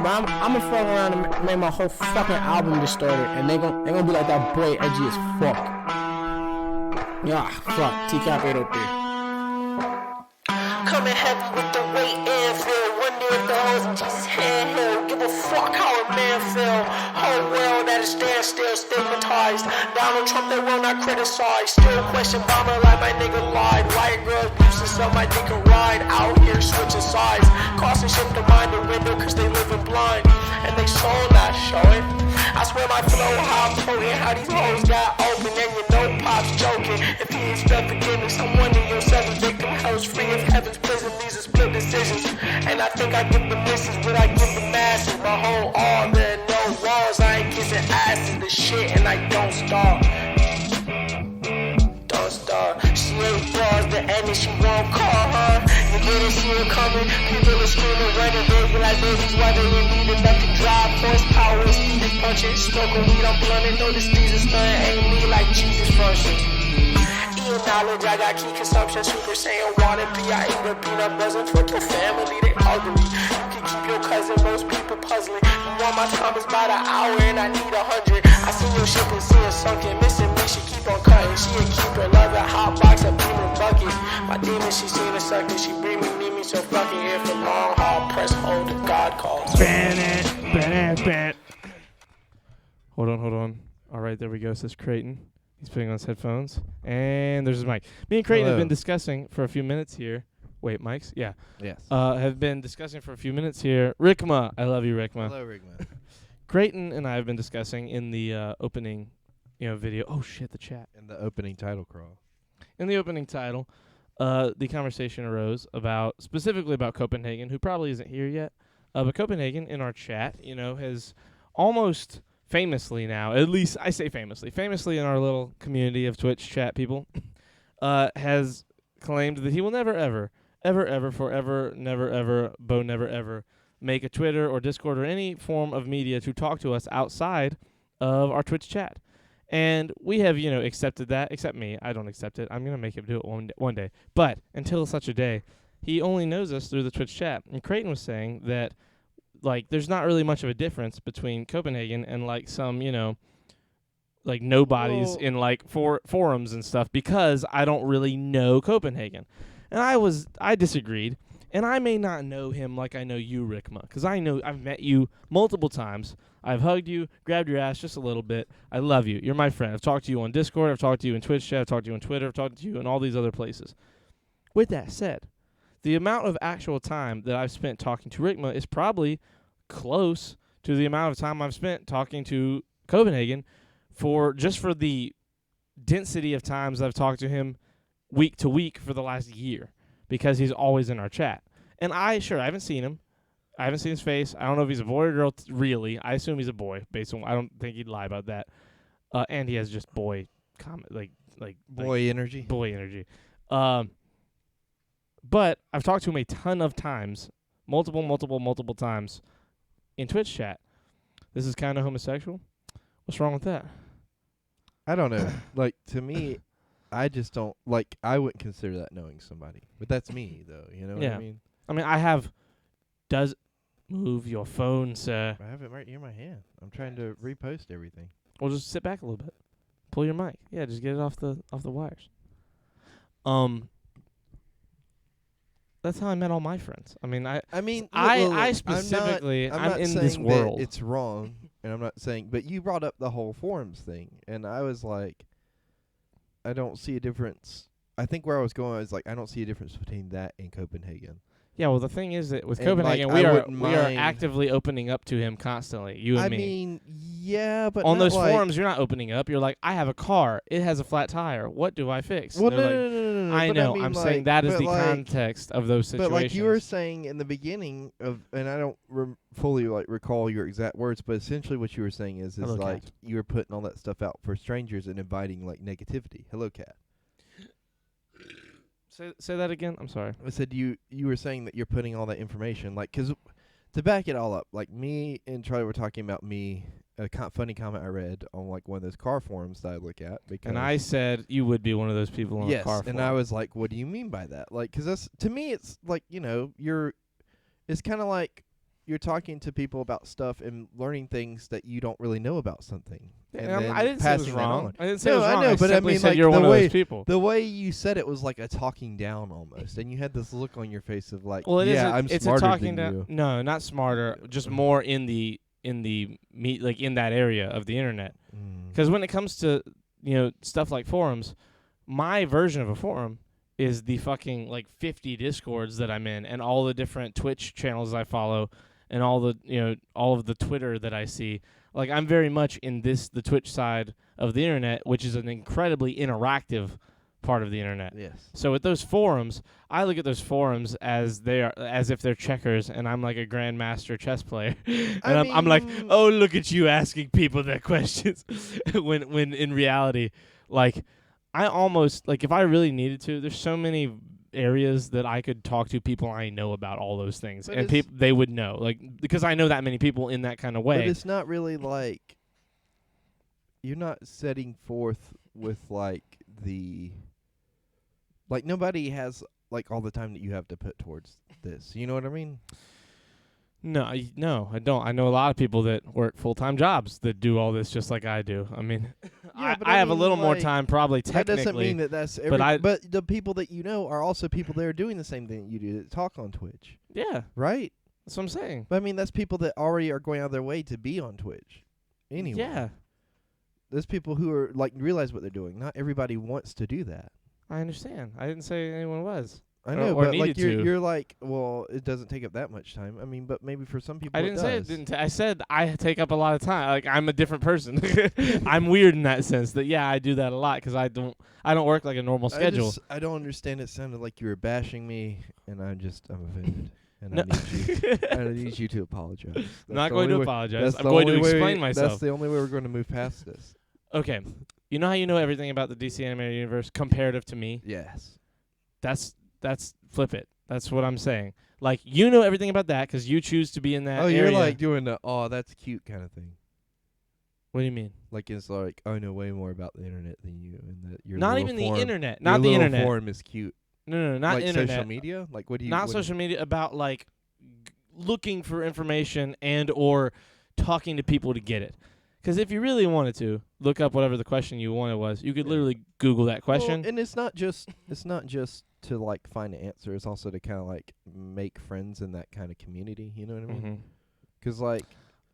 But I'm gonna fuck around and make my whole fucking album distorted, and they gonna be like that boy edgy as fuck. Yeah, fuck. TCAP 803. Coming heavy with the weight and feel. Wonder if the hoes in Jesus' handheld. Give a fuck how a man feel. Whole world at a standstill, stigmatized. Donald Trump, they will not criticize. Still question Obama like my nigga lied. White girls boosting so my dick can ride. Out here switching sides. Crossing ship to mind the window cause they living blind. And they soul not showing. I swear my flow, how I'm potent. How these hoes got open and you know Pop's joking. If he expect forgiveness, I'm wondering yourself a victim. Hell's free of heaven's prison. These are split decisions. And I think I give the misses, but I give the masses. My whole all there, no walls. I ain't kissing asses, the shit, and I don't starve. Don't starve. She ain't bars, the enemy, she won't call her. You didn't see her coming. People are screaming, running, baby, like babies. Why they didn't need enough to drive. Horsepower, speed punching. Smoking weed, I'm blunting. Notice these are stunning. Ain't me like Jesus function. Eating knowledge, I got key consumption. Super Saiyan wanna be. I eat a peanut doesn't fuck your family, they ugly. You can keep your cousin, most people puzzling. You want my time is by the hour and I need 100. I see your ship and see it sunken. Missing me, she keep on cutting. She a keeper, love a hot box, a beaming bucket. My demon, she seen a sucker. She bring me, need me, so fucking here for long haul. Press hold if God calls. Ban it. Hold on. All right, there we go, says Creighton. He's putting on his headphones. And there's his mic. Me and Creighton have been discussing for a few minutes here. Wait, mics? Yeah. Yes. Have been discussing for a few minutes here. Rickma. I love you, Rickma. Hello, Rigma. Creighton and I have been discussing in the opening video. Oh, shit, the chat. In the opening title crawl. In the opening title, the conversation arose specifically about Copenhagen, who probably isn't here yet. But Copenhagen in our chat, has almost famously now, at least I say famously in our little community of Twitch chat people, has claimed that he will never, ever, forever, never, ever, never, ever make a Twitter or Discord or any form of media to talk to us outside of our Twitch chat. And we have, accepted that, except me. I don't accept it. I'm going to make him do it one day. But until such a day, he only knows us through the Twitch chat. And Creighton was saying that, there's not really much of a difference between Copenhagen and, some, nobodies in, forums and stuff because I don't really know Copenhagen. And I disagreed. And I may not know him like I know you, Rickma, because I've met you multiple times. I've hugged you, grabbed your ass just a little bit. I love you. You're my friend. I've talked to you on Discord. I've talked to you in Twitch chat. I've talked to you on Twitter. I've talked to you in all these other places. With that said, the amount of actual time that I've spent talking to Rickma is probably close to the amount of time I've spent talking to Copenhagen for the density of times I've talked to him week to week for the last year because he's always in our chat. And I haven't seen him. I haven't seen his face. I don't know if he's a boy or girl, really. I assume he's a boy, based on I don't think he'd lie about that. And he has just boy comment, boy energy. Boy energy. But I've talked to him a ton of times, multiple times in Twitch chat. This is kind of homosexual. What's wrong with that? I don't know. To me, I just don't, I wouldn't consider that knowing somebody. But that's me, though. You know what I mean? I mean, I have, move your phone, sir. I have it right here in my hand. I'm trying to repost everything. Well, just sit back a little bit. Pull your mic. Yeah, just get it off the wires. That's how I met all my friends. I mean, I specifically, I'm in this world. It's wrong, and I'm not saying, but you brought up the whole forums thing, and I was like, I don't see a difference. I think where I was going was I don't see a difference between that and Copenhagen. Yeah, well, the thing is that with Copenhagen, we are actively opening up to him constantly. You and me. I mean, yeah, but on those forums, you're not opening up. You're like, I have a car. It has a flat tire. What do I fix? Well, no. I know. I'm saying that is the context of those situations. But you were saying in the beginning of, and I don't fully recall your exact words, but essentially what you were saying is you were putting all that stuff out for strangers and inviting negativity. Hello, cat. Say that again. I'm sorry. I said you were saying that you're putting all that information, because to back it all up, me and Charlie were talking about a funny comment I read on one of those car forums that I look at. And I said you would be one of those people on a car forum. Yes, and I was like, what do you mean by that? Because to me, it's it's kind of you're talking to people about stuff and learning things that you don't really know about something. And then I didn't say it was passing that wrong. on. I didn't say it was No, wrong. I know, but I simply mean, said like, you're the one of way- those people. The way you said it was like a talking down almost, and you had this look on your face of like, Well, I'm it's smarter a talking than down. you. No, not smarter. Just more in the like in that area of the internet. Mm. Because when it comes to stuff like forums, my version of a forum is the fucking like 50 discords that I'm in, and all the different Twitch channels I follow, and all the all of the Twitter that I see. Like, I'm very much in the Twitch side of the internet, which is an incredibly interactive part of the internet. Yes. So with those forums, I look at those forums as if they're checkers, and I'm like a grandmaster chess player, and I'm like, oh, look at you asking people their questions, when in reality, like, I almost, like, if I really needed to, there's so many areas that I could talk to people I know about all those things, But and they would know, like, because I know that many people in that kind of way. But it's not really like you're not setting forth with like nobody has like all the time that you have to put towards this. You know what I mean? No, I don't. I know a lot of people that work full-time jobs that do all this just like I do. I mean, Yeah, but I have a mean, little more like, time probably That technically. doesn't mean that that's but the people that you know are also people that are doing the same thing that you do, that talk on Twitch, Yeah, right? that's what I'm saying. But I mean, that's people that already are going out of their way to be on Twitch. Anyway. Yeah, There's people who are like realize what they're doing. Not everybody wants to do that. I understand. I didn't say anyone was. I know, or but like needed to. you're like, well, it doesn't take up that much time. I mean, but maybe for some people I didn't say it does. didn't. I said I take up a lot of time. Like, I'm a different person. I'm weird in that sense. That I do that a lot because I don't work like a normal schedule. I don't understand. It sounded like you were bashing me, and I'm offended. And No. I need you to apologize. That's I'm not the going to only way- apologize. that's I'm the going to only way- explain myself. That's the only way we're going to move past this. Okay, you know how you know everything about the DC animated universe comparative to me? Yes. That's flip it. That's what I'm saying. Like, you know everything about that because you choose to be in that area. You're like doing the that's cute kind of thing. What do you mean? Like it's like I know way more about the internet than you, and that your Not little even forum, the internet. your Not the little internet. forum is cute. No, not like internet. social media. Like what do you? Not what social media. About like looking for information and or talking to people to get it. Because if you really wanted to look up whatever the question you wanted was, you could literally Google that question. Well, and it's not just to like find an answer. It's also to kind of like make friends in that kind of community. You know what I mean? Mm-hmm. 'Cause like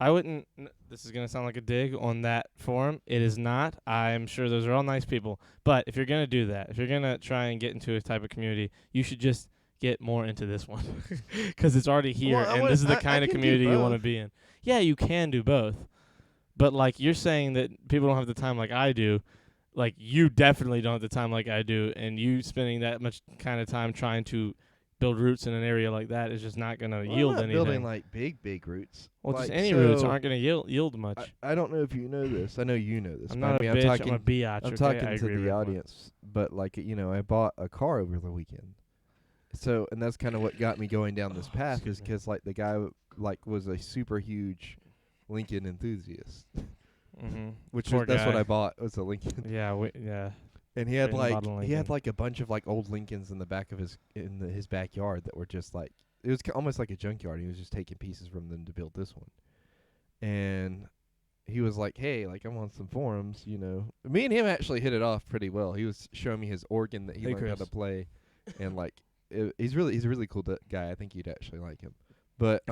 I wouldn't. This is gonna sound like a dig on that forum. It is not. I'm sure those are all nice people. But if you're gonna do that, if you're gonna try and get into a type of community, you should just get more into this one, because it's already here, Well, and this is the I kind of can do community you want to both. be in. Yeah, you can do both. But like you're saying that people don't have the time like I do. Like, you definitely don't have the time like I do, and you spending that much kind of time trying to build roots in an area like that is just not gonna yield I'm not anything. building like big roots. Well, like, just any roots so aren't gonna yield much. I don't know if you know this. I know you know this. I'm but not I mean, a bitch. talking, I'm a biatch. I'm okay? talking I to agree, the Rick. audience, but like I bought a car over the weekend. So, and that's kind of what got me going down this path, is excuse me. because like the guy like was a super huge Lincoln enthusiast, Mm-hmm. which Poor was, that's what guy. I bought, was a Lincoln. Yeah, yeah. And he had Green like bottle he had Lincoln. like a bunch of like old Lincolns in the back of his backyard that were just like, it was almost like a junkyard. He was just taking pieces from them to build this one. And he was like, "Hey, like I'm on some forums, you know." Me and him actually hit it off pretty well. He was showing me his organ that he Hey, learned how Chris. to play, and like he's a really cool guy. I think you'd actually like him. But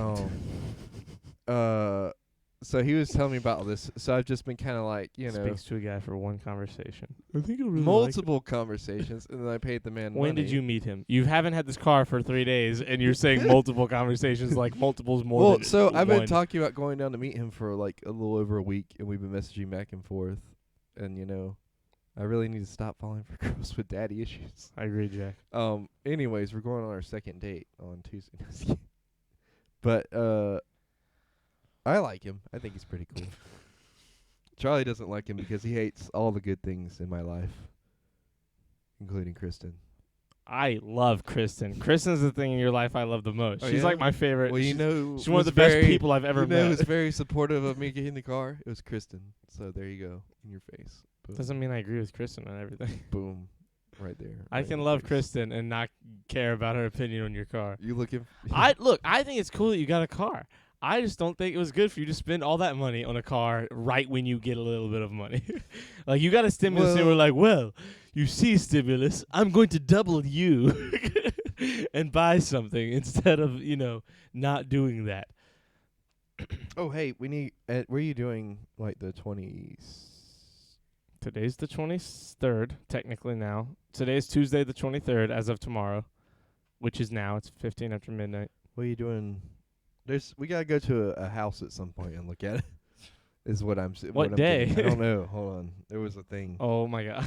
so he was telling me about this. So I've just been kind of like, you know, Speaks to a guy for one conversation. I think I really multiple conversations, and then I paid the man When money. did you meet him? You haven't had this car for 3 days, and you're saying multiple conversations, like multiples more Well, than so I've been one. talking about going down to meet him for like a little over a week, and we've been messaging back and forth. And you know, I really need to stop falling for girls with daddy issues. I agree, Jack. Anyways, we're going on our second date on Tuesday. But I like him. I think he's pretty cool. Charlie doesn't like him because he hates all the good things in my life, including Kristen. I love Kristen. Kristen's the thing in your life I love the most. Oh, She's yeah? like my favorite. Well, you she's, know, she's one of was the best very- people I've ever you know, met. who's very supportive of me getting the car? It was Kristen. So there you go, in your face. Boom. Doesn't mean I agree with Kristen on everything. Boom, right there. I right in can your love face. Kristen and not care about her opinion on your car. You looking? I think it's cool that you got a car. I just don't think it was good for you to spend all that money on a car right when you get a little bit of money. Like, you got a stimulus and we're like, well, you see, stimulus, I'm going to double you and buy something instead of, not doing that. Oh, hey, we need. Were you doing like the 20s? Today's the 23rd, technically now. Today's Tuesday the 23rd as of tomorrow, which is now. It's 15 after midnight. What are you doing? We gotta go to a house at some point and look at it. Is what I'm. What I'm day? thinking. I don't know. Hold on. There was a thing Oh, my God.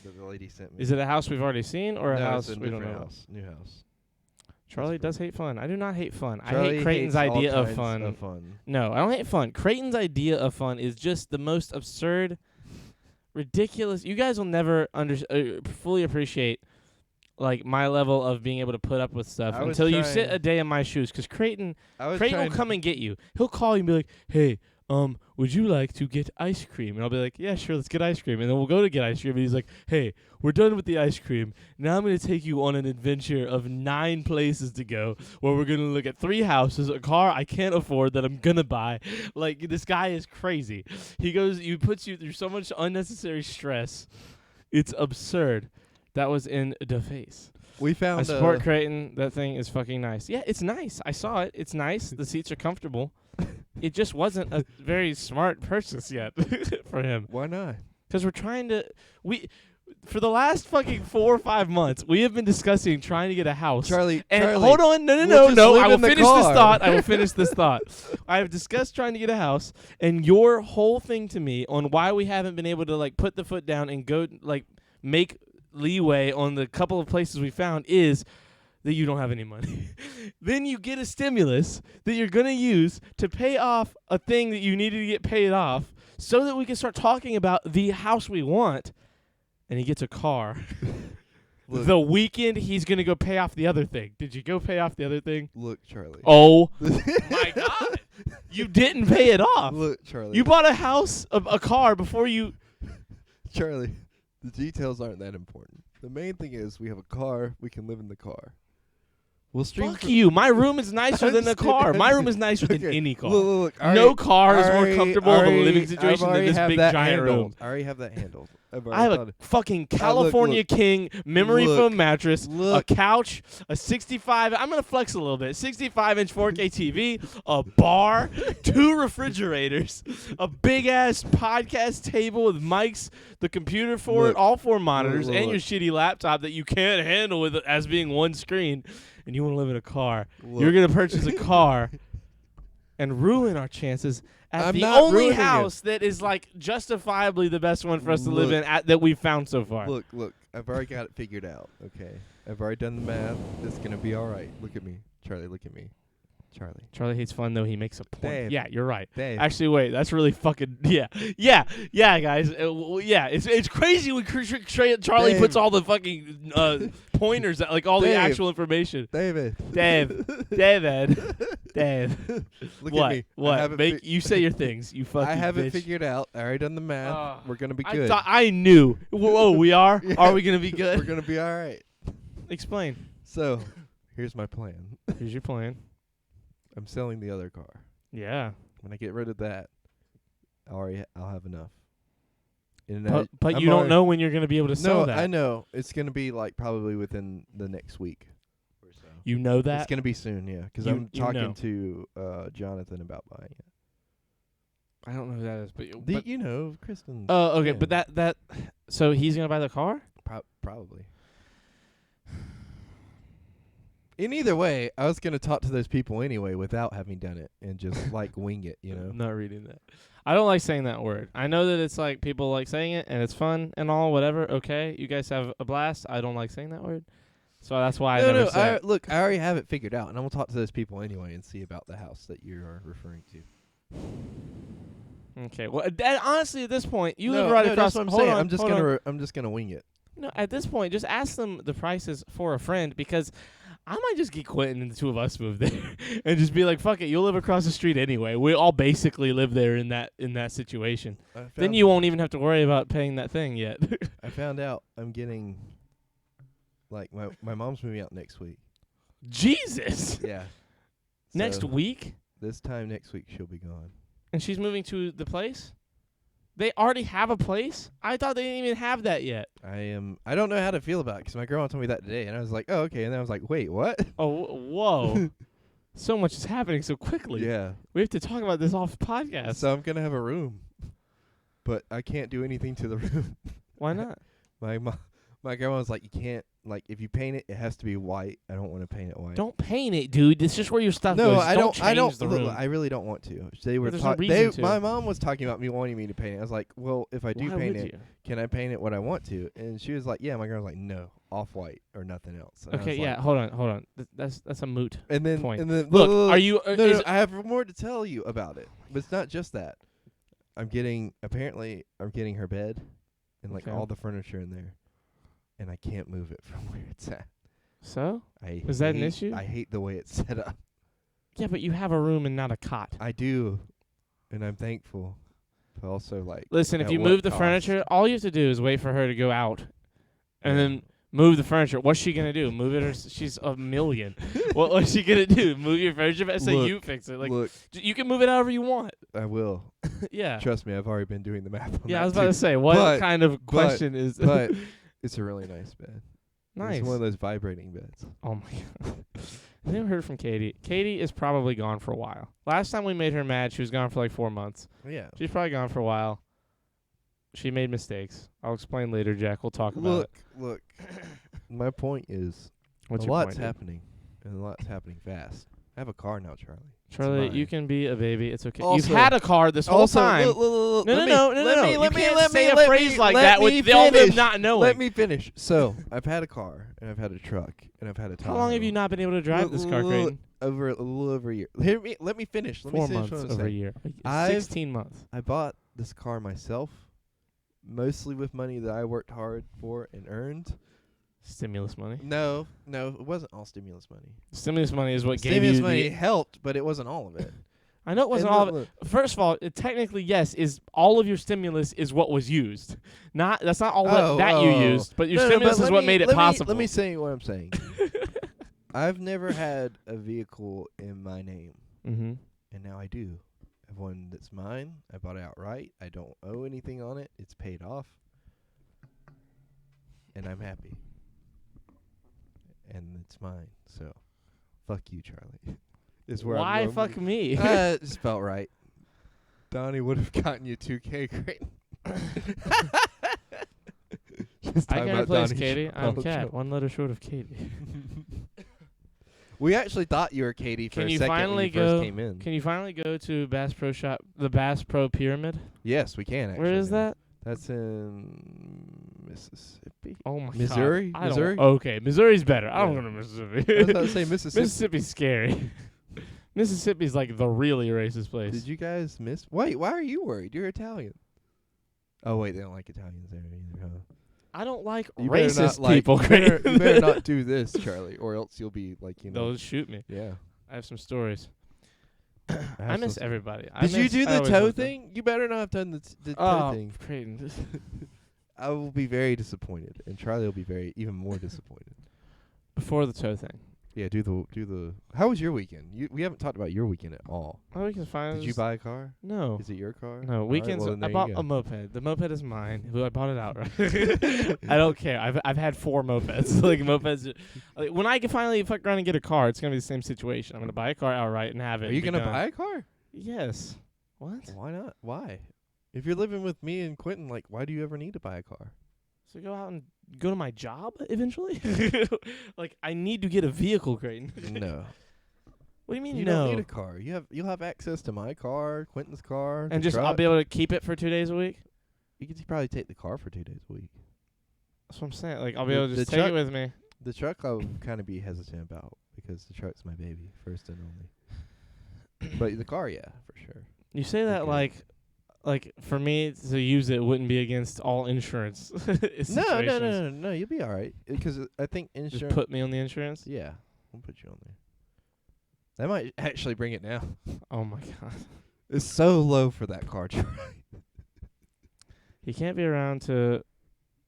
that the lady sent me. Is it a house we've already seen or a No, house it's a we don't different know? house. New house. Charlie does hate fun. I do not hate fun. I Charlie hate Creighton's hates all idea of kinds fun. No, I don't hate fun. Creighton's idea of fun is just the most absurd, ridiculous. You guys will never fully appreciate like my level of being able to put up with stuff I was until you sit trying- a day in my shoes. Because Creighton will Trying come and get you. He'll call you and be like, "Hey, would you like to get ice cream?" And I'll be like, "Yeah, sure, let's get ice cream." And then we'll go to get ice cream. And he's like, "Hey, we're done with the ice cream. Now I'm going to take you on an adventure of 9 places to go where we're going to look at 3 houses, a car I can't afford that I'm going to buy." Like, this guy is crazy. He puts you through so much unnecessary stress. It's absurd. That was in the face. We found. I support Creighton. That thing is fucking nice. Yeah, it's nice. I saw it. It's nice. The seats are comfortable. It just wasn't a very smart purchase yet for him. Why not? Because we're trying to... For the last fucking 4 or 5 months, we have been discussing trying to get a house. Charlie. Hold on. we'll No. just I live will in the finish this car. thought. I will finish this thought. I have discussed trying to get a house, and your whole thing to me on why we haven't been able to like put the foot down and go like make leeway on the couple of places we found is that you don't have any money. Then you get a stimulus that you're going to use to pay off a thing that you needed to get paid off so that we can start talking about the house we want. And he gets a car. Look. The weekend he's going to go pay off the other thing. Did you go pay off the other thing? Look, Charlie. Oh, my God. You didn't pay it off. Look, Charlie. You bought a house, a car before you... Charlie. The details aren't that important. The main thing is we have a car. We can live in the car. We'll stream. Fuck you. My room is nicer than the car. My room is nicer than Okay. any car. Look. No car is more comfortable of a living situation than this big giant room. I already have that handled. I have a fucking California King memory Look. foam mattress, Look. a couch, a 65. I'm gonna flex a little bit. 65-inch 4K TV, a bar, 2 refrigerators, a big ass podcast table with mics, the computer for Look. it, all 4 monitors, Look. and your shitty laptop that you can't handle with it as being one screen. And you want to live in a car. Look. You're gonna purchase a car and ruin our chances at I'm the not only ruining it. house that is like justifiably the best one for us to live in that we've found so far. Look. I've already got it figured out. Okay. I've already done the math. It's gonna be all right. Look at me, Charlie. Look at me, Charlie. Charlie hates fun though. He makes a point. Dave. Yeah, you're right. Dave. Actually, wait. That's really fucking yeah, guys. It's crazy when Charlie Dave. puts all the fucking pointers, like all the Dave. actual information. David. Dave. Look What? at me. What? You say your things. You fucking I have bitch. it figured out. I already done the math. We're gonna be good. I knew. Whoa, we are? Yeah. Are we gonna be good? We're gonna be all right. Explain. So, here's my plan. Here's your plan. I'm selling the other car. Yeah. When I get rid of that, I'll have enough. And But I'm you don't already- know when you're gonna be able to sell No, that. I know. It's gonna be like probably within the next week or so. You know that. It's gonna be soon, yeah. Because You- I'm you talking know. to Jonathan about buying it. I don't know who that is, but You know, Kristen. oh, okay. yeah. But that. So he's gonna buy the car. Probably. In either way, I was gonna talk to those people anyway without having done it and just like wing it, you know. I'm not reading that. I don't like saying that word. I know that it's like people like saying it and it's fun and all, whatever. Okay, you guys have a blast. I don't like saying that word, so that's why I never say it. Look, I already have it figured out, and I'm gonna talk to those people anyway and see about the house that you are referring to. Okay. Well, honestly, at this point, you no, live right no, across. That's what I'm hold saying. on, I'm just hold on. gonna I'm just gonna wing it. No, at this point, just ask them the prices for a friend because I might just get Quentin and the 2 of us move there and just be like, "Fuck it, you'll live across the street anyway." We all basically live there in that situation. Then you won't even have to worry about paying that thing yet. I found out I'm getting like my mom's moving out next week. Jesus. Yeah. Next So, week? This time next week she'll be gone. And she's moving to the place? They already have a place? I thought they didn't even have that yet. I don't know how to feel about it because my grandma told me that today, and I was like, oh, okay. And then I was like, wait, what? Oh, whoa. So much is happening so quickly. Yeah. We have to talk about this off podcast. So I'm gonna have a room, but I can't do anything to the room. Why not? My grandma was like, you can't, like, if you paint it, it has to be white. I don't want to paint it white. Don't paint it, dude. It's just where your stuff No, goes. I don't. I don't. Change the Look, room. I really don't want to. They were. There's no reason to. My mom was talking about me wanting me to paint it. I was like, well, if I do Why paint would it, you? can I paint it what I want to? And she was like, yeah. My grandma was like, no, off white or nothing else. And I Okay, was yeah. like- Hold on. That's a moot. And then, point. and then, Look, are you? No, is no, I have more to tell you about it. But it's not just that. I'm getting her bed and like Okay. all the furniture in there, and I can't move it from where it's at. So? I Is that an hate- issue? I hate the way it's set up. Yeah, but you have a room and not a cot. I do, and I'm thankful. But also, like, Listen, if at you what move the cost? furniture, all you have to do is wait for her to go out, and Yeah. then move the furniture. What's she gonna do? Move it? Or she's a million. What's she gonna do? Move your furniture? But say Look, you fix it. Like look, you can move it however you want. I will. Yeah. Trust me, I've already been doing the math on Yeah, that I was about too. to say, what But- kind of question is But it's a really nice bed. nice? It's one of those vibrating beds. Oh my god. I never heard from Katie. Katie is probably gone for a while. Last time we made her mad, she was gone for like 4 months. Yeah. She's probably gone for a while. She made mistakes. I'll explain later, Jack. We'll talk about it. Look. My point is, What's a your lot's point, dude? happening, and a lot's happening fast. I have a car now, Charlie. It's Charlie, you mine. can be a baby. It's okay. Also- You've had a car this whole time. No, No. You can't say a phrase like that with all of them not knowing. Let me finish. So, I've had a car, and I've had a truck, and I've had a Tahoe. How long have you not been able to drive this car, Creighton? Over a little over a year. Let me finish. Let 4 me finish months what I'm over a saying. year. I've- 16 months. I bought this car myself, mostly with money that I worked hard for and earned. Stimulus money. No, it wasn't all stimulus money. Stimulus money is what gave Stimulus you money the... helped, but it wasn't all of it. I know it wasn't all of it. First of all, technically, yes, is all of your stimulus is what was used. That's not all that you used, but your stimulus is what made it possible. Let me say what I'm saying. I've never had a vehicle in my name, Mm-hmm. and now I do. I have one that's mine. I bought it outright. I don't owe anything on it. It's paid off, and I'm happy. And it's mine. So, fuck you, Charlie. Is where Why I'm fuck me? It just felt right. Donnie would have gotten you 2K great. Just I talking can about replace Donnie's Katie. I'm child Cat. show. 1 letter short of Katie. We actually thought you were Katie for Can a you second when finally you first go? came in. Can you finally go to Bass Pro Shop, the Bass Pro Pyramid? Yes, we can actually. Where is now. that? That's in Mississippi. Oh my Missouri? God. I don't- Missouri? Okay, Missouri's better. I don't Yeah. go to Mississippi. I was about to say Mississippi. Mississippi's scary. Mississippi's like the really racist place. Did you guys miss? Wait, why are you worried? You're Italian. Oh wait, they don't like Italians there either, huh? I don't like You better racist not, like, people. You better, Creighton. you better not do this, Charlie, or else you'll be like, you know. They'll shoot me. Yeah. I have some stories. I have miss some- everybody. Did you do I the always toe miss them. thing? You better not have done the toe Oh, thing. Creighton. I will be very disappointed, and Charlie will be even more disappointed. Before the toe thing. Yeah, do the. How was your weekend? We haven't talked about your weekend at all. Oh, we can find. Did you buy a car? No. Is it your car? No, All right, weekends. well, then I there bought you a go. moped. The moped is mine. I bought it outright. I don't care. I've had 4 mopeds. Like mopeds. Like, when I can finally fuck around and get a car, it's gonna be the same situation. I'm gonna buy a car outright and have it. Are you be gonna done. buy a car? Yes. What? Why not? Why? If you're living with me and Quentin, like, why do you ever need to buy a car? So go out and go to my job eventually. Like I need to get a vehicle, Creighton. No. What do you mean You no? don't need a car. You'll have access to my car, Quentin's car, And the just I'll truck. be able to keep it for 2 days a week. You could probably take the car for 2 days a week. That's what I'm saying. Like I'll be The- able to just the take it truck- with me. The truck I would kind of be hesitant about because the truck's my baby, first and only. But the car, yeah, for sure. You say that Okay. like for me to use it wouldn't be against all insurance. No. You'll be all right because I think Just insurance. put me on the insurance. Yeah, we'll put you on there. That might actually bring it down. Oh my god. It's so low for that car, Charlie. He can't be around to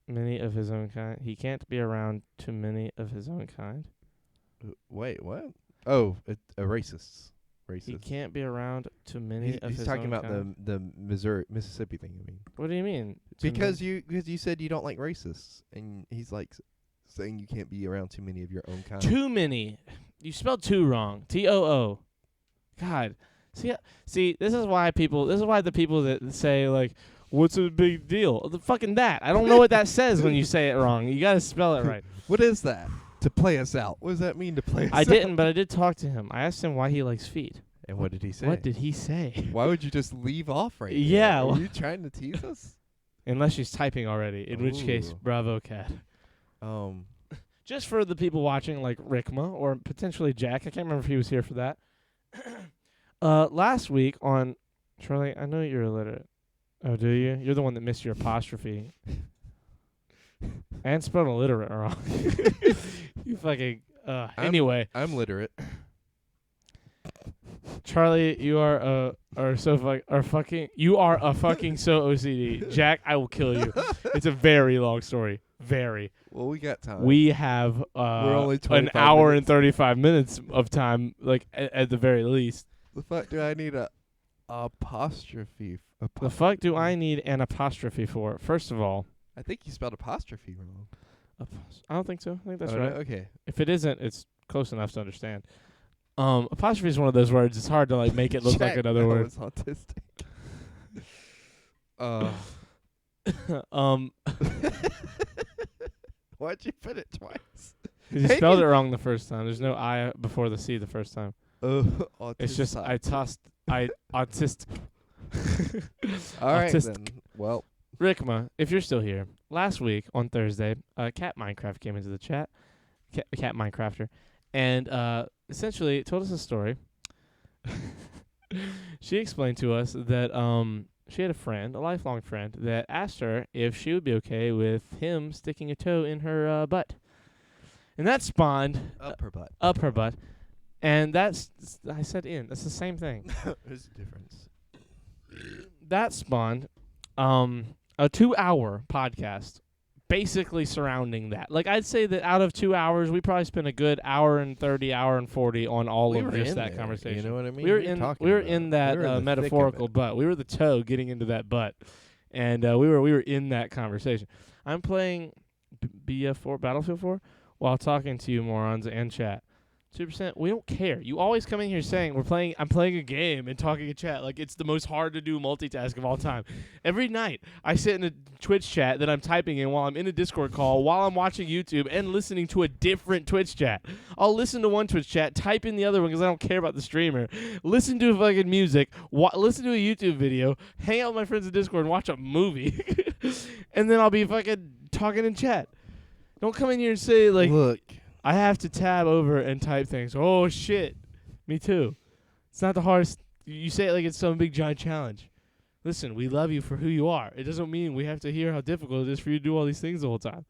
many of his own kind. He can't be around too many of his own kind. Wait, what? Oh, racists. racist. He can't be around too many of He's his talking own about kind. the Mississippi thing. I mean, What do you mean? Too because many? you said you don't like racists, and he's like saying you can't be around too many of your own kind. Too many. You spelled too wrong. T-O-O. God. See, this is why the people that say, like, what's a big deal? The fucking that. I don't know what that says when you say it wrong. You got to spell it right. What is that? To play us out. What does that mean to play us out? I didn't, but I did talk to him. I asked him why he likes feet. And what did he say? What did he say? Why would you just leave off right Yeah, there? well- Are you trying to tease us? Unless she's typing already, in which case, Ooh. bravo, cat. Just for the people watching, like Rickma or potentially Jack. I can't remember if he was here for that. Last week on Charlie, I know you're illiterate. Oh, do you? You're the one that missed your apostrophe and spelled illiterate wrong. You fucking. Anyway, I'm literate. Charlie, you are fucking you are a fucking so OCD. Jack, I will kill you. It's a very long story. Very. Well, we got time. We have We're only an 25 hour minutes. and 35 minutes of time, like at the very least. The fuck do I need a apostrophe? The fuck do I need an apostrophe for? First of all, I think you spelled apostrophe wrong. I don't think so. I think that's Oh, right. no? Okay. If it isn't, it's close enough to understand. Apostrophe is one of those words. It's hard to like make it look like Jack another word. was autistic. Why'd you put it twice? 'Cause you spelled it wrong the first time. There's no I before the C the first time. It's just autistic. All right autistic. then. Well, Rickma, if you're still here, last week on Thursday, Cat Minecraft came into the chat, Cat Minecrafter, and essentially told us a story. She explained to us that she had a friend, a lifelong friend, that asked her if she would be okay with him sticking a toe in her butt. And that spawned up her butt. up her butt. And I said in. That's the same thing. There's a difference. That spawned a 2-hour podcast basically surrounding that. Like, I'd say that out of 2 hours, we probably spent a good hour and 30, hour and 40 on all of just that conversation. You know what I mean? We were You're in talking we were about in it. that We were in the thick of metaphorical it. butt. We were the toe getting into that butt, and we were in that conversation. I'm playing BF4 Battlefield 4 while talking to you morons and chat. 2%. We don't care. You always come in here saying I'm playing a game and talking in chat like it's the most hard to do multitask of all time. Every night I sit in a Twitch chat that I'm typing in while I'm in a Discord call, while I'm watching YouTube and listening to a different Twitch chat. I'll listen to one Twitch chat, type in the other one because I don't care about the streamer. Listen to fucking music, listen to a YouTube video, hang out with my friends in Discord and watch a movie. And then I'll be fucking talking in chat. Don't come in here and say like, Look, I have to tab over and type things. Oh, shit. Me too. It's not the hardest. You say it like it's some big giant challenge. Listen, we love you for who you are. It doesn't mean we have to hear how difficult it is for you to do all these things the whole time.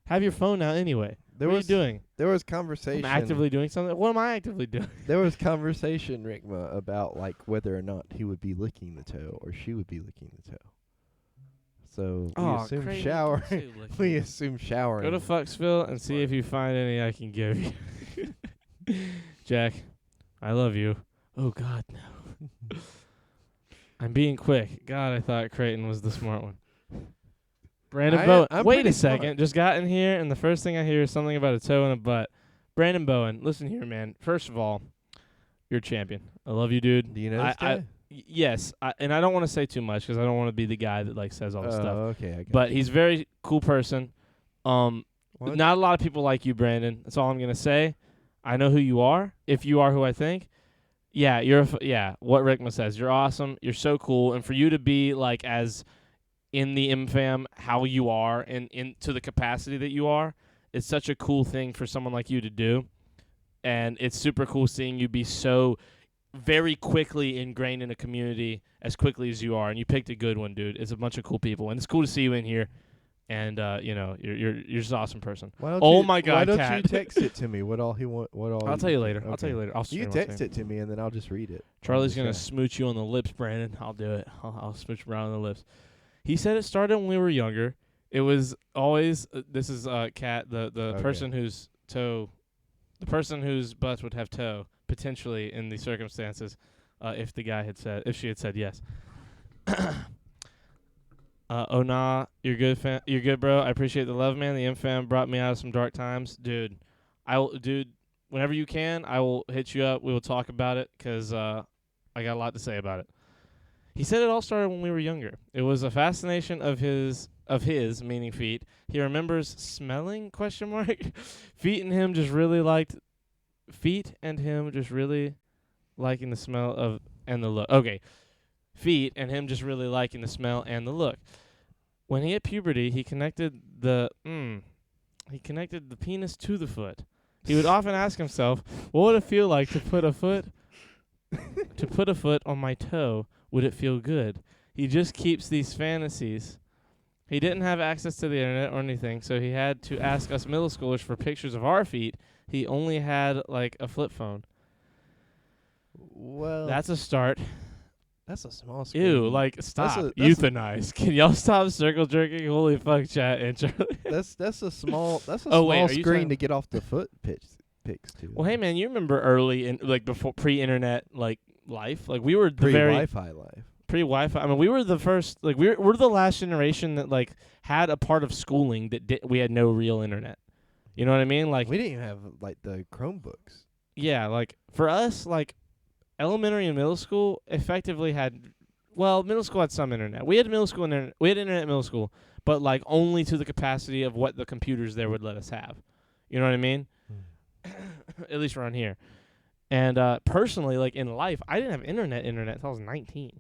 Have your phone out anyway. What are you doing? There was conversation. I'm actively doing something. What am I actively doing? There was conversation, Rickma, about like whether or not he would be licking the toe or she would be licking the toe. So we assume Crazy. shower. Don't say licking. We assume showering. Go to Fucksville and see if you find any I can give you. Jack, I love you. Oh, God, no. I'm being quick. God, I thought Creighton was the smart one. Brandon Bowen. I'm Wait pretty a second. smart. Just got in here, and the first thing I hear is something about a toe and a butt. Brandon Bowen, listen here, man. First of all, you're a champion. I love you, dude. Do you know this guy? Yes, and I don't want to say too much because I don't want to be the guy that like says all this stuff. Okay, I got But you. he's a very cool person. What? Not a lot of people like you, Brandon. That's all I'm gonna say. I know who you are. If you are who I think, yeah, what Rickma says, you're awesome. You're so cool, and for you to be like as in the MFAM how you are and to the capacity that you are, it's such a cool thing for someone like you to do, and it's super cool seeing you be so very quickly ingrained in a community as quickly as you are, and you picked a good one, dude. It's a bunch of cool people, and it's cool to see you in here. And you're just an awesome person. My God, Why don't Kat. you text it to me? What all he want? What all? I'll tell you later. Okay. I'll tell you later. I'll You stream text it to me and then I'll just read it. Charlie's on the gonna show. smooch you on the lips, Brandon. I'll do it. I'll smooch around on the lips. He said it started when we were younger. It was always this is Kat, the Okay. person whose toe, the person whose butt would have toe. potentially in the circumstances if she had said yes. Oh nah, you're good, you're good, bro. I appreciate the love, man. The M-Fam brought me out of some dark times, dude. Whenever you can, I will hit you up. We will talk about it because I got a lot to say about it. He said it all started when we were younger. It was a fascination of his, meaning feet. He remembers smelling, ? Feet and him just really liking the smell of and the look. Okay. Feet and him just really liking the smell and the look. When he hit puberty, he connected the penis to the foot. He would often ask himself, what would it feel like to put a foot on my toe? Would it feel good? He just keeps these fantasies. He didn't have access to the internet or anything, so he had to ask us middle schoolers for pictures of our feet. He only had like a flip phone. Well, That's a start. that's a small screen. Ew, like stop. that's Euthanize. Can y'all stop circle jerking? Holy fuck, chat and Charlie. that's a small Oh, wait, small are you screen talking- to get off the foot pics too. Well, hey man, you remember early in like before pre-internet like life? Like we were the very Wi-Fi life. pre-Wi-Fi. I mean, we were the first. Like we're the last generation that like had a part of schooling that we had no real internet. You know what I mean? Like We didn't even have like the Chromebooks. yeah, like for us, like elementary and middle school effectively had. Well, middle school had some internet. We had middle school internet. We had internet in middle school, but like only to the capacity of what the computers there would let us have. You know what I mean? At least around here. And personally, like in life, I didn't have internet until I was 19.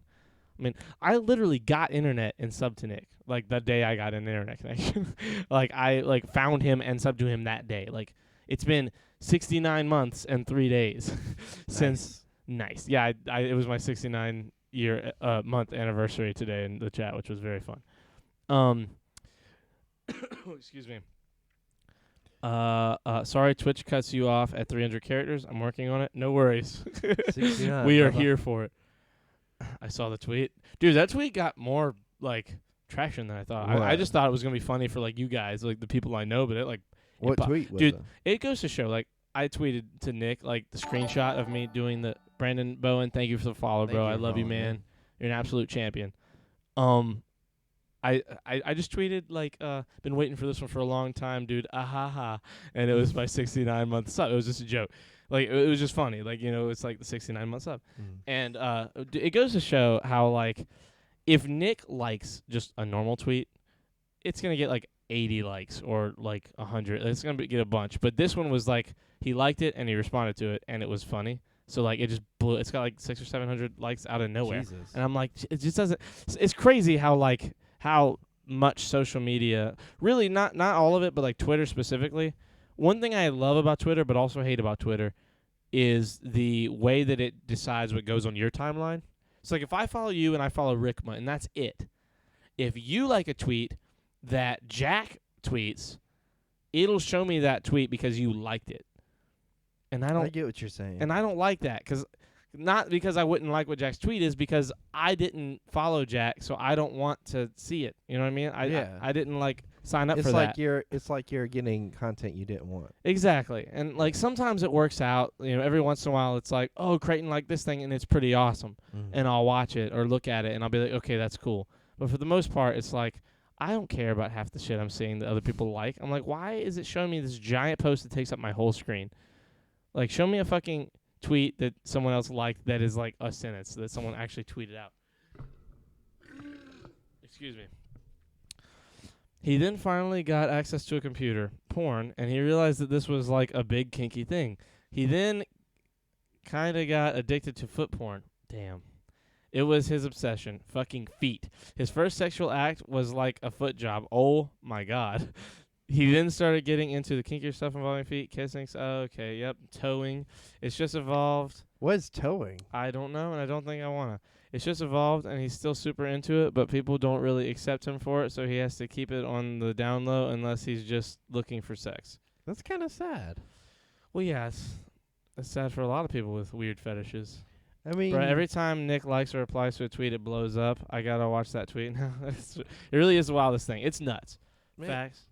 I mean, I literally got internet and subbed to Nick, like the day I got an internet connection. Like I like found him and subbed to him that day. Like it's been 69 months and 3 days since. Nice. Yeah, it was my 69 year month anniversary today in the chat, which was very fun. Excuse me. Sorry, Twitch cuts you off at 300 characters. I'm working on it. No worries. 69, We are brother. here for it. I saw the tweet. Dude, that tweet got more, like, traction than I thought. I What? just thought it was going to be funny for, like, you guys, like, the people I know, but it, like, What pop- tweet was dude, it? it goes to show, like, I tweeted to Nick, like, the screenshot of me doing the Brandon Bowen, thank you for the follow, Thank bro. you I for love you, following, man. man. You're an absolute champion. I just tweeted like been waiting for this one for a long time, dude. Ha, and it was my 69 month sub. It was just a joke, like it was just funny, like it's like the 69 month sub, and it goes to show how like if Nick likes just a normal tweet, it's gonna get like 80 likes or like 100. It's gonna get a bunch, but this one was like he liked it and he responded to it and it was funny. So like it just blew. It's got like 600 or 700 likes out of nowhere. Jesus. And I'm like, it just doesn't. It's crazy how much social media, really not all of it, but like Twitter specifically. One thing I love about Twitter, but also hate about Twitter, is the way that it decides what goes on your timeline. So like if I follow you and I follow Rickma, and that's it. If you like a tweet that Jack tweets, it'll show me that tweet because you liked it. And I get what you're saying. and I don't like that not because I wouldn't like what Jack's tweet is, because I didn't follow Jack, so I don't want to see it. You know what I mean? I didn't like sign up it's for like that. it's like you're getting content you didn't want. Exactly. And like sometimes it works out. Every once in a while it's like, oh, Creighton liked this thing and it's pretty awesome, and I'll watch it or look at it and I'll be like, okay, that's cool. But for the most part, it's like I don't care about half the shit I'm seeing that other people like. I'm like, why is it showing me this giant post that takes up my whole screen? Like, show me a fucking tweet that someone else liked that is like a sentence that someone actually tweeted out. Excuse me. He then finally got access to a computer, porn, and he realized that this was like a big kinky thing. He then kind of got addicted to foot porn. Damn. It was his obsession. Fucking feet. His first sexual act was like a foot job. Oh my God. He then started getting into the kinkier stuff involving feet, kissing. Okay, yep, towing. It's just evolved. What is towing? I don't know, and I don't think I want to. It's just evolved, and he's still super into it, but people don't really accept him for it, so he has to keep it on the down low unless he's just looking for sex. That's kind of sad. Well, yeah, it's sad for a lot of people with weird fetishes. I mean, Bro, every time Nick likes or replies to a tweet, it blows up. I got to watch that tweet now. It really is the wildest thing. It's nuts. man, Facts.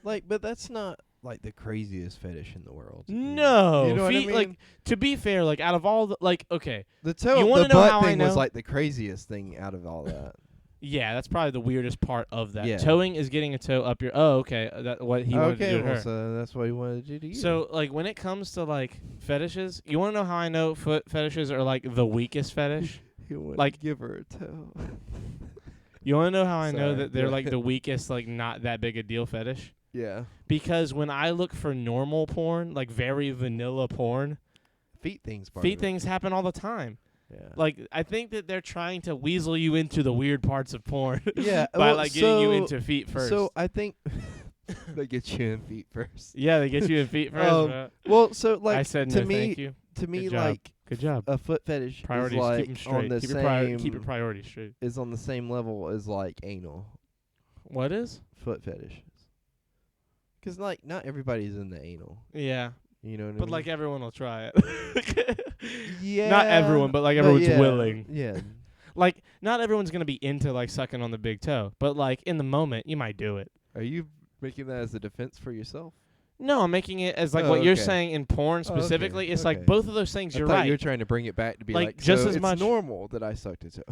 like, but that's not like the craziest fetish in the world. No, You know what I feet. mean? Like, to be fair, like out of all the okay, The toe, You wanna the know butt how I thing was know? like the craziest thing out of all that. yeah, that's probably the weirdest part of that. Yeah. Towing is getting a toe up your. Oh, okay, that what he wanted to do to her. so that's what he wanted to do to you. So, like, when it comes to, like, fetishes, you want to know how I know foot fetishes are, like, the weakest fetish? he wanted like- to give her a toe. You want to know how I know Sorry, that they're, go like, ahead. the weakest, like, not that big a deal fetish? Yeah, Because when I look for normal porn, like, very vanilla porn, feet things. Part feet of it. things happen all the time. Yeah. Like, I think that they're trying to weasel you into the weird parts of porn Yeah, by, well, like, getting you so- into feet first. So I think they get you in feet first. yeah, they get you in feet first, bro. Well, so like I said to no, me, thank you. to me, Good job. like Good job. a foot fetish Priorities, is like keep 'em straight. on the keep, same keep your priorities straight. is on the same level as like anal What is? foot fetishes. 'Cause like not everybody's in the anal. Yeah. You know what I But mean? like everyone will try it. yeah, Not everyone, but like everyone's yeah, willing. Yeah. Like not everyone's gonna be into like sucking on the big toe, but like in the moment you might do it. Are you making that as a defense for yourself? No, I'm making it as like Oh, what you're okay. saying in porn Oh, okay, specifically. It's okay. like both of those things. I You're thought right. you were trying to bring it back to be Like, like just so as it's much- normal that I sucked a toe.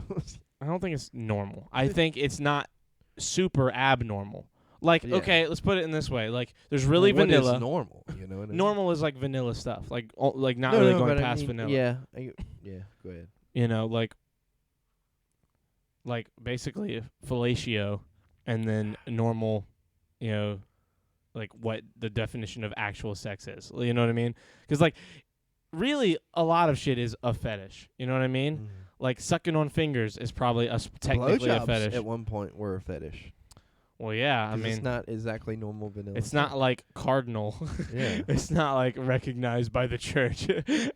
I don't think it's normal. I think it's not super abnormal. Like Yeah. okay, let's put it in this way. Like there's really What is vanilla. normal, you know what I mean? Normal is like vanilla stuff. Like like not No, really no, going but I past mean, vanilla. Yeah, yeah. Go ahead. You know, like basically fellatio and then normal, you know, like what the definition of actual sex is. You know what I mean? Because like really a lot of shit is a fetish. You know what I mean? Like sucking on fingers is probably technically a Blowjobs fetish. at one point were a fetish. Well, yeah, I 'Cause mean it's not exactly normal vanilla. it's not like cardinal. Yeah. It's not like recognized by the church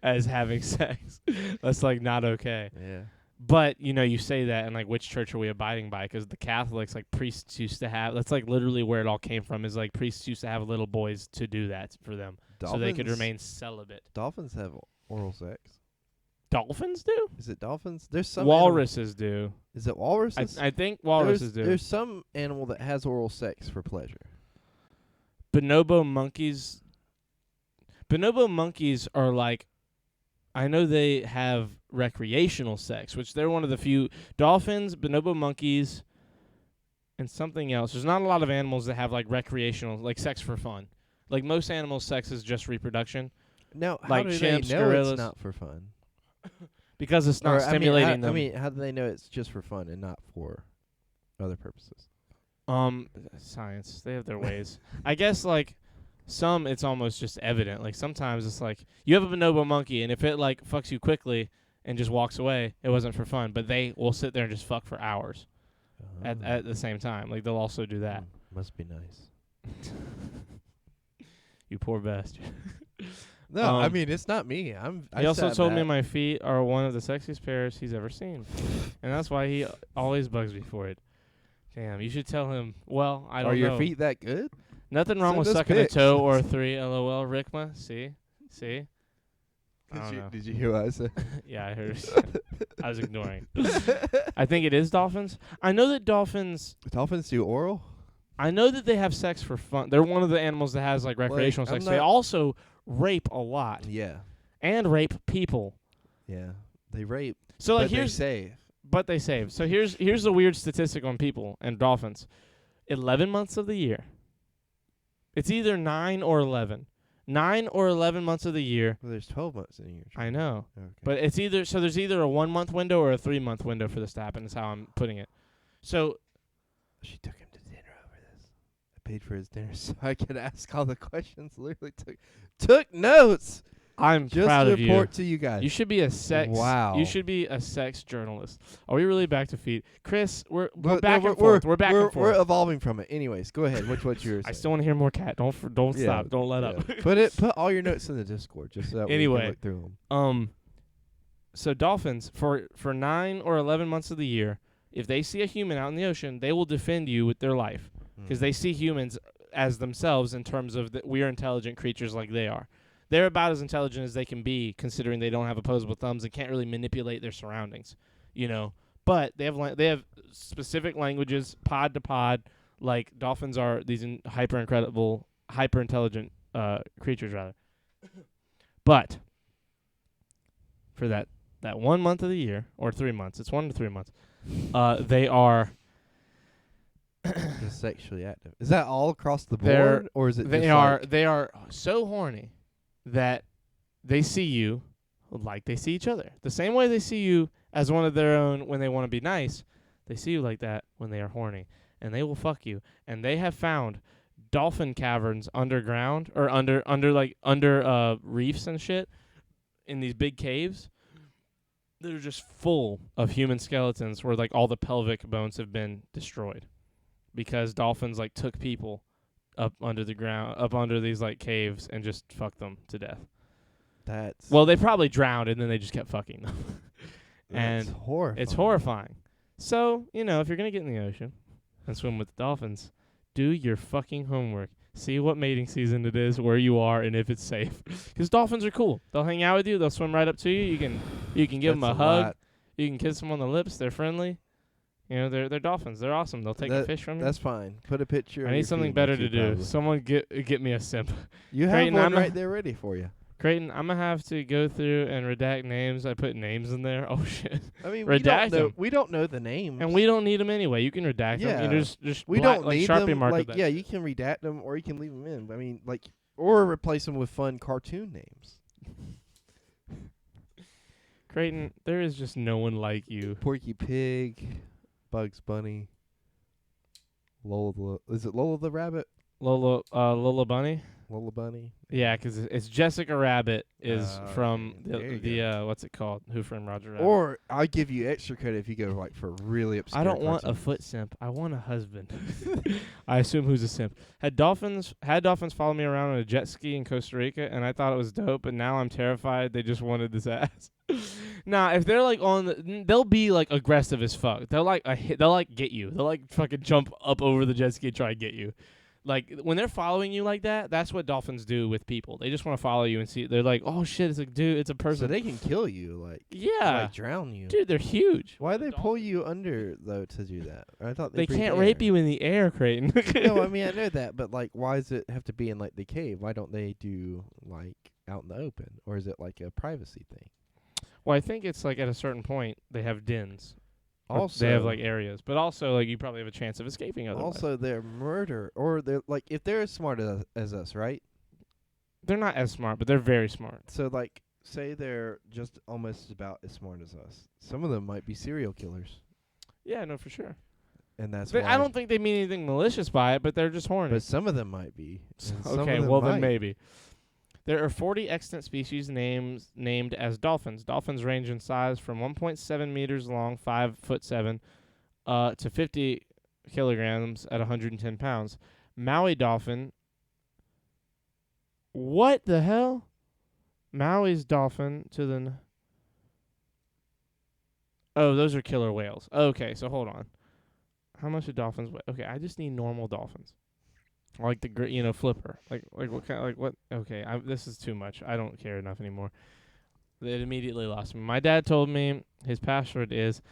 as having sex. That's like not okay. Yeah. But, you know, you say that, and, like, which church are we abiding by? Because the Catholics, like, priests used to have... That's, like, literally where it all came from, is, like, priests used to have little boys to do that for them. So they could remain celibate. Dolphins have oral sex. Dolphins do? Is it dolphins? There's some Walruses do. Animal, is it walruses? I think walruses do. There's some animal that has oral sex for pleasure. Bonobo monkeys... Bonobo monkeys are, like... I know they have recreational sex, which they're one of the few. Dolphins, bonobo monkeys, and something else. There's not a lot of animals that have like recreational, like sex for fun. Like most animals, sex is just reproduction Now, how Like do chimps, they know gorillas. it's not for fun? because it's not Or, stimulating them. I mean, how do they know it's just for fun and not for other purposes? Science. They have their ways. I guess like some it's almost just evident. Like sometimes it's like you have a bonobo monkey, and if it like fucks you quickly and just walks away, it wasn't for fun. But they will sit there and just fuck for hours at the same time. Like they'll also do that. Must be nice. You poor bastard. No, I Um, mean it's not me. He also told me my feet are one of the sexiest pairs he's ever seen, and that's why he always bugs me for it. Damn, you should tell him. Well, I don't Are know. your feet that good? Nothing wrong Send with us sucking pics. a toe or a 3. LOL, Rickma. See. I don't know. Did you hear what I said? Yeah, I heard. I was ignoring. I think it is dolphins. I know that dolphins. Dolphins do oral? I know that they have sex for fun. They're one of the animals that has like recreational I'm sex. They not- also rape a lot Yeah. and rape people. Yeah. They rape. So like but here's they save. but they save. So here's the weird statistic on people and dolphins. 11 months of the year. It's either 9 or 11. 9 or 11 months of the year. Well, there's 12 months in a year. I know. Okay. But it's either so there's either a 1 month window or a 3 month window for this to happen is how I'm putting it. So She took him to dinner over this. I paid for his dinner so I could ask all the questions. Literally took notes. I'm Just proud to of you. report to you guys. You should be a sex. Wow. You should be a sex journalist. Are we really back to feet, Chris? We're But back no, and forth. We're back and We're forth. evolving from it. Anyways, go ahead. What's yours? I still want to hear more cat. Don't Yeah, stop. Don't let up. Put all your notes in the Discord just so that we Anyway. can look through them. So dolphins for 9 or 11 months of the year, if they see a human out in the ocean, they will defend you with their life because they see humans as themselves in terms of that we are intelligent creatures like they are. They're about as intelligent as they can be, considering they don't have opposable thumbs and can't really manipulate their surroundings, you know. But they have specific languages, pod to pod. Like dolphins are these hyper hyper intelligent creatures rather. But for that 1 month of the year, or 3 months, it's 1 to 3 months, they are Just sexually active. Is that all across the They're- board, or is it? they just are like, they are so horny that they see you like they see each other. The same way they see you as one of their own when they want to be nice, they see you like that when they are horny, and they will fuck you. And they have found dolphin caverns underground or under reefs and shit in these big caves. They're just full of human skeletons where like all the pelvic bones have been destroyed because dolphins like took people up under the ground, up under these like caves and just fucked them to death. That's Well, they probably drowned and then they just kept fucking them. that's and horrifying. it's horrifying. So, if you're going to get in the ocean and swim with the dolphins, do your fucking homework. See what mating season it is, where you are, and if it's safe. Because dolphins are cool. They'll hang out with you. They'll swim right up to you. You can give them a That's hug. lot. You can kiss them on the lips. They're friendly. They're dolphins. They're awesome. They'll take a fish from you. That's fine. Put a picture. I of need your something feet better next to you, do. probably. Someone get me a simp. You have Creighton, one I'm a- right there ready for you. Creighton, I'm going to have to go through and redact names. I put names in there. Oh, shit. I mean, Redact 'em. we don't know the names, And we don't need them anyway. You can redact them. Yeah. You just we black, don't like need Sharpie them. marker Like, that. yeah, you can redact them or you can leave them in. I mean, like, or replace them with fun cartoon names. Creighton, there is just no one like you. Porky Pig, Bugs Bunny, Lola. Is it Lola the Rabbit? Lola Bunny? Lola Bunny. Yeah, 'cause it's Jessica Rabbit is from there you the what's it called? Who Framed Roger Rabbit? Or I'll give you extra credit if you go like for really obscure. I don't want a cartoons. foot simp. I want a husband. I assume who's a simp. Had dolphins follow me around on a jet ski in Costa Rica, and I thought it was dope, but now I'm terrified. They just wanted this ass. Nah, if they're like they'll be like aggressive as fuck. They'll like they'll like get you. They'll like fucking jump up over the jet ski and try and get you. Like when they're following you like that, that's what dolphins do with people. They just want to follow you and see. They're like, oh shit, it's a dude, it's a So person. they can kill you, like Yeah, like drown you. dude, they're huge. Why they pull you under though to do that? I thought They breathe can't air. rape you in the air, Creighton. No, I mean I know that, but like, why does it have to be in like the cave? Why don't they do like out in the open, or is it like a privacy thing? Well, I think it's like at a certain point they have dens. Or Also, they have like areas, but also like you probably have a chance of escaping otherwise. also they're murder, or they're like if they're as smart as us, right? They're not as smart, but they're very smart. So like, say they're just almost about as smart as us. Some of them might be serial killers, Yeah, no, for sure. and that's They, why. I don't think they mean anything malicious by it, but they're just horny. But some of them might be. and some Okay, of them well then might. maybe. There are 40 extant species named as dolphins. Dolphins range in size from 1.7 meters long, 5'7", to 50 kilograms at 110 pounds. Maui dolphin. What the hell? Maui's dolphin to the. Oh, those are killer whales. Okay, so hold on. How much do dolphins weigh? Okay, I just need normal dolphins. Like the flipper. Like what kind? Like what? Okay, this is too much. I don't care enough anymore. It immediately lost me. My dad told me his password is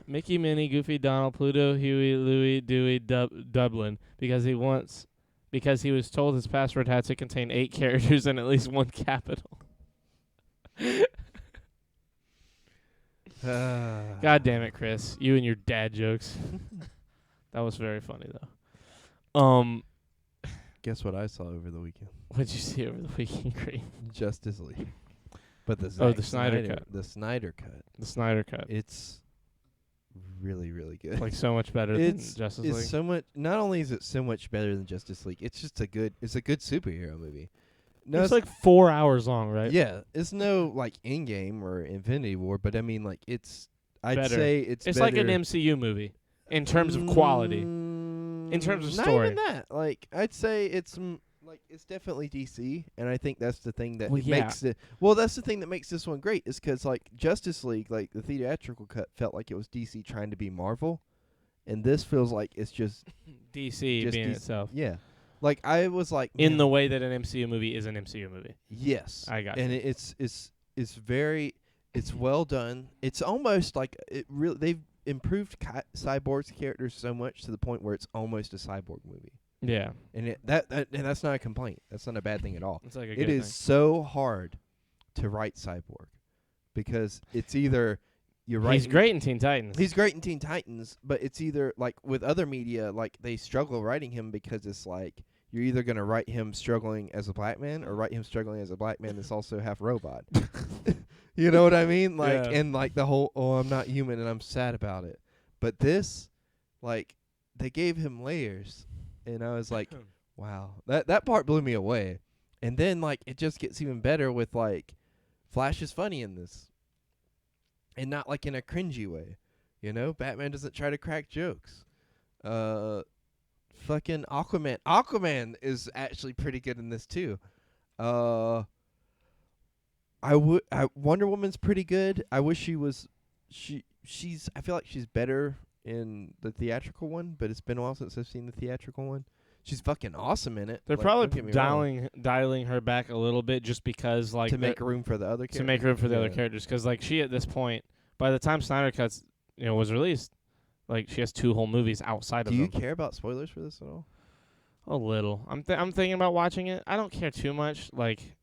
Mickey, Minnie, Goofy, Donald, Pluto, Huey, Louie, Dewey, Dublin because he was told his password had to contain 8 characters and at least 1 capital. God damn it, Chris! You and your dad jokes. That was very funny though. Guess what I saw over the weekend? What'd you see over the weekend, Green? Justice League. But the Oh, Zack the Snyder cut. The Snyder cut. The Snyder cut. It's really, really good. Like so much better than Justice it's League. so much. Not only is it so much better than Justice League, it's just a good superhero movie. No, It's like 4 hours long, right? yeah, it's no like Endgame or Infinity War, but I mean like I'd Better. say it's like an better. MCU movie in terms of quality. In terms of Not story. even that. Like I'd say it's like it's definitely DC, and I think that's the thing that Well, yeah. makes it. Well, that's the thing that makes this one great is because like Justice League, like the theatrical cut felt like it was DC trying to be Marvel, and this feels like it's just DC Just being DC. itself. yeah. Like I was like In man, the way that an MCU movie is an MCU movie. yes, I got and you. it's very well done. It's almost like it really they've improved Cyborg's characters so much to the point where it's almost a Cyborg movie. Yeah. And that's not a complaint. That's not a bad thing at all. It's like a It good is thing. so hard to write Cyborg because it's either you're right. He's great in Teen Titans. He's great in Teen Titans, but it's either like with other media, like they struggle writing him because it's like you're either gonna write him struggling as a black man or write him struggling as a black man that's also half robot. You know what I mean? Like Yeah. and like the whole I'm not human and I'm sad about it. But this, like, they gave him layers, and I was like, wow, that part blew me away. And then like it just gets even better with like Flash is funny in this. And not like in a cringy way. You know, Batman doesn't try to crack jokes. Fucking Aquaman. Aquaman is actually pretty good in this too. Wonder Woman's pretty good. I wish she's I feel like she's better in the theatrical one, but it's been a while since I've seen the theatrical one. She's fucking awesome in it. They're Like, probably don't get me wrong. dialing her back a little bit just because, like, to make room for the other characters. to make room for the other Yeah. characters. Because, like, she at this point, by the time Snyder Cuts, was released, like, she has 2 whole movies outside Do of you them. care about spoilers for this at all? A little. I'm thinking about watching it. I don't care too much. Like,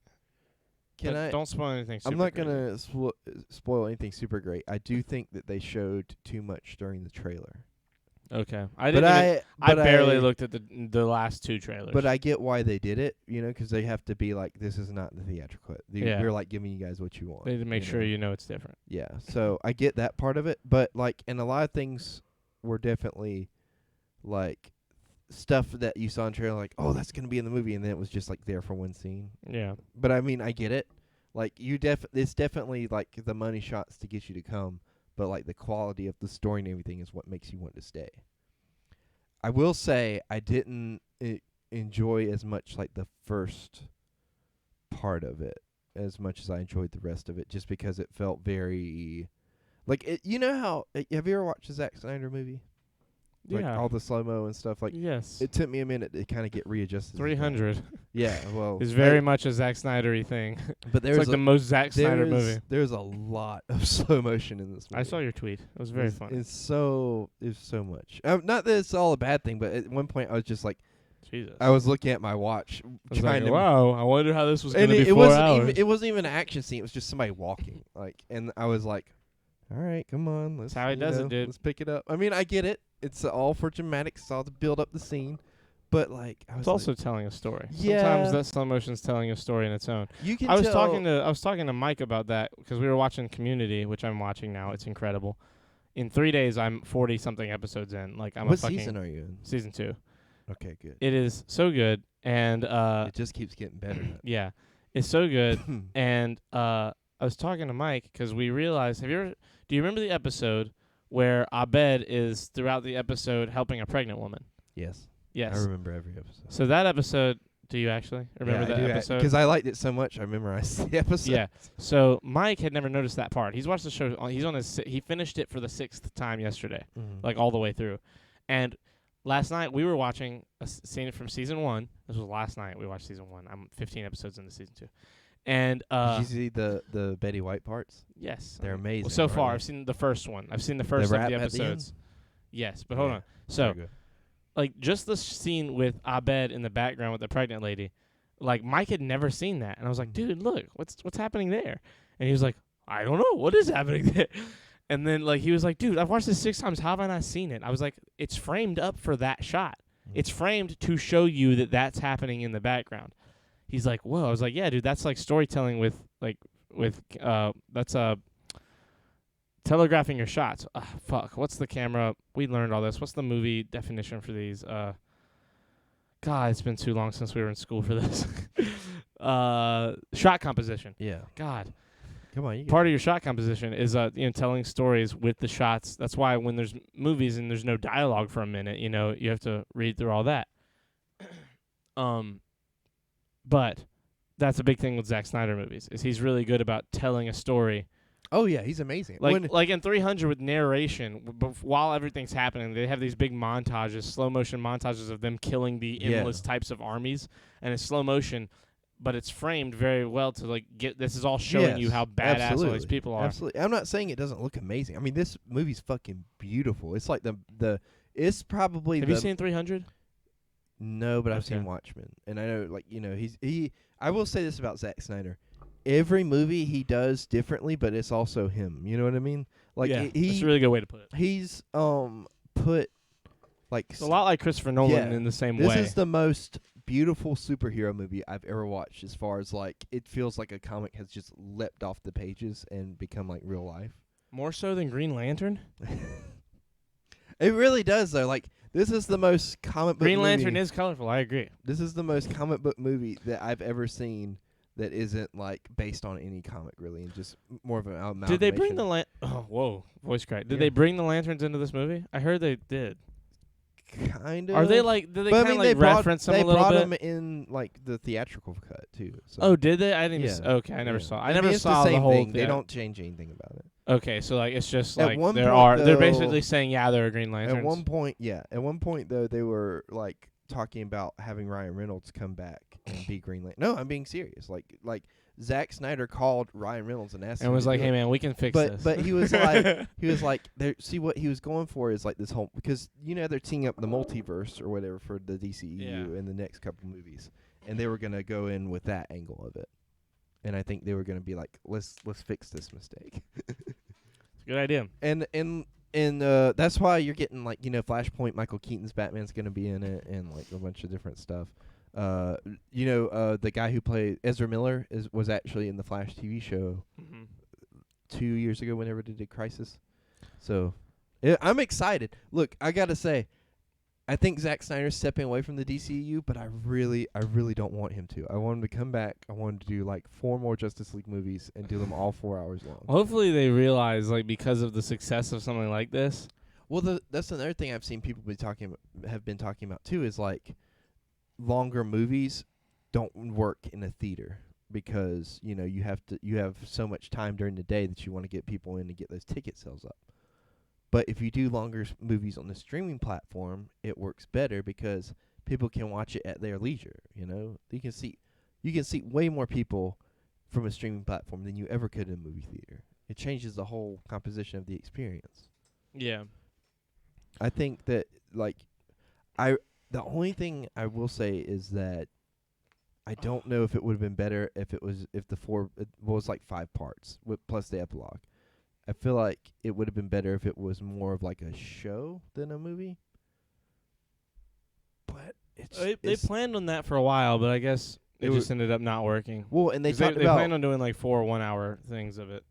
don't spoil anything. Super I'm not great. gonna spoil anything super great. I do think that they showed too much during the trailer. Okay, I But didn't. I but barely looked at the last 2 trailers. But I get why they did it, because they have to be like, this is not the theatrical cut. Yeah. We're like giving you guys what you want. they need to make sure know? it's different. Yeah, so I get that part of it, but like, and a lot of things were definitely like stuff that you saw in trailer, like, oh, that's gonna be in the movie, and then it was just like there for one scene. Yeah. But I mean, I get it. Like it's definitely like the money shots to get you to come, but like the quality of the story and everything is what makes you want to stay. I will say I didn't enjoy as much like the first part of it as much as I enjoyed the rest of it, just because it felt very like it. You know how have you ever watched a Zack Snyder movie? Like Yeah. all the slow mo and stuff. Like Yes. it took me a minute to kind of get readjusted. to that. 300 Yeah, well, is very much a Zack Snyder-y thing. But It's like the most Zack Snyder movie. There's a lot of slow motion in this movie. I saw your tweet. It was very fun. It's so much. Not that it's all a bad thing, but at one point I was just like, Jesus. I was looking at my watch, I was trying like, to. wow, I wonder how this was going And to be it 4 wasn't hours. even. It wasn't even an action scene. It was just somebody walking. Like, and I was like, all right, come on, let's. That's how he does it, dude. Let's pick it up. I mean, I get it. It's all for dramatics. It's all to build up the scene, but like, I was It's like, also telling a story. Yeah. Sometimes that slow motion's telling a story in its own. you can. I was tell, talking to Mike about that because we were watching Community, which I'm watching now. It's incredible. In 3 days, I'm 40 something episodes in. Like I'm What a fucking season are you in? season 2. Okay, good. It is so good, and It just keeps getting better. yeah, it's so good. And I was talking to Mike because we realized. Do you remember the episode where Abed is throughout the episode helping a pregnant woman? Yes. Yes. I remember every episode. So that episode. Do you actually remember that episode? Because I liked it so much, I memorized the episode. Yeah. So Mike had never noticed that part. He's watched the show. He finished it for the 6th time yesterday, like all the way through. And last night we were watching a scene from season 1. This was last night. We watched season 1. I'm 15 episodes into season 2. And did you see the Betty White parts? yes, They're amazing. Well, so aren't far they? I've seen the first one. I've seen the first of rap the at the end? episodes. Yes, but hold Yeah. on. So Very good. like just the scene with Abed in the background with the pregnant lady, like Mike had never seen that, and I was like, dude, look, what's happening there? And he was like, I don't know, what is happening there? And then like he was like, dude, I've watched this 6 times. How have I not seen it? I was like, it's framed up for that shot. It's framed to show you that that's happening in the background. He's like, whoa. I was like, yeah, dude, that's like storytelling with that's telegraphing your shots. Fuck. What's the camera? We learned all this. What's the movie definition for these? God, it's been too long since we were in school for this. Shot composition. Yeah. God. Come on. You Part of your shot composition is telling stories with the shots. That's why when there's movies and there's no dialogue for a minute, you have to read through all that. But that's a big thing with Zack Snyder movies is he's really good about telling a story. Oh yeah, he's amazing. Like in 300 with narration, while everything's happening, they have these big montages, slow motion montages of them killing the endless types of armies, and it's slow motion, but it's framed very well to like get. This is all showing you how badass all these people are. Absolutely. I'm not saying it doesn't look amazing. I mean, this movie's fucking beautiful. It's like it's probably. Have you seen 300? No, but I've Okay. seen Watchmen, and I know, like, he. I will say this about Zack Snyder: every movie he does differently, but it's also him. You know what I mean? Like yeah, he that's a really good way to put it. he's put like It's a lot like Christopher Nolan in the same this way. is the most beautiful superhero movie I've ever watched. As far as like, it feels like a comic has just leapt off the pages and become like real life. More so than Green Lantern. It really does, though. Like, this is the most comic book Green movie. Lantern is colorful. I agree. This is the most comic book movie that I've ever seen that isn't like based on any comic, really, and just more of an amalgamation. Did they bring the oh, whoa, voice crack. Did Yeah. they bring the lanterns into this movie? I heard they did. kind of? Are they like? Did they But kind I of mean, like reference them they a little brought bit? them in like the theatrical cut too. So. Oh, did they? I didn't. Even Yeah. okay, I never Yeah. saw. I I never mean, it's saw the same whole thing. They thing. don't change anything about it. Okay, so like it's just At like one there point, are. They're though- basically saying there are Green Lanterns. At one point though, they were like talking about having Ryan Reynolds come back and be Green Lantern. No, I'm being serious. Like Zack Snyder called Ryan Reynolds and asked him and was to like, do "Hey it. man, we can fix But this." but he was like there. See, what he was going for is like this whole, because they're teeing up the multiverse or whatever for the DCEU Yeah. in the next couple movies, and they were gonna go in with that angle of it, and I think they were gonna be like, let's fix this mistake, It's a good idea. and that's why you're getting like Flashpoint. Michael Keaton's Batman's gonna be in it, and like a bunch of different stuff. The guy who played Ezra Miller was actually in the Flash TV show Mm-hmm. 2 years ago whenever they did Crisis. So I'm excited. Look, I gotta say, I think Zack Snyder's stepping away from the DCU, but I really don't want him to. I want him to come back. I want him to do like 4 more Justice League movies and do them all 4 hours long. Hopefully they realize, like, because of the success of something like this. Well, that's another thing I've seen people have been talking about too, is like longer movies don't work in a theater because you have so much time during the day that you want to get people in to get those ticket sales up. But if you do longer movies on the streaming platform, it works better because people can watch it at their leisure. You can see way more people from a streaming platform than you ever could in a movie theater. It changes the whole composition of the experience. Yeah. I think that the only thing I will say is that I don't know if it would have been better if it was like 5 parts plus the epilogue. I feel like it would have been better if it was more of like a show than a movie. But They planned on that for a while, but I guess it It just ended up not working. well, and they 'Cause talked they about planned on doing like 4 1-hour things of it.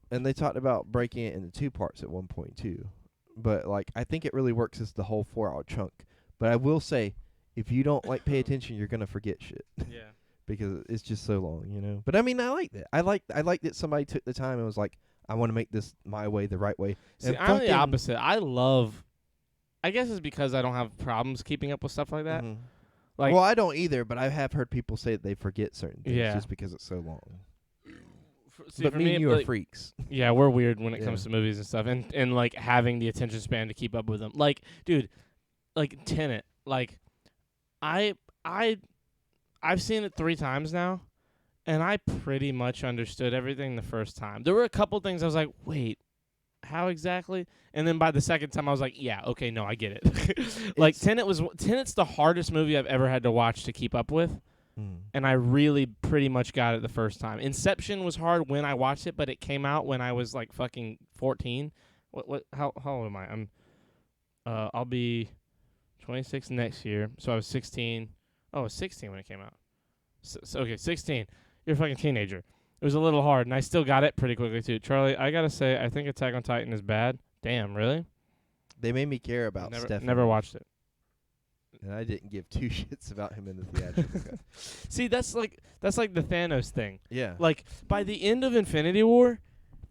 breaking it into 2 parts at one point too. But like I think it really works as the whole 4-hour chunk. But I will say, if you don't like pay attention, you're gonna forget shit. Yeah. Because it's just so long. But I mean, I like that. I like that somebody took the time and was like, I want to make this my way, the right way. See, And I'm the fucking- opposite. I guess it's because I don't have problems keeping up with stuff like that. Mhm. Like, Well, I don't either, but I have heard people say that they forget certain things Yeah. just because it's so long. see, But for me me, and you are like, freaks. yeah, we're weird when it comes Yeah. to movies and stuff, and like having the attention span to keep up with them. Like, dude, like Tenet. Like, I've seen it 3 times now, and I pretty much understood everything the first time. There were a couple things I was like, wait, how exactly? And then by the second time, I was like, yeah, okay, no, I get it. Like Tenet's the hardest movie I've ever had to watch to keep up with. And I really pretty much got it the first time. Inception was hard when I watched it, but it came out when I was like fucking 14. How old am I? I'll be 26 next year. So I was 16. Oh, I was 16 when it came out. So okay, 16. You're a fucking teenager. It was a little hard, and I still got it pretty quickly too. Charlie, I gotta say, I think Attack on Titan is bad. Damn, really? They made me care about Stefan. Never watched it. And I didn't give 2 shits about him in the theatrical cut. See, that's like the Thanos thing. Yeah. Like, by the end of Infinity War,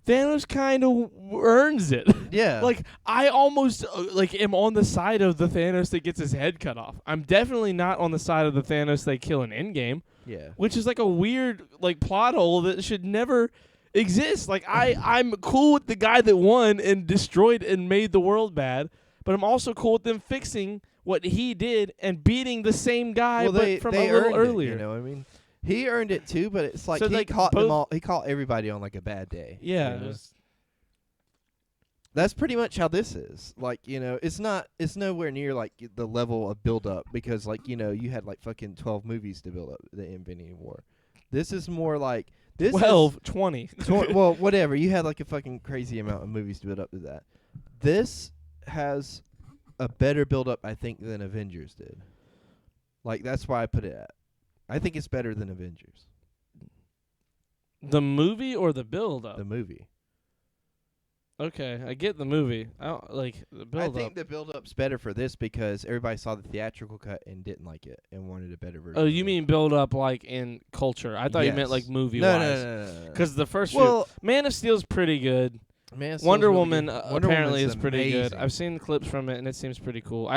Thanos kind of earns it. Yeah. Like, I almost am on the side of the Thanos that gets his head cut off. I'm definitely not on the side of the Thanos they kill in Endgame, yeah. which is like a weird like plot hole that should never exist. Like, I'm cool with the guy that won and destroyed and made the world bad, but I'm also cool with them fixing what he did and beating the same guy but from a little earlier. It, I mean, he earned it too, but it's like So, he like, caught both- them all. He caught everybody on like a bad day. Yeah. you know? that's pretty much how this is. Like, it's nowhere near like the level of build up because like, you had like fucking 12 movies to build up the Infinity War. This is more like 12, 20. well, whatever. You had like a fucking crazy amount of movies to build up to that. This has a better build up, I think, than Avengers did. Like, that's why I put it at. I think it's better than Avengers. The movie or the build up? The movie. Okay, I get the movie. I don't like the build I up. think the build up's better for this because everybody saw the theatrical cut and didn't like it and wanted a better version. Oh, of you it. mean build up like in culture? I thought you meant Yes. like movie No, wise. no. Because the first Well, Man of Steel's pretty good. Man of Steel's Wonder really Woman good. Wonder apparently Woman's is pretty good. amazing. I've seen clips from it and it seems pretty cool.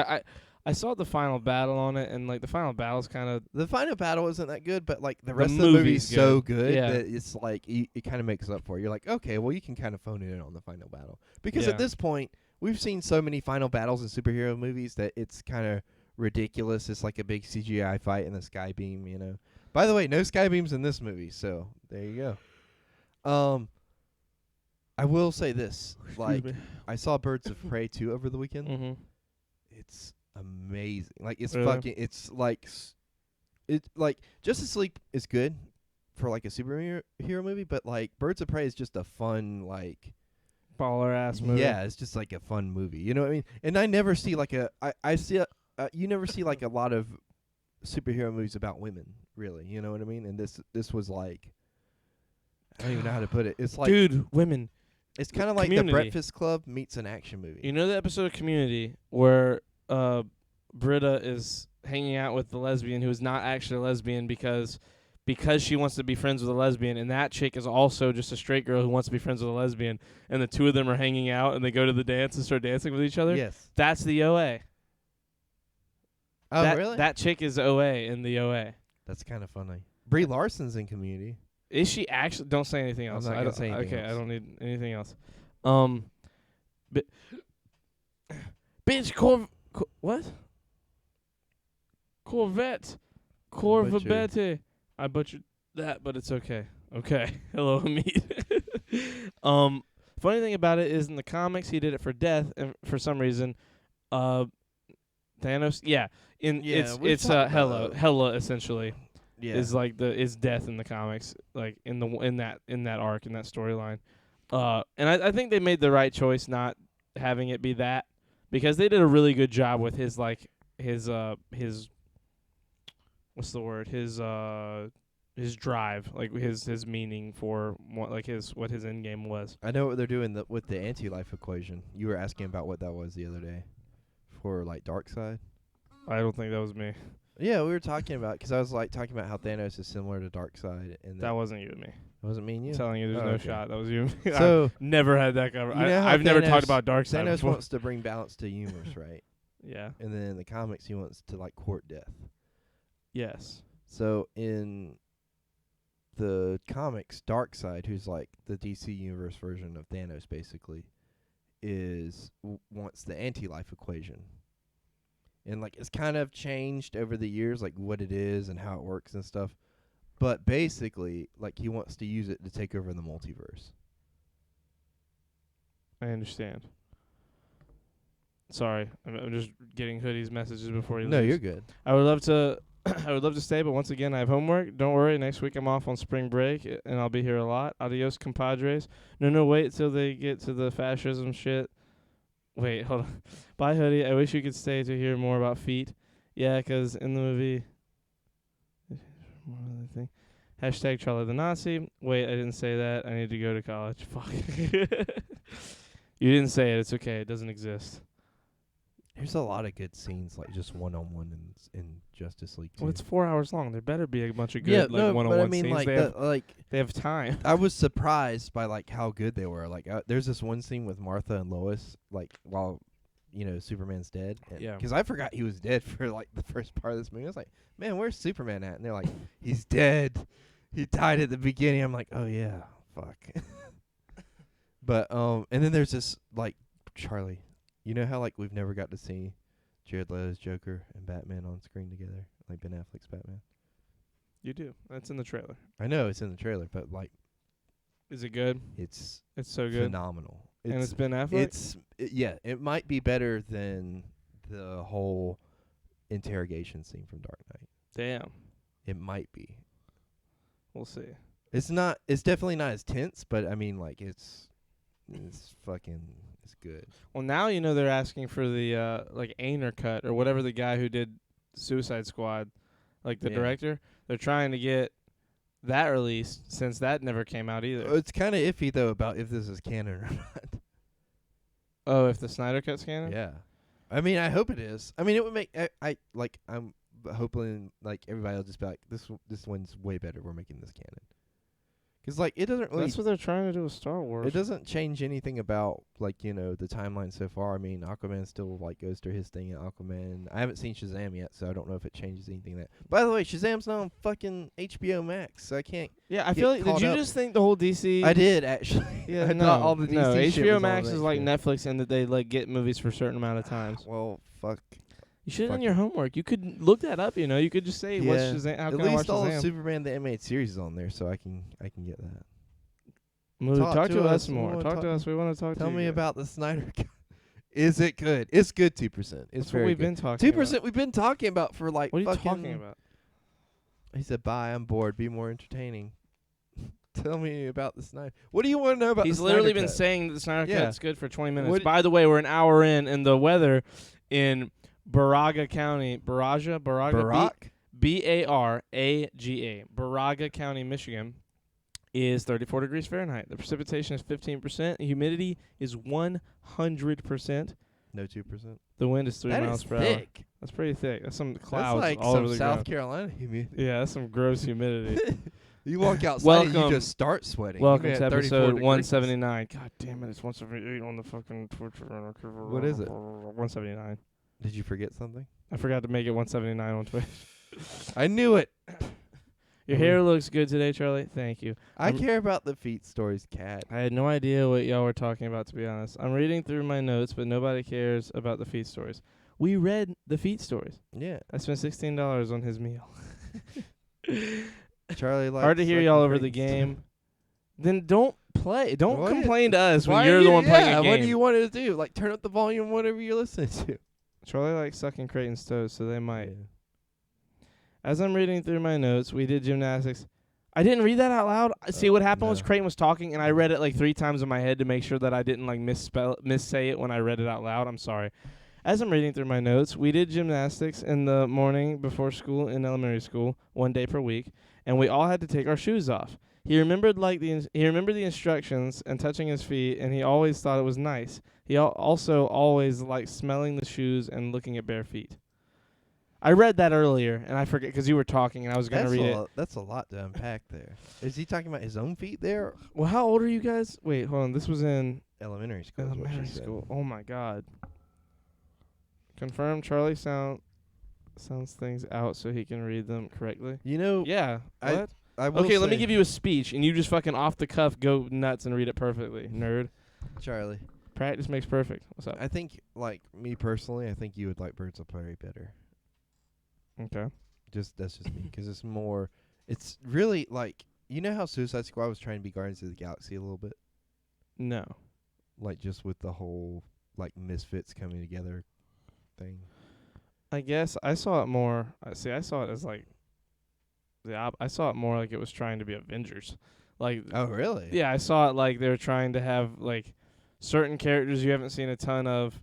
I saw the final battle on it and like the final battle's kind of The final battle isn't that good, but like the The rest of the movie's movie's so good. good Yeah. that it's like it kind of makes up for it. You're like, okay, well you can kind of phone it in on the final battle because Yeah. at this point we've seen so many final battles in superhero movies that it's kind of ridiculous. It's like a big CGI fight in the sky beam. By the way, no sky beams in this movie, so there you go. I will say this, like I saw Birds of Prey 2 over the weekend. Mm-hmm. It's amazing. Like it's Really? fucking. It's like Justice League is good for like a superhero movie, but like Birds of Prey is just a fun like. Baller ass movie. Yeah, it's just like a fun movie. You know what I mean? And I never see like you never see like a lot of superhero movies about women, really. You know what I mean? And this was like. I don't even know how to put it. It's like Dude, women. it's kind of like Community. The Breakfast Club meets an action movie. You know the episode of Community where Britta is hanging out with the lesbian who is not actually a lesbian because she wants to be friends with a lesbian, and that chick is also just a straight girl who wants to be friends with a lesbian, and the two of them are hanging out, and they go to the dance and start dancing with each other? Yes. That's the OA. Oh, really? That chick is OA in the OA. That's kind of funny. Brie Larson's in Community. Is she actually? Don't say anything I'm else. not I gonna don't, say anything okay, else. I don't need anything else. But bitch, what? Corvette. I butchered that, but it's okay. Okay. Hello, Amit. Funny thing about it is in the comics he did it for death, and for some reason, Thanos. Yeah. We've It's talked Hela. about- Hela essentially. Yeah. Is like is death in the comics, like in that arc, in that storyline, and I think they made the right choice not having it be that, because they did a really good job with his what's the word, his drive, like his meaning for what his end game was. I know what they're doing with the anti-life equation. You were asking about what that was the other day for like Darkseid. I don't think that was me. Yeah, we were talking about because I was like talking about how Thanos is similar to Darkseid, and That wasn't you and me. it wasn't me and you. I'm telling you, there's Oh, no okay. shot. That was you. And me. So I've never had that cover. You know how I've never talked Thanos- about Darkseid Thanos before. wants to bring balance to the universe, right? Yeah. And then in the comics, he wants to like court death. Yes. So in the comics, Darkseid, who's like the DC universe version of Thanos, basically, wants the anti-life equation. And like it's kind of changed over the years, like what it is and how it works and stuff. But basically, like he wants to use it to take over the multiverse. I understand. Sorry, I'm just getting Hoodie's messages before he No, leaves. you're good. I would love to. I would love to stay, but once again, I have homework. Don't worry. Next week, I'm off on spring break, and I'll be here a lot. Adios, compadres. No, wait till they get to the fascism shit. Wait, hold on. Bye, Hoodie. I wish you could stay to hear more about feet. Yeah, 'cause in the movie. Hashtag Charlie the Nazi. Wait, I didn't say that. I need to go to college. Fuck. You didn't say it. It's okay. It doesn't exist. There's a lot of good scenes, like just one-on-one in Justice League 2. Well, it's 4 hours long. There better be a bunch of good one-on-one but I mean, scenes. like, They have time. I was surprised by like how good they were. Like, there's this one scene with Martha and Lois, like while Superman's dead. Yeah. Because I forgot he was dead for like the first part of this movie. I was like, man, where's Superman at? And they're like, he's dead. He died at the beginning. I'm like, oh yeah, fuck. But and then there's this like Charlie. You know how like we've never got to see Jared Leto's Joker and Batman on screen together, like Ben Affleck's Batman. You do. That's in the trailer. I know it's in the trailer, but like Is it good? it's It's so good. phenomenal. And it's Ben Affleck? It might be better than the whole interrogation scene from Dark Knight. Damn. It might be. We'll see. It's not. It's definitely not as tense, but I mean, like it's good. Well, now you know they're asking for the like Ainer cut or whatever the guy who did Suicide Squad, like the Yeah. director. They're trying to get that released since that never came out either. It's kind of iffy though about if this is canon or not. Oh, if the Snyder Cut's canon? Yeah, I mean, I hope it is. I mean, it would make I'm hoping like everybody will just be like, this one's way better. We're making this canon. 'Cause like it doesn't really. That's what they're trying to do with Star Wars. It doesn't change anything about like the timeline so far. I mean, Aquaman still like goes through his thing in Aquaman. I haven't seen Shazam yet, so I don't know if it changes anything. That. By the way, Shazam's not on fucking HBO Max, so I can't. Yeah, I get feel like, did caught you up. just think the whole DC? I did actually. Yeah, I no, thought all the DC no. shit HBO was Max on is like HBO. Netflix in that they like get movies for a certain amount of times. Well, fuck. You should have done fuck your it. homework. You could look that up. You could just say what's Shazam. How At can I watch least all of Shazam? Superman the animated series is on there, so I can get that. Talk to us We more. wanna Talk to us. We want to talk to Tell you. me guys. about the Snyder Cut. Is it good? It's good. 2%. It's That's what very we've good. been talking. 2% we've been talking about for like What are you fucking talking about? He said, "Bye, I'm bored. Be more entertaining." Tell me about the Snyder. What do you want to know about He's the literally Snyder been Cut? saying that the Snyder Yeah. Cut's good for 20 minutes. What- By the way, we're an hour in, and the weather in Baraga County, Baraga, Barack? Baraga, Baraga County, Michigan, is 34 degrees Fahrenheit. The precipitation is 15%. The humidity is 100%. No 2%. The wind is 3 That miles is per hour. thick. That's pretty thick. That's some That's clouds like all some over the South ground. Carolina humidity. Yeah, that's some gross humidity. You walk outside and you Welcome- just start sweating. Welcome Even to at 34 episode degrees. 179. God damn it, it's 178 on the fucking Twitter. What is it? 179. Did you forget something? I forgot to make it 179 on Twitter. I knew it. Your hair looks good today, Charlie. Thank you. I I'm- care about the feet stories, cat. I had no idea what y'all were talking about, to be honest. I'm reading through my notes, but nobody cares about the feet stories. We read the feet stories. Yeah. I spent $16 on his meal. Charlie likes Hard to hear sucking y'all over the freaks. game. Then don't play. Don't What? complain to us when Why you're are the you- one playing yeah, a game. what do you want to do? Like turn up the volume, whatever you're listening to. Charlie likes sucking Creighton's toes, so they might. Yeah. As I'm reading through my notes, we did gymnastics. I didn't read that out loud. See, what happened was no. Creighton was talking, and I read it like 3 times in my head to make sure that I didn't like missay it when I read it out loud. I'm sorry. As I'm reading through my notes, we did gymnastics in the morning before school in elementary school, 1 day per week, and we all had to take our shoes off. He remembered the instructions and touching his feet, and he always thought it was nice. He also always liked smelling the shoes and looking at bare feet. I read that earlier, and I forget because you were talking, and I was going to read it. That's a lot to unpack there. Is he talking about his own feet there? Well, how old are you guys? Wait, hold on. This was in Elementary school. is what she elementary said. school. Oh my God. Confirm Charlie sounds things out so he can read them correctly. You know, Yeah. I What? I will Okay, let me say- give you a speech, and you just fucking off the cuff go nuts and read it perfectly, nerd. Charlie. Practice makes perfect. What's up? I think, like me personally, I think you would like Birds of Prey better. Okay. That's just me, 'cause it's more. It's really like you know how Suicide Squad was trying to be Guardians of the Galaxy a little bit, No. like just with the whole like misfits coming together thing. I guess I saw it more. I saw it as like I saw it more like it was trying to be Avengers. Like Oh, really? yeah, I saw it like they were trying to have like certain characters you haven't seen a ton of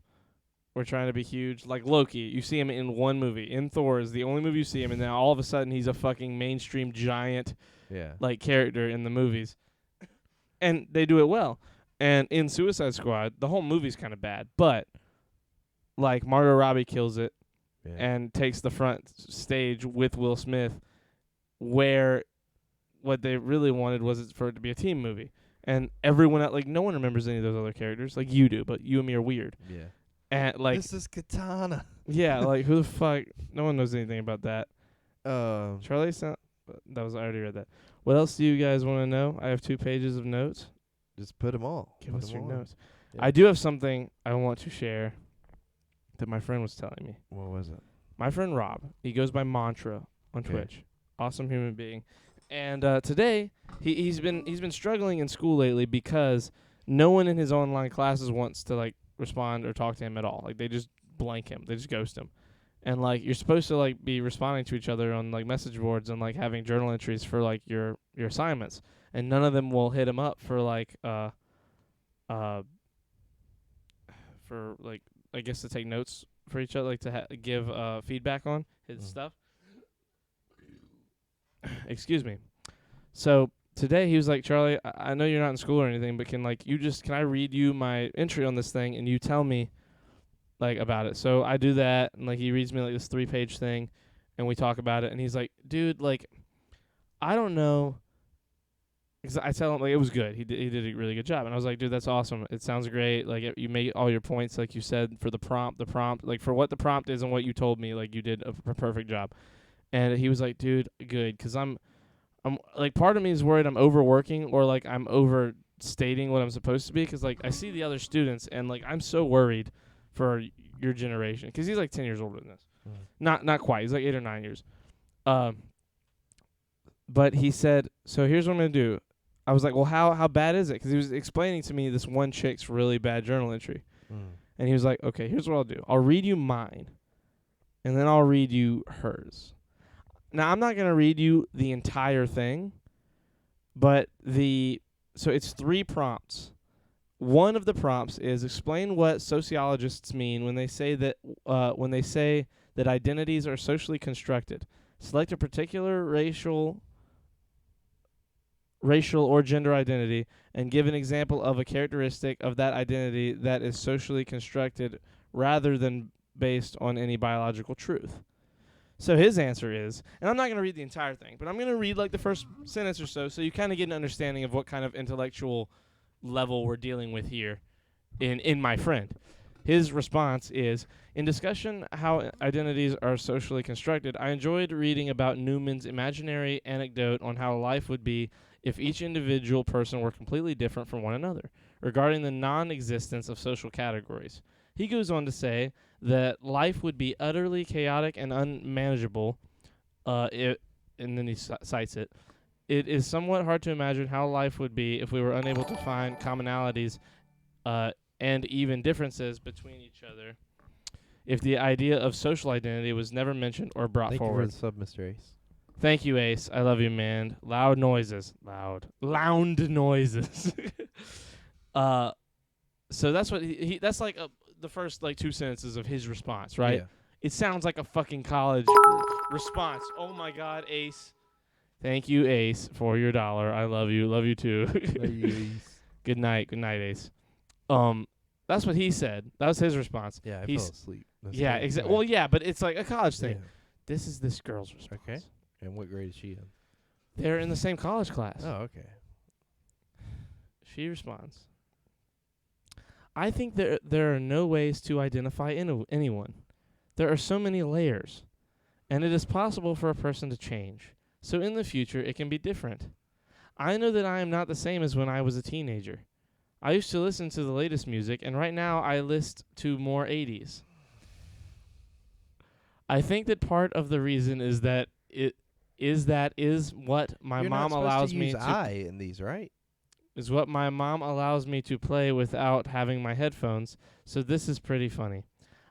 were trying to be huge. Like Loki, you see him in one movie. In Thor is the only movie you see him, and then all of a sudden he's a fucking mainstream giant Yeah. like character in the movies. And they do it well. And in Suicide Squad, the whole movie's kind of bad, but like Margot Robbie kills it Yeah. and takes the front stage with Will Smith, where what they really wanted was for it to be a team movie. And everyone like no one remembers any of those other characters. Like you do, but you and me are weird. Yeah. And like This is Katana. yeah, like who the fuck? No one knows anything about that. Um. Charlie sound. I already read that. What else do you guys want to know? I have 2 pages of notes. Just put 'em all. Give Put us 'em your all. notes. Yeah. I do have something I want to share that my friend was telling me. What was it? My friend Rob, he goes by Mantra on Okay. Twitch. Awesome human being. And today he's been struggling in school lately because no one in his online classes wants to like respond or talk to him at all. Like they just blank him. They just ghost him. And like you're supposed to like be responding to each other on like message boards and like having journal entries for like your assignments. And none of them will hit him up for like for like I guess to take notes for each other, like to give feedback on his stuff. Excuse me. So today he was like, Charlie, I know you're not in school or anything, but can I read you my entry on this thing and you tell me like about it? So I do that, and like he reads me like this 3-page thing, and we talk about it, and he's like, dude, like I don't know. Cause I tell him like it was good. He did a really good job, and I was like, dude, that's awesome. It sounds great. Like you made all your points, like you said, for the prompt, like for what the prompt is and what you told me, like you did a perfect job. And he was like, dude, good, because I'm like, part of me is worried I'm overworking or like I'm overstating what I'm supposed to be, because like I see the other students and like I'm so worried for your generation, because he's like 10 years older than us. Not quite. He's like 8 or 9 years. But he said, so here's what I'm gonna do. I was like, well, how bad is it? Because he was explaining to me this one chick's really bad journal entry. And he was like, okay, here's what I'll do. I'll read you mine, and then I'll read you hers. Now, I'm not going to read you the entire thing, but so it's 3 prompts. One of the prompts is explain what sociologists mean when they say that identities are socially constructed. Select a particular racial or gender identity and give an example of a characteristic of that identity that is socially constructed rather than based on any biological truth. So his answer is, and I'm not going to read the entire thing, but I'm going to read like the first sentence or so you kind of get an understanding of what kind of intellectual level we're dealing with here in my friend. His response is, in discussion how identities are socially constructed, I enjoyed reading about Newman's imaginary anecdote on how life would be if each individual person were completely different from one another, regarding the non-existence of social categories. He goes on to say that life would be utterly chaotic and unmanageable, and then he cites it. It is somewhat hard to imagine how life would be if we were unable to find commonalities and even differences between each other, if the idea of social identity was never mentioned or brought forward. Thank you for the sub, Mr. Ace. Thank you, Ace. I love you, man. Loud noises. Loud noises. So that's what he that's like the first like 2 sentences of his response, right? Yeah. It sounds like a fucking college response. Oh my God, Ace. Thank you, Ace, for your $1. I love you. Love you too. Good night, Ace. That's what he said. That was his response. Yeah, I fell asleep. Yeah, exactly. Well, yeah, but it's like a college thing. Yeah. This is this girl's response. Okay. And what grade is she in? They're in the same college class. Oh, okay. She responds, I think there are no ways to identify anyone. There are so many layers, and it is possible for a person to change. So in the future, it can be different. I know that I am not the same as when I was a teenager. I used to listen to the latest music, and right now I listen to more 80s. I think that part of the reason is that what my mom allows me to I in these, right? Is what my mom allows me to play without having my headphones, so this is pretty funny.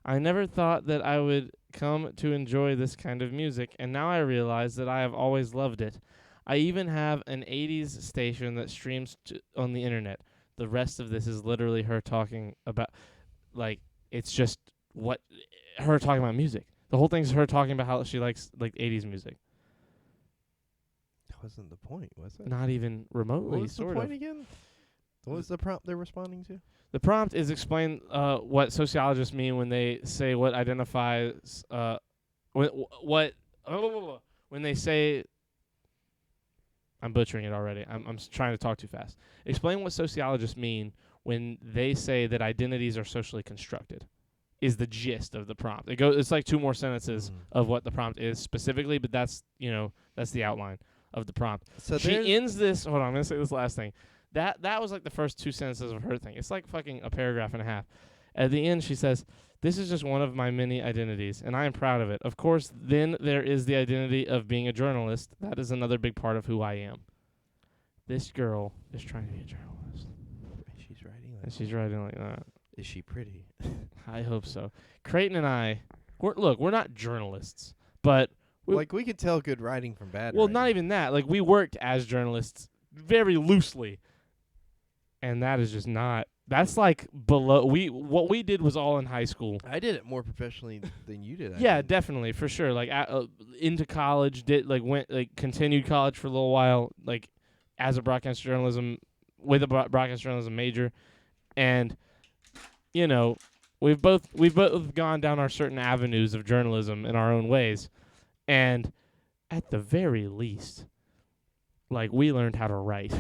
I never thought that I would come to enjoy this kind of music, and now I realize that I have always loved it. I even have an 80s station that streams on the internet. The rest of this is literally her talking about, like, it's just her talking about music. The whole thing's her talking about how she likes, like, 80s music. That wasn't the point, was it? Not even remotely, What was the sort point of. again? What was the prompt they're responding to? The prompt is explain what sociologists mean when they say what identifies when they say. I'm butchering it already. I'm trying to talk too fast. Explain what sociologists mean when they say that identities are socially constructed. Is the gist of the prompt. It's like 2 more sentences of what the prompt is specifically, but that's the outline of the prompt. So she ends this. Hold on, I'm gonna say this last thing. That was like the first 2 sentences of her thing. It's like fucking a paragraph and a half. At the end, she says, "This is just one of my many identities, and I am proud of it. Of course, then there is the identity of being a journalist. That is another big part of who I am." This girl is trying to be a journalist. She's right. And she's writing like that. Is she pretty? I hope so. Creighton and I, we're not journalists, but Like, we could tell good writing from bad well, writing. not even that. Like, we worked as journalists very loosely, and that is just not. That's like below. What we did was all in high school. I did it more professionally than you did. I Yeah, think. definitely, for sure. Like into college, continued college for a little while, like as a broadcast journalism with a broadcast journalism major, and you know, we've both gone down our certain avenues of journalism in our own ways, and at the very least, like we learned how to write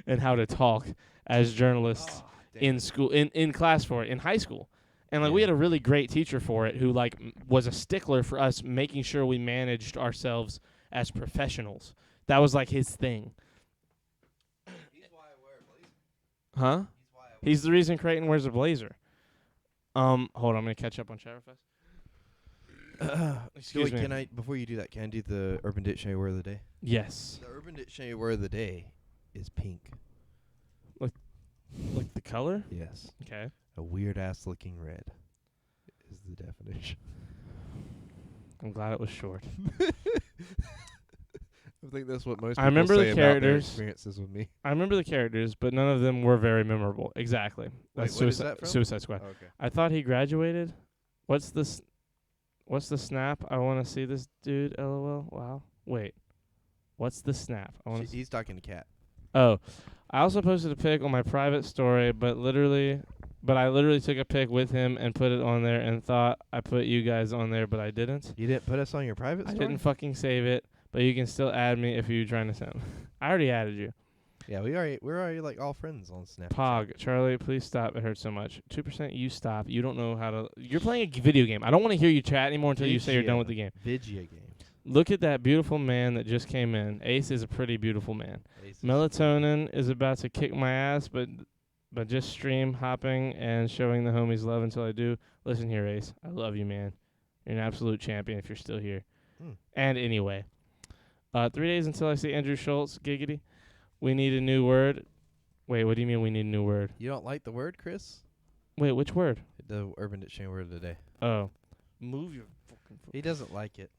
and how to talk as journalists in school, in class for it, in high school. And like we had a really great teacher for it who like was a stickler for us making sure we managed ourselves as professionals. That was like his thing. He's why I wear a blazer. Huh? He's the reason Creighton wears a blazer. Hold on, I'm gonna catch up on chat real fast. Excuse me. Can I, before you do that, can I do the Urban Dictionary word of the day? Yes. The Urban Dictionary word of the day is pink. Like the color? Yes. Okay. A weird-ass looking red is the definition. I'm glad it was short. I think that's what most people I remember say the about their characters. experiences with me. I remember the characters, but none of them were very memorable. Exactly. That's Wait, what is that from? Suicide Squad. Okay. I thought he graduated. What's this? What's the snap? I want to see this dude. LOL. Wow. Wait. What's the snap? I want to. He's talking to Cat. Oh, I also posted a pic on my private story, but I literally took a pic with him and put it on there and thought I put you guys on there, but I didn't. You didn't put us on your private I story? didn't fucking save it, but you can still add me if you're trying to send. I already added you. Yeah, we're already like all friends on Snapchat. Pog, Charlie, please stop. It hurts so much. 2%, you stop. You don't know how to. You're playing a video game. I don't want to hear you chat anymore until you say you're done with the game. Vigia game. Look at that beautiful man that just came in. Ace is a pretty beautiful man. Melatonin is about to kick my ass, but just stream hopping and showing the homies love until I do. Listen here, Ace. I love you, man. You're an absolute champion if you're still here. And anyway, 3 days until I see Andrew Schultz. Giggity. We need a new word. Wait, what do you mean we need a new word? You don't like the word, Chris? Wait, which word? The Urban Dictionary word of the day. Oh. Move your fucking foot. He doesn't like it.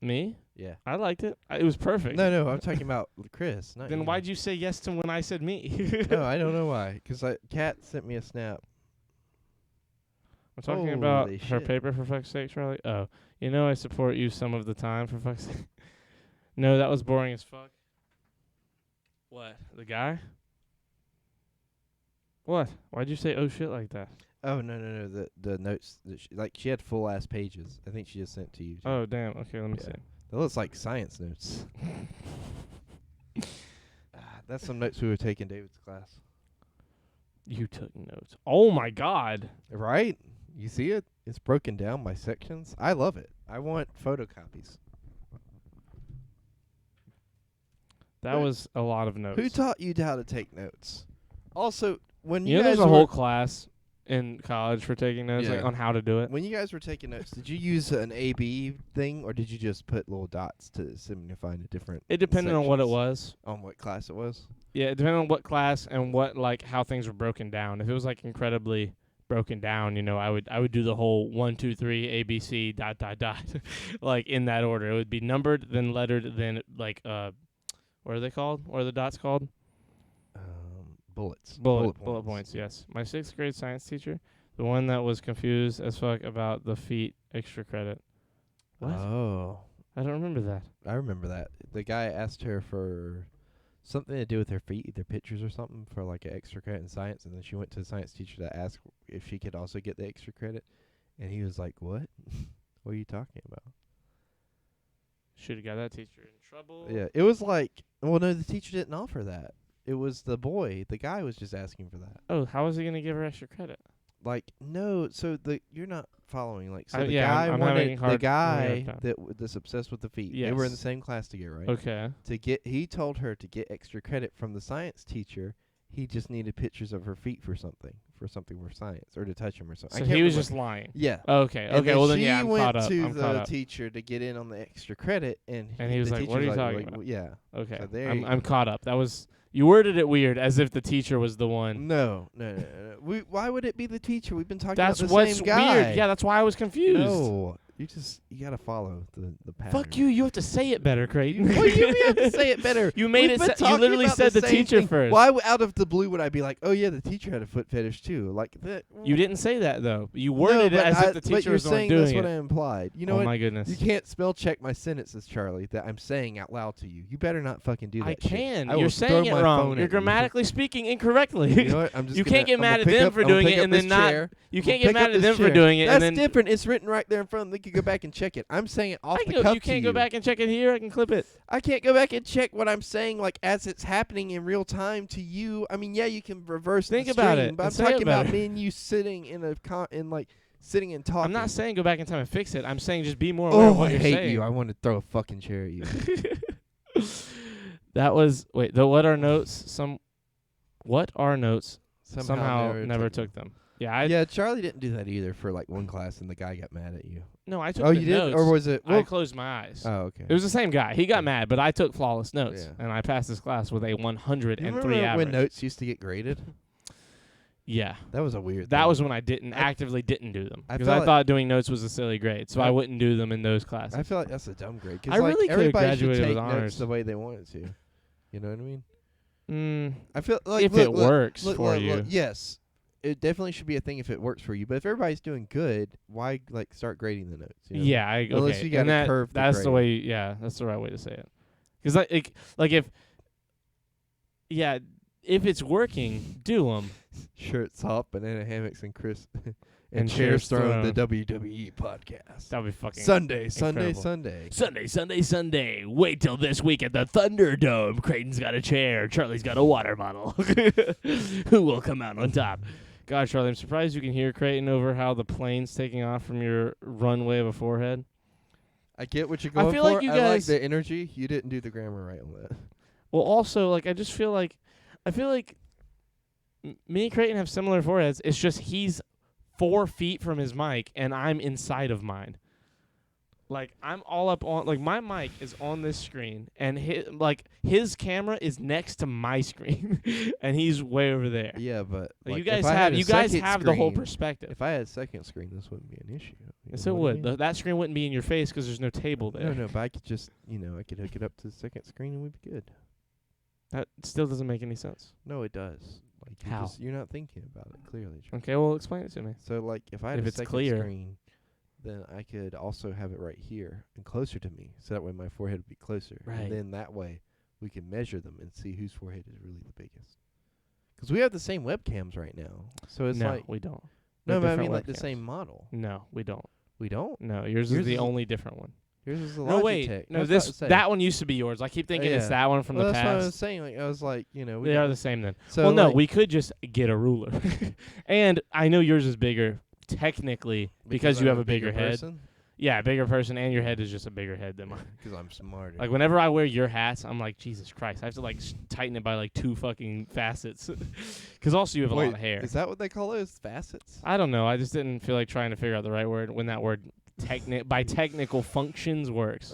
Me? Yeah. I liked it. It was perfect. No, I'm talking about Chris. Not Then you. why'd you say yes to when I said me? No, I don't know why. Because Kat sent me a snap. I'm talking about Holy her shit. paper, for fuck's sake, Charlie. Oh, you know I support you some of the time, for fuck's sake. No, that was boring as fuck. What? The guy? What? Why'd you say oh shit like that? Oh, no. The notes. That she had full ass pages. I think she just sent to you. Too. Oh, damn. Okay, let me Yeah. see. That looks like science notes. That's some notes we were taking in David's class. You took notes. Oh my god. Right? You see it? It's broken down by sections. I love it. I want photocopies. That was a lot of notes. Who taught you how to take notes? Also, when You you know guys there's a were, whole class in college for taking notes, like Yeah. on how to do it. when you guys were taking notes, did you use an A/B thing, or did you just put little dots to signify the different? It depended on what it sections? was. On what class it was? Yeah, it depended on what class and what like how things were broken down. If it was like incredibly broken down, I would do the whole 1, 2, 3 ABC ... like in that order. It would be numbered, then lettered, then like what are they called? What are the dots called? Bullets. Bullet points. Yes. My 6th grade science teacher, the one that was confused as fuck about the feet extra credit. What? Oh, I don't remember that. I remember that. The guy asked her for something to do with her feet, either pictures or something, for like an extra credit in science, and then she went to the science teacher to ask if she could also get the extra credit, and he was like, "What? What are you talking about?" Should have got that teacher in trouble. Yeah, it was like, well, no, the teacher didn't offer that. It was the boy. The guy was just asking for that. Oh, how was he gonna give her extra credit? Like, no, so you're not following. Like, so I'm the guy having wanted hard- the guy hard time. that's obsessed with the feet. They were in the Yes. same class together, right? Okay. He told her to get extra credit from the science teacher. He just needed pictures of her feet for something for science, or to touch them or something. So I can't he was remember. just lying. Yeah. Okay. And Okay. Well then, she yeah, I'm went caught up. to I'm the caught up. teacher to get in on the extra credit, and And he was the like, teacher "What are you was talking like, about?" well, yeah. Okay. So there you I'm go. caught up. That was You worded it weird, as if the teacher was the one. No. Why would it be the teacher? We've been talking That's about the what's same guy. weird. Yeah, that's why I was confused. No, you gotta follow the pattern. Fuck you. You have to say it better, Creighton. What do you mean you have to say it better? You made We've it. been You talking literally about said the same teacher thing. first. Why out of the blue would I be like, oh yeah, the teacher had a foot fetish too? Like that. You didn't say that though. You worded it as if the But teacher you're was the one saying doing that's what it. I implied. You know Oh what? my goodness. You can't spell check my sentences, Charlie, that I'm saying out loud to you. You better not fucking do that. I shit. can. I will You're throw saying it my wrong. phone You're at you. grammatically speaking incorrectly. You know what? I'm just You gonna- can't get I'm mad gonna at pick them up- for I'm gonna doing pick it up and this then not. chair. You I'm gonna can't get pick mad up at this them for chair. doing it That's and then. different. It's written right there in front. They could go back and check it. I'm saying it off the cuff You to can't go back and check it here. I can clip it. I can't go back and check what I'm saying like as it's happening in real time to you. I mean, yeah, you can reverse Think the about stream, it but I'm and say it talking about better. me and you sitting in sitting and talking. I'm not saying go back in time and fix it. I'm saying just be more aware of Oh, what I you're hate saying. you. I want to throw a fucking chair at you. That was what are notes? What are notes? Somehow never took them. Yeah, Yeah, Charlie didn't do that either for like one class, and the guy got mad at you. No, I took Oh, the you did, notes. or was it? I closed my eyes. Oh, okay. It was the same guy. He got mad, but I took flawless notes, Yeah. and I passed this class with a You 103 remember average. when notes used to get graded? Yeah. That was a weird. That thing. was when I actively didn't do them I because felt I like- thought doing notes was a silly grade, so I I- wouldn't do them in those classes. I feel like that's a dumb grade. 'Cause I like, really could've everybody should graduated take with notes honors. the way they wanted to. You know what I mean? Mm, I feel like if look, it look, works look, for look, you. look, yes, it definitely should be a thing if it works for you. But if everybody's doing good, why like start grading the notes? You know? Yeah, Unless okay. you And gotta curve the that's the grade. way. Yeah, that's the right way to say it. Because like if it's working, do them. Shirts off, banana hammocks, and Chris And chairs chairs thrown. The thrown. WWE podcast. That'd be fucking Sunday. Sunday. Sunday. Wait till this week at the Thunderdome. Creighton's got a chair. Charlie's got a water bottle. Who will come out on top? God, Charlie, I'm surprised you can hear Creighton over how the plane's taking off from your runway of a forehead. I get what you're I going feel for. like you I like guys- the energy. You didn't do the grammar right on that. Well, also, like, I feel like me and Creighton have similar foreheads. It's just he's 4 feet from his mic, and I'm inside of mine. Like, I'm all up on, like, my mic is on this screen, and his camera is next to my screen, and he's way over there. Yeah, but Like, like, you guys if I had have a the whole screen- perspective. If I had a second screen, this wouldn't be an issue. You Yes, know it what I would. mean? That screen wouldn't be in your face because there's no table there. No, but I could just, I could hook it up to the second screen and we'd be good. That still doesn't make any sense. No, it does. Like How? you're not thinking about it clearly. Charlie. Okay, well, explain it to me. So like, if I had If a it's second clear. screen, then I could also have it right here and closer to me, so that way my forehead would be closer. Right. And then that way we can measure them and see whose forehead is really the biggest. Because we have the same webcams right now, so it's No, like we don't. no, They're but I different mean like the webcams. same model. No, we don't. We don't. No, yours Yours is the is- only different one. Yours is the No, Logitech. wait. I was No, about this to say. that one used to be yours. I keep thinking it's yeah. that one from Well, the that's what I was past. saying. Like I was like, we They are the same then. So Well, no, like, we could just get a ruler. And I know yours is bigger technically because you I'm have a bigger head. person, Yeah, bigger person, and your head is just a bigger head than mine. because I'm smarter. Like whenever I wear your hats, I'm like, Jesus Christ, I have to like tighten it by like 2 fucking facets. Because also you have a lot of hair. Is that what they call those facets? I don't know. I just didn't feel like trying to figure out the right word when that word by technical functions works.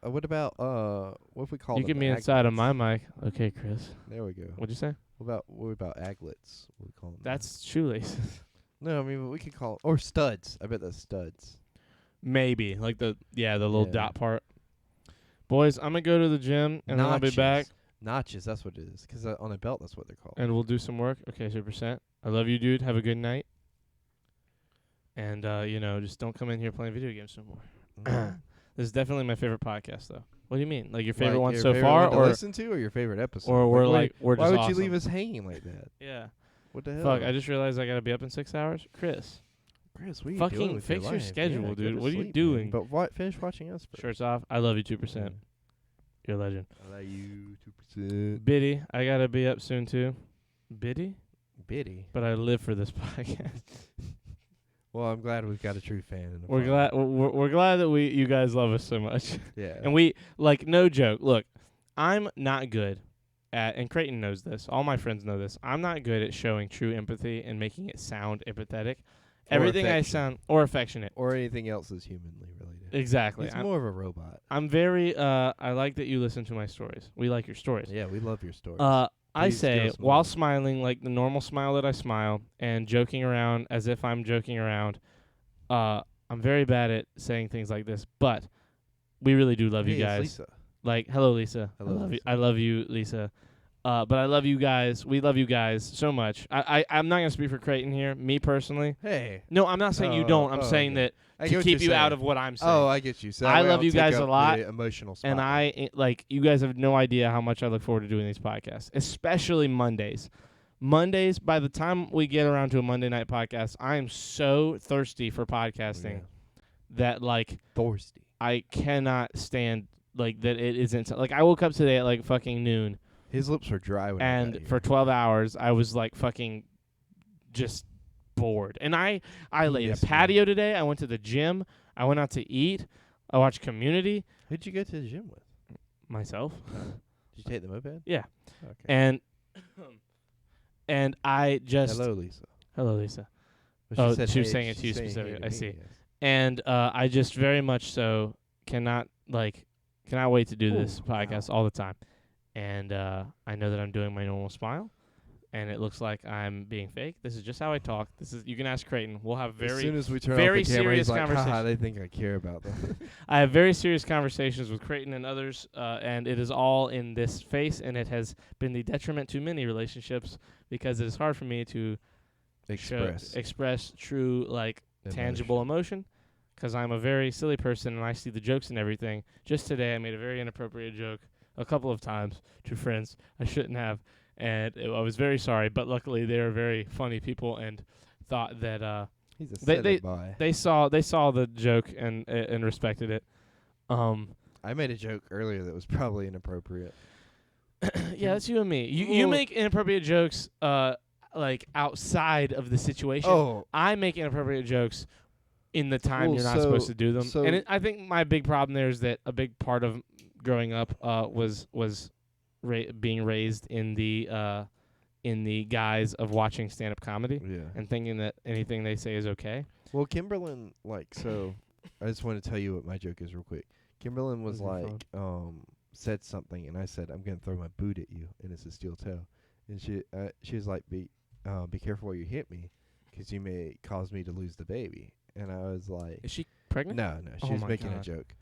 What about what if we call You them get me inside of aglets? my mic. Okay, Chris. There we go. What'd you say? What about aglets? What we call them? That's shoelaces. no. I mean, but we could call or studs. I bet that's studs. Maybe like the little Yeah. dot part. Boys, I'm gonna go to the gym and then I'll be back Notches. That's what it is. Because on a belt, that's what they're called. and we'll do some work. Okay, 2%. I love you, dude. Have a good night. And just don't come in here playing video games no more. Mhm. This is definitely my favorite podcast, though. What do you mean? Like your favorite Like one your so favorite far, one to or listen to, or your favorite episode? we're why- like we're Why just would you leave awesome. us hanging like that? Yeah. What the hell? Fuck! I just realized I gotta be up in 6 hours. Chris, Chris, what are you fucking doing with fix your life? schedule, Yeah, go dude. to What are you sleep, doing? Man. But what? Finish watching us first. shirts off. I love you 2%. You're a legend. I like you 2%. Biddy, I gotta be up soon too. Biddy, Biddy. but I live for this podcast. Well, I'm glad we've got a true fan. In the We're pod. glad. We're glad that you guys love us so much. Yeah. And we like no joke. Look, I'm not good at, and Creighton knows this. All my friends know this. I'm not good at showing true empathy and making it sound empathetic. Everything I affection. sound or affectionate. or anything else is humanly related. Exactly. He's more of a robot. I'm very I like that you listen to my stories. We like your stories. Yeah, we love your stories. I Please say give us while more. smiling like the normal smile that I smile and joking around as if I'm joking around. I'm very bad at saying things like this, but we really do love Hey, you it's guys. Lisa. Like, hello, Lisa. Hello, Lisa. I love you, Lisa. But I love you guys. We love you guys so much. I'm not gonna speak for Creighton here. Me personally. Hey. No, I'm not saying you don't. I'm saying okay. that I to get what keep you're you out saying. of what I'm saying. Oh, I get you. So I that way love I'll you take guys a up lot, the emotional spot. and you guys have no idea how much I look forward to doing these podcasts, especially Mondays. Mondays, by the time we get around to a Monday night podcast, I am so thirsty for podcasting that like thirsty. I cannot stand like that it isn't like I woke up today at like fucking noon His lips were dry when I got and here. for 12 hours I was like fucking just bored. And I laid a missed me. patio today. I went to the gym. I went out to eat. I watched Community Who'd you go to the gym with? myself. Did you take the moped? Yeah. Okay. And I just Hello, Lisa. Hello, Lisa. But Oh, said, she was hey, saying it to you she's saying hey specifically. to I me, see. yes. And I just very much so cannot wait to do this Ooh, podcast all the time. And I know that I'm doing my normal smile, and it looks like I'm being fake. This is just how I talk. You can ask Creighton. We'll have As very soon as we turn very off the camera, serious he's like, haha, conversation. they think I care about them. I have very serious conversations with Creighton and others, and it is all in this face, and it has been the detriment to many relationships because it is hard for me to express true tangible emotion. Because I'm a very silly person and I see the jokes and everything. Just today I made a very inappropriate joke a couple of times to friends I shouldn't have, and I was very sorry. But luckily they are very funny people and thought that He's a They- silly boy. they saw the joke and respected it. I made a joke earlier that was probably inappropriate. Yeah, that's you and me. You Well- make inappropriate jokes outside of the situation. Oh, I make inappropriate jokes in the time Well, you're not supposed to do them. so- And I think my big problem there is that a big part of growing up was being raised in the guise of watching stand-up comedy yeah. and thinking that anything they say is okay. Well, Kimberlyn, so I just want to tell you what my joke is real quick. Kimberlyn was This is like, said something, and I said, I'm going to throw my boot at you, and it's a steel toe. And she was like, be careful where you hit me, 'cause you may cause me to lose the baby. And I was like, Is she pregnant? no, she Oh was my making God. a joke.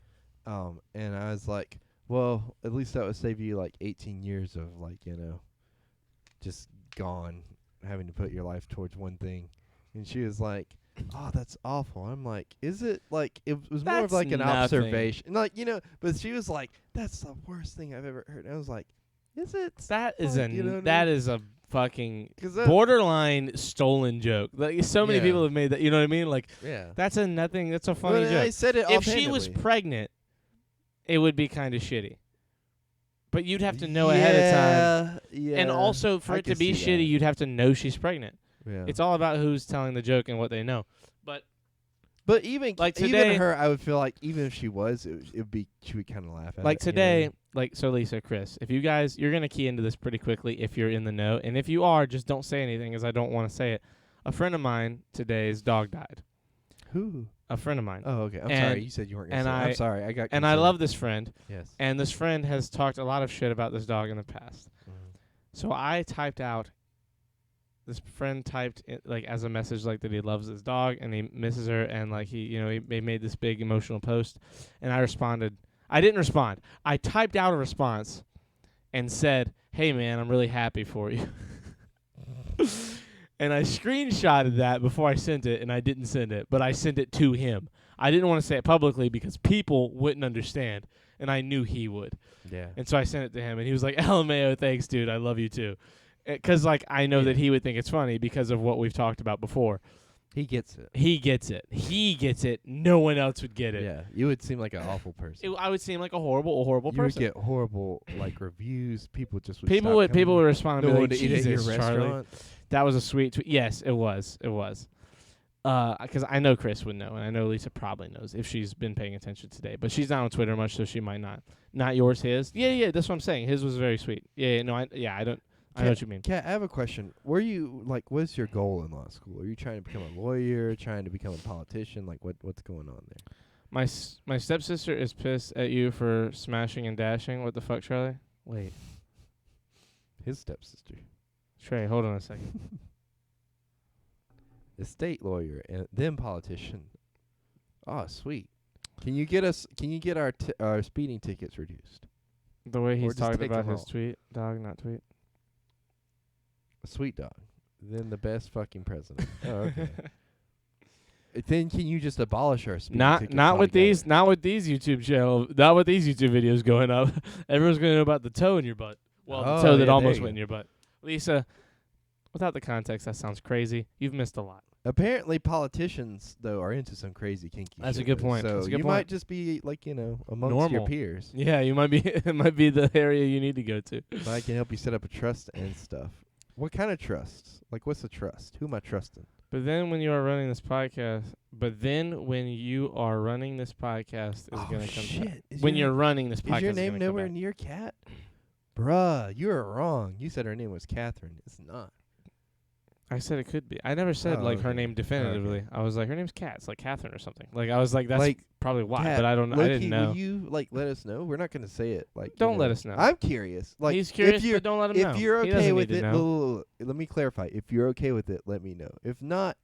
And I was like, well, at least that would save you like 18 years of just gone, having to put your life towards one thing. And she was like, oh, that's awful. I'm like, is it? Like, it was more of That's like an nothing. observation. Like, but she was like, that's the worst thing I've ever heard. And I was like, is it? That is Fuck, you know what I that mean? is a fucking 'Cause that- borderline stolen joke. Like so many Yeah. people have made that. You know what I mean? Like yeah. that's a nothing. That's a funny But joke. I said it If she was offhandedly. pregnant, it would be kind of shitty. But you'd have to know ahead of time. Yeah. And also, for I it to can be see shitty, that. you'd have to know she's pregnant. Yeah. It's all about who's telling the joke and what they know. But even Like today- even her, I would feel like even if she was, she would kind of laugh at Like it. you know? today, so Lisa, Chris, if you guys, you're going to key into this pretty quickly if you're in the know. And if you are, just don't say anything as I don't want to say it. A friend of mine today's dog died. Who? A friend of mine. Oh, okay. I'm And- sorry. You said you weren't going and to say. I- I'm sorry. I got. And I concerned. love this friend. Yes. And this friend has talked a lot of shit about this dog in the past. Mhm. So I typed out, this friend typed it, as a message that he loves his dog and he misses her and he made this big emotional post, and I responded. I didn't respond. I typed out a response and said, "Hey man, I'm really happy for you." And I screenshotted that before I sent it, and I didn't send it, but I sent it to him. I didn't want to say it publicly because people wouldn't understand, and I knew he would. Yeah. And so I sent it to him, and he was like, LMAO, thanks, dude. I love you, too. Because, I know that he would think it's funny because of what we've talked about before. He gets it. He gets it. He gets it. No one else would get it. Yeah. You would seem like an awful person. I would seem like a horrible you person. would get horrible reviews. People just would. People stop would coming. respond and No be one like, to eat at your Jesus, Charlie. restaurant. That was a sweet tweet. Yes, it was. It was. Because I know Chris would know, and I know Lisa probably knows if she's been paying attention today. But she's not on Twitter much, so she might not. Not yours, his. Yeah, that's what I'm saying. His was very sweet. Yeah, no, I don't. I know what you mean. Kat, I have a question. Were you like, what's your goal in law school? Are you trying to become a lawyer? Trying to become a politician? Like, what's going on there? My stepsister is pissed at you for smashing and dashing. What the fuck, Charlie? Wait, His stepsister, Trey, hold on a second. a state lawyer and then politician. Oh, sweet. Can you get our speeding tickets reduced? The way Or he's just talking take about 'em his all. tweet, dog, not tweet. A sweet dog. Then the best fucking president. Oh, okay. Then can you just abolish our speeding tickets Not with altogether? these YouTube videos going up. Everyone's gonna know about the toe in your butt. Well, the Oh, toe that yeah, almost there you went in your butt. Lisa, without the context, that sounds crazy. You've missed a lot. Apparently, politicians though are into some crazy kinky. That's a shit, good though. point. So That's a good you point. might just be like amongst your Normal. peers. Yeah, you might be. It might be the area you need to go to. I can help you set up a trust and stuff. What kind of trust? Like, what's a trust? Who am I trusting? But then when you are running this podcast, is gonna come. shit! When you're running this podcast, is your is name gonna come nowhere back. near Kat? Bruh, you are wrong. You said her name was Catherine. It's not. I said it could be. I never said Oh, like her okay. name definitively. Okay. I was like, her name's Kat. It's like Catherine or something. Like I was like, that's Like, probably why. Kat, But I don't know. I Loki, didn't know. Will you let us know? We're not gonna say it. Like, Don't let us know. I'm curious. Like, He's curious, if you're, but don't let him know. if you're He okay doesn't with need it, to know. look, let me clarify. If you're okay with it, let me know. If not,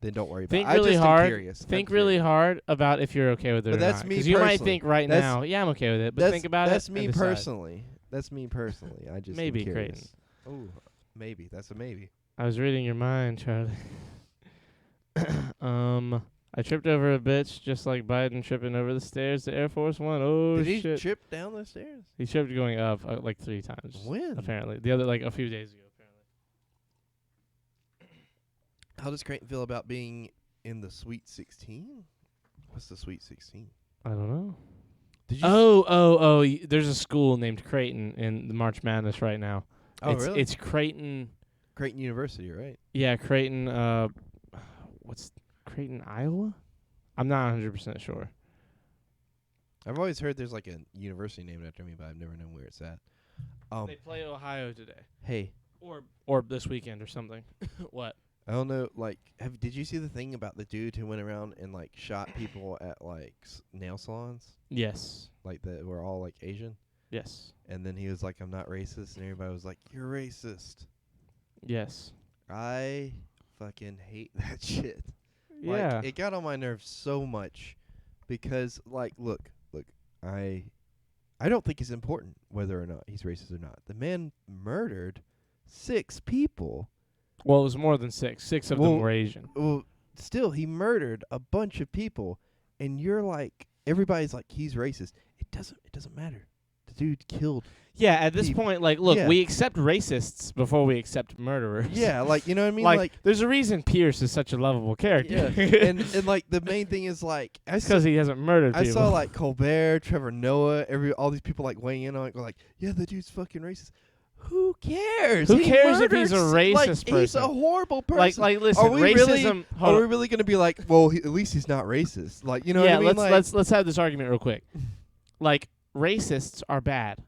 then don't worry Think about it. really I just hard. am curious. Think I'm really curious. hard about if you're okay with it But or that's not. me 'Cause you might personally. think right That's- now, yeah, I'm okay with it. But think about That's it. me and decide. personally. That's me personally. I just Maybe, am curious. Oh, maybe. That's a maybe. I was reading your mind, Charlie. I tripped over a bitch just like Biden tripping over the stairs to Air Force One. Oh Did he shit! trip down the stairs? He tripped going up like 3 times. When? Apparently, the other like a few days ago. Apparently. How does Creighton feel about being in the Sweet 16? What's the Sweet 16? I don't know. Did you? Oh! There's a school named Creighton in the March Madness right now. Really? It's Creighton. Creighton University, right? Yeah, Creighton. What's Creighton, Iowa? I'm not 100% sure. I've always heard there's like a university named after me, but I've never known where it's at. They play Ohio today, Hey, or this weekend or something. What? I don't know. Like, did you see the thing about the dude who went around and like shot people at like nail salons, Yes. like that were all like Asian? Yes. And then he was like, "I'm not racist," and everybody was like, "You're racist." Yes. I fucking hate that shit. Yeah. Like, it got on my nerves so much because, like, look, I don't think it's important whether or not he's racist or not. The man murdered 6 people. Well, it was more than 6. 6 of them Well, were Asian. Well, still, he murdered a bunch of people, and you're like, everybody's like, he's racist. It doesn't matter. The dude killed. Yeah, at this people. point, like, look, Yeah. we accept racists before we accept murderers. Yeah, like, you know what I mean? like, there's a reason Pierce is such a lovable character. yeah. and like the main thing is like, because he hasn't murdered I people. saw like Colbert, Trevor Noah, all these people like weighing in on it, go like, yeah, the dude's fucking racist. Who cares? Who He cares if he's a murdered racist like, He's person? a horrible person. like, listen, are we racism. Really, hold are on. we really gonna be like, well, at least he's not racist? Like, you know yeah, what I mean? let's have this argument real quick. Like, racists are bad.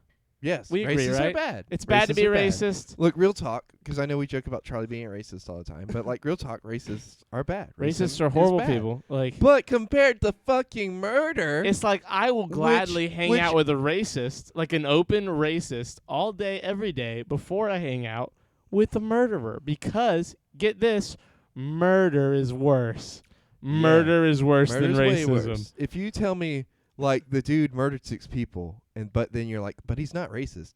Yes, we agree, racists right? are bad. It's bad to Racists be are bad. racist. Look, real talk, because I know we joke about Charlie being a racist all the time, but like real talk, racists are bad. Racists Racism are is horrible bad. people. Like, But compared to fucking murder, it's like I will gladly hang which- out with a racist, like an open racist, all day, every day, before I hang out with a murderer. Because, get this, murder is worse. Murder is worse murder's than way racism. worse. If you tell me like the dude murdered 6 people, but then you're like, but he's not racist.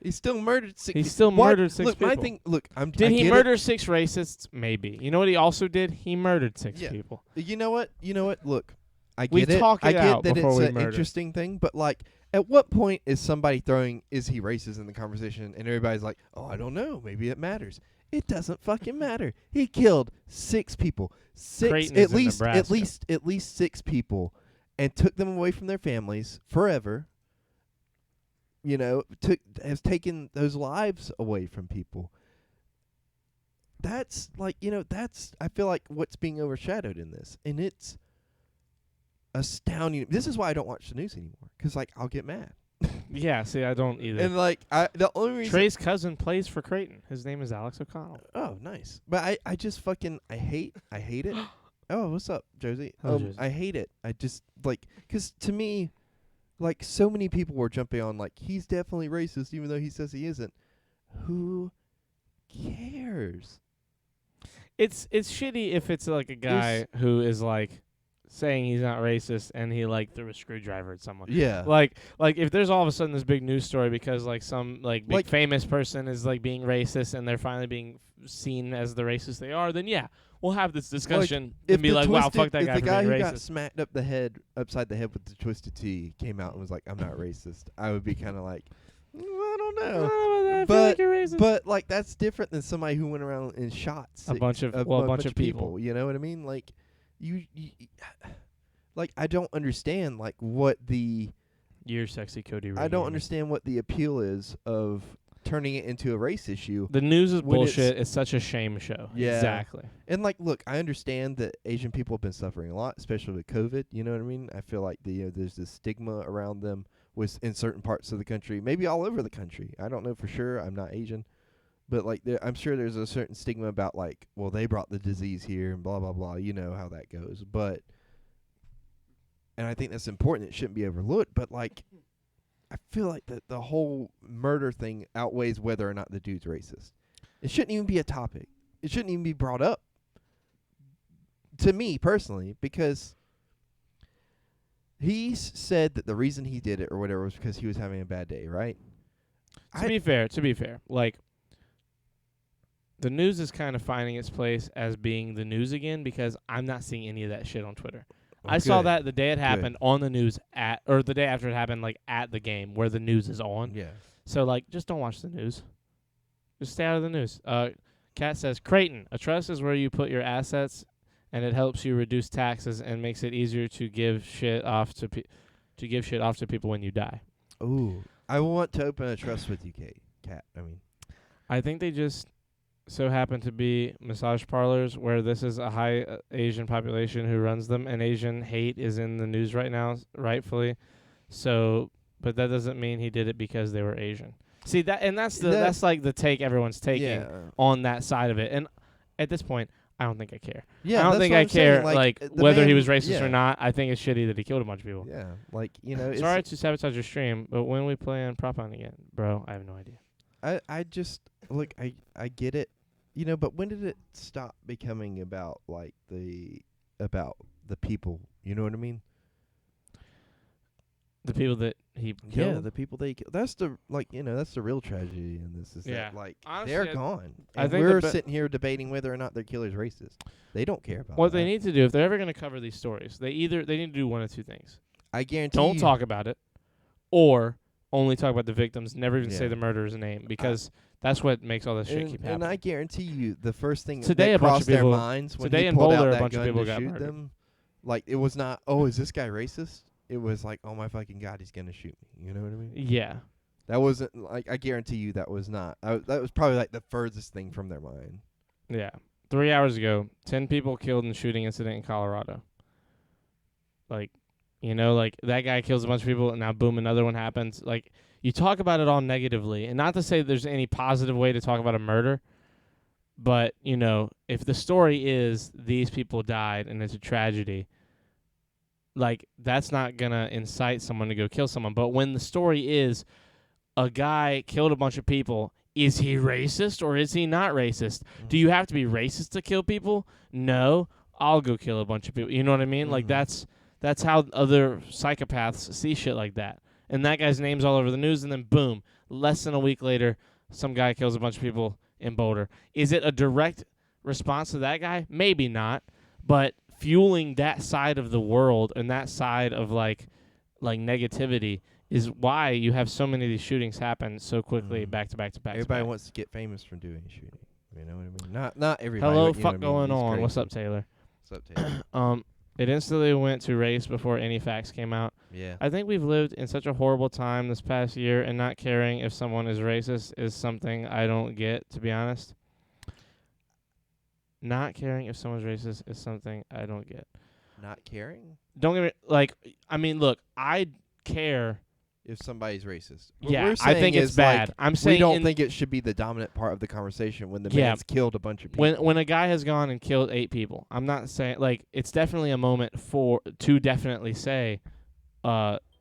He still murdered 6. He still What? murdered 6 look, people. My thing. Look, I Did he get murder 6 racists? Maybe. You know what he also did? He murdered 6 Yeah. people. You know what? Look, I We get it. talk I it get out that before it's we an murder. interesting thing, but like, at what point is somebody throwing "is he racist" in the conversation, and everybody's like, "Oh, I don't know. Maybe it matters." It doesn't fucking matter. He killed 6 people. 6 Creighton is at in least Nebraska. at least 6 people, and took them away from their families forever. You know, has taken those lives away from people. That's like, that's, I feel like, what's being overshadowed in this, and it's astounding. This is why I don't watch the news anymore, because like I'll get mad. Yeah, see, I don't either. And like the only reason Trey's cousin plays for Creighton. His name is Alex O'Connell. Oh, nice. But I just fucking I hate it. Oh, what's up, Josie? Hello, Josie. I hate it. I just like cuz to me like so many people were jumping on like he's definitely racist even though he says he isn't. Who cares? It's shitty if it's like a guy who is like saying he's not racist and he like threw a screwdriver at someone. Yeah. Like if there's all of a sudden this big news story because like some like big Like- famous person is like being racist and they're finally being seen as the racist they are, then yeah, we'll have this discussion and be the like, wow, Twisted- fuck that if guy the for guy being who got racist. smacked upside the head with the Twisted Tea came out and was like, I'm not racist, I would be kind of like, I don't I know. don't know about that. I feel But- like you're racist. But like that's different than somebody who went around and shot A bunch of people. You know what I mean? Like you like I don't understand like what the You're sexy, Cody. I don't understand what the appeal is of turning it into a race issue. The news is when it's- bullshit. It's such a shame show. Yeah. Exactly. And like, look, I understand that Asian people have been suffering a lot, especially with COVID. You know what I mean? I feel like there's this stigma around them with in certain parts of the country, maybe all over the country. I don't know for sure. I'm not Asian, but like, I'm sure there's a certain stigma about like, well, they brought the disease here and blah blah blah. You know how that goes, but. And I think that's important. It shouldn't be overlooked. But like, I feel like the whole murder thing outweighs whether or not the dude's racist. It shouldn't even be a topic. It shouldn't even be brought up. To me personally, because he said that the reason he did it or whatever was because he was having a bad day, right? To be fair, like the news is kind of finding its place as being the news again because I'm not seeing any of that shit on Twitter. I saw that the day it happened on the news or the day after it happened, like at the game where the news is on. Yeah. So like, just don't watch the news. Just stay out of the news. Kat says Creighton, a trust is where you put your assets, and it helps you reduce taxes and makes it easier to give shit off to people when you die. Ooh, I want to open a trust with you, Kat. I mean, I think they just so happen to be massage parlors where this is a high Asian population who runs them, and Asian hate is in the news right now, rightfully. So, but that doesn't mean he did it because they were Asian. See that, and that's like the take everyone's taking on that side of it. And at this point, I don't think I care. Yeah, I don't that's think what I I'm saying. care Like, the whether he man- was racist yeah. or not. I think it's shitty that he killed a bunch of people. Yeah, like it's Sorry to sabotage your stream, but when we play on Prop On again, bro, I have no idea. I just look. I get it. But when did it stop becoming about like the people? You know what I mean? The people that he Yeah, killed. the people they kill. That's the that's the real tragedy in this. Is Yeah. that like Honestly, they're gone, I and think the we're be- sitting here debating whether or not their killer's racist. They don't care about What that. they need to do, if they're ever going to cover these stories, they need to do one of two things. I guarantee. Don't you, talk about it, or only talk about the victims, never even say Yeah. the murderer's name, because that's what makes all this shit keep And happening. I guarantee you, the first thing Today that a bunch of crossed their people- minds when today he in pulled Boulder, out a that bunch of gun people to got shoot murdered. them, like it was not, oh, is this guy racist? It was like, oh my fucking god, he's gonna shoot me. You know what I mean? Yeah. That wasn't like, I guarantee you that was not. That was probably like the furthest thing from their mind. Yeah. 3 hours ago, 10 people killed in shooting incident in Colorado. Like, like that guy kills a bunch of people and now boom, another one happens. Like, you talk about it all negatively. And not to say there's any positive way to talk about a murder, but, if the story is these people died and it's a tragedy, like, that's not going to incite someone to go kill someone. But when the story is a guy killed a bunch of people, is he racist or is he not racist? Do you have to be racist to kill people? No. I'll go kill a bunch of people. You know what I mean? Like, that's how other psychopaths see shit like that. And that guy's name's all over the news, and then boom, less than a week later, some guy kills a bunch of people in Boulder. Is it a direct response to that guy? Maybe not. But fueling that side of the world and that side of like negativity is why you have so many of these shootings happen so quickly back to back to back. Everybody to back. wants to get famous from doing shooting. You know what I mean? Not everybody. Hello, but you know fuck what I mean? going It's on? What's crazy. up, Taylor? What's up, Taylor? It instantly went to race before any facts came out. Yeah. I think we've lived in such a horrible time this past year, and not caring if someone is racist is something I don't get, to be honest. Not caring if someone's racist is something I don't get. Not caring? Don't get me look, I care if somebody's racist. What Yeah, we're I saying think it's is, bad. like, I'm we saying don't in- think it should be the dominant part of the conversation when the Yeah. man's killed a bunch of people. when a guy has gone and killed 8 people, I'm not saying like it's definitely a moment to definitely say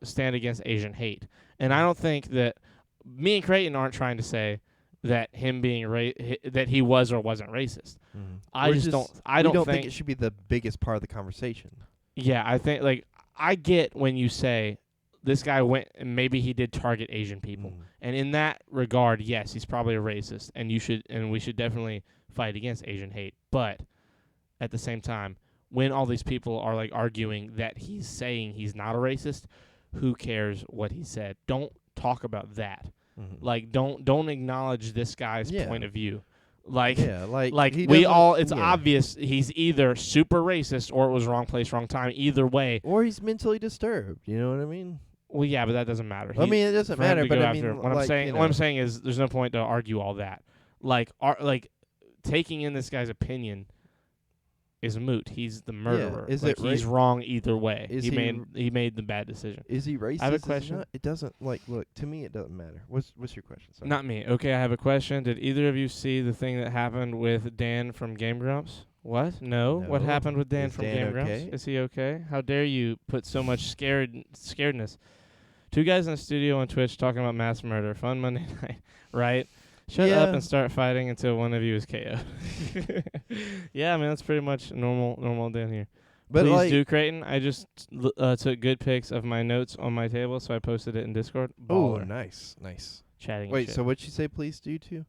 stand against Asian hate. And I don't think that me and Creighton aren't trying to say that him being that he was or wasn't racist. I We're just don't I we don't don't think it should be the biggest part of the conversation. Yeah, I think like I get when you say this guy went and maybe he did target Asian people. And in that regard, yes, he's probably a racist and we should definitely fight against Asian hate. But at the same time, when all these people are like arguing that he's saying he's not a racist, who cares what he said? Don't talk about that. Like don't acknowledge this guy's Yeah. point of view. Like Yeah, like he we doesn't- all it's yeah. obvious he's either super racist or it was wrong place, wrong time. Either way. Or he's mentally disturbed. You know what I mean? Well, yeah, but that doesn't matter. I mean, it doesn't for him matter. to But go I after mean, him. What I'm like, saying, you what I'm know. saying is, there's no point to argue all that. Like, taking in this guy's opinion is moot. He's the murderer. Is like, it he's wrong either way. Is he he made the bad decision. Is he racist? I have a Is he question. not? It doesn't look to me. It doesn't matter. What's your question? Sorry. Not me. Okay, I have a question. Did either of you see the thing that happened with Dan from Game Grumps? What? No. What No. happened with Dan Is from Dan Game Grumps? okay? Is he okay? How dare you put so much scaredness? 2 guys in the studio on Twitch talking about mass murder. Fun Monday night, right? Shut up Yeah. and start fighting until one of you is KO'd. Yeah, I mean that's pretty much normal down here. But Please like, do, Creighton. I just took good pics of my notes on my table, so I posted it in Discord. oh, Baller. nice. Chatting. and Wait, shit. so what'd she say? Please do to?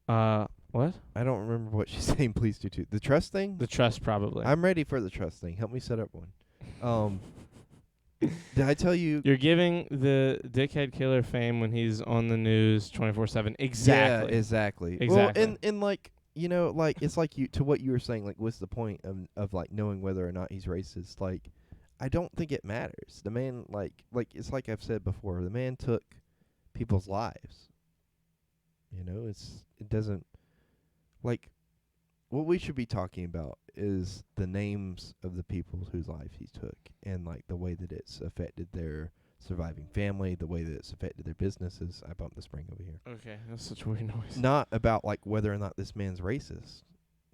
What? I don't remember what she's saying. Please do to the trust thing. The trust probably. I'm ready for the trust thing. Help me set up one. Did I tell you? You're giving the dickhead killer fame when he's on the news 24/7. Exactly. Yeah, exactly. Exactly. Well, and like, you know, like it's like you to what you were saying. Like, what's the point of like knowing whether or not he's racist? Like, I don't think it matters. The man, like it's like I've said before. The man took people's lives. You know, it doesn't like what we should be talking about is the names of the people whose lives he took and like the way that it's affected their surviving family, the way that it's affected their businesses. I bumped the spring over here. Okay, that's such weird noise. Not about like whether or not this man's racist.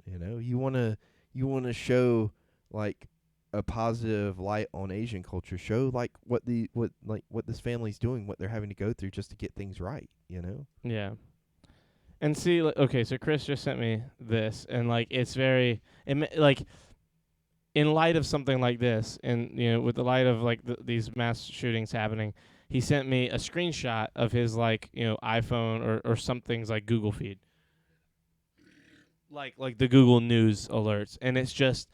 You know, you wanna show like a positive light on Asian culture. Show like what this family's doing, what they're having to go through just to get things right. You know. Yeah. And see, okay, so Chris just sent me this, and like it's very, like, in light of something like this, and with the light of like these mass shootings happening, he sent me a screenshot of his like iPhone or something's like Google feed, like the Google News alerts, and it's just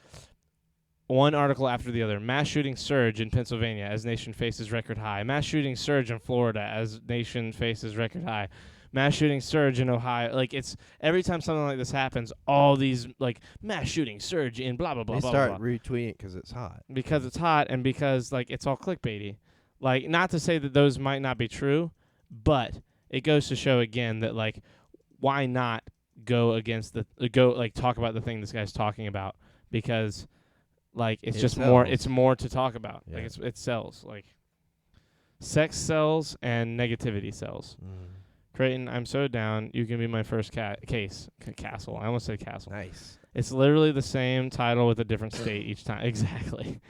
one article after the other. Mass shooting surge in Pennsylvania as nation faces record high. Mass shooting surge in Florida as nation faces record high. Mass shooting surge in Ohio. Like, it's every time something like this happens, all these like mass shooting surge in blah blah blah They blah start blah, blah. retweeting it 'cause it's hot. Because it's hot and because like it's all clickbaity. Like, not to say that those might not be true, but it goes to show again that like why not go against talk about the thing this guy's talking about, because like it's It just sells. more, it's more to talk about. Yeah. Like it sells. Like sex sells and negativity sells. Creighton, I'm so down. You can be my first castle. I almost said castle. Nice. It's literally the same title with a different state each time. Exactly.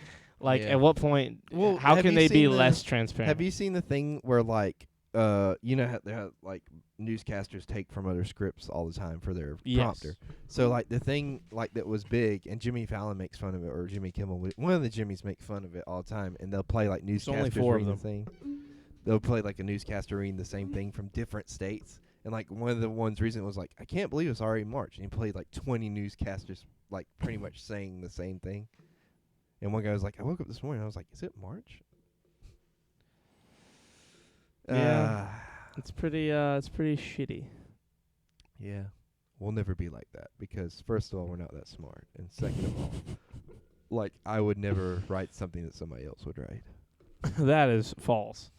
Like, Yeah. at what point? Well, how have can you they be seen the- less transparent? Have you seen the thing where like how they have like newscasters take from other scripts all the time for their Yes. prompter? So like the thing like that was big, and Jimmy Fallon makes fun of it, or Jimmy Kimmel, one of the Jimmys make fun of it all the time, and they'll play like only newscasters 4 of reading the them. thing. They'll play like a newscaster reading the same thing from different states. And like one of the ones recent was like, I can't believe it's already March, and he played like 20 newscasters like pretty much saying the same thing. And one guy was like, I woke up this morning, I was like, is it March? Yeah. It's pretty shitty. Yeah. We'll never be like that because first of all, we're not that smart, and second of all, like I would never write something that somebody else would write. That is false.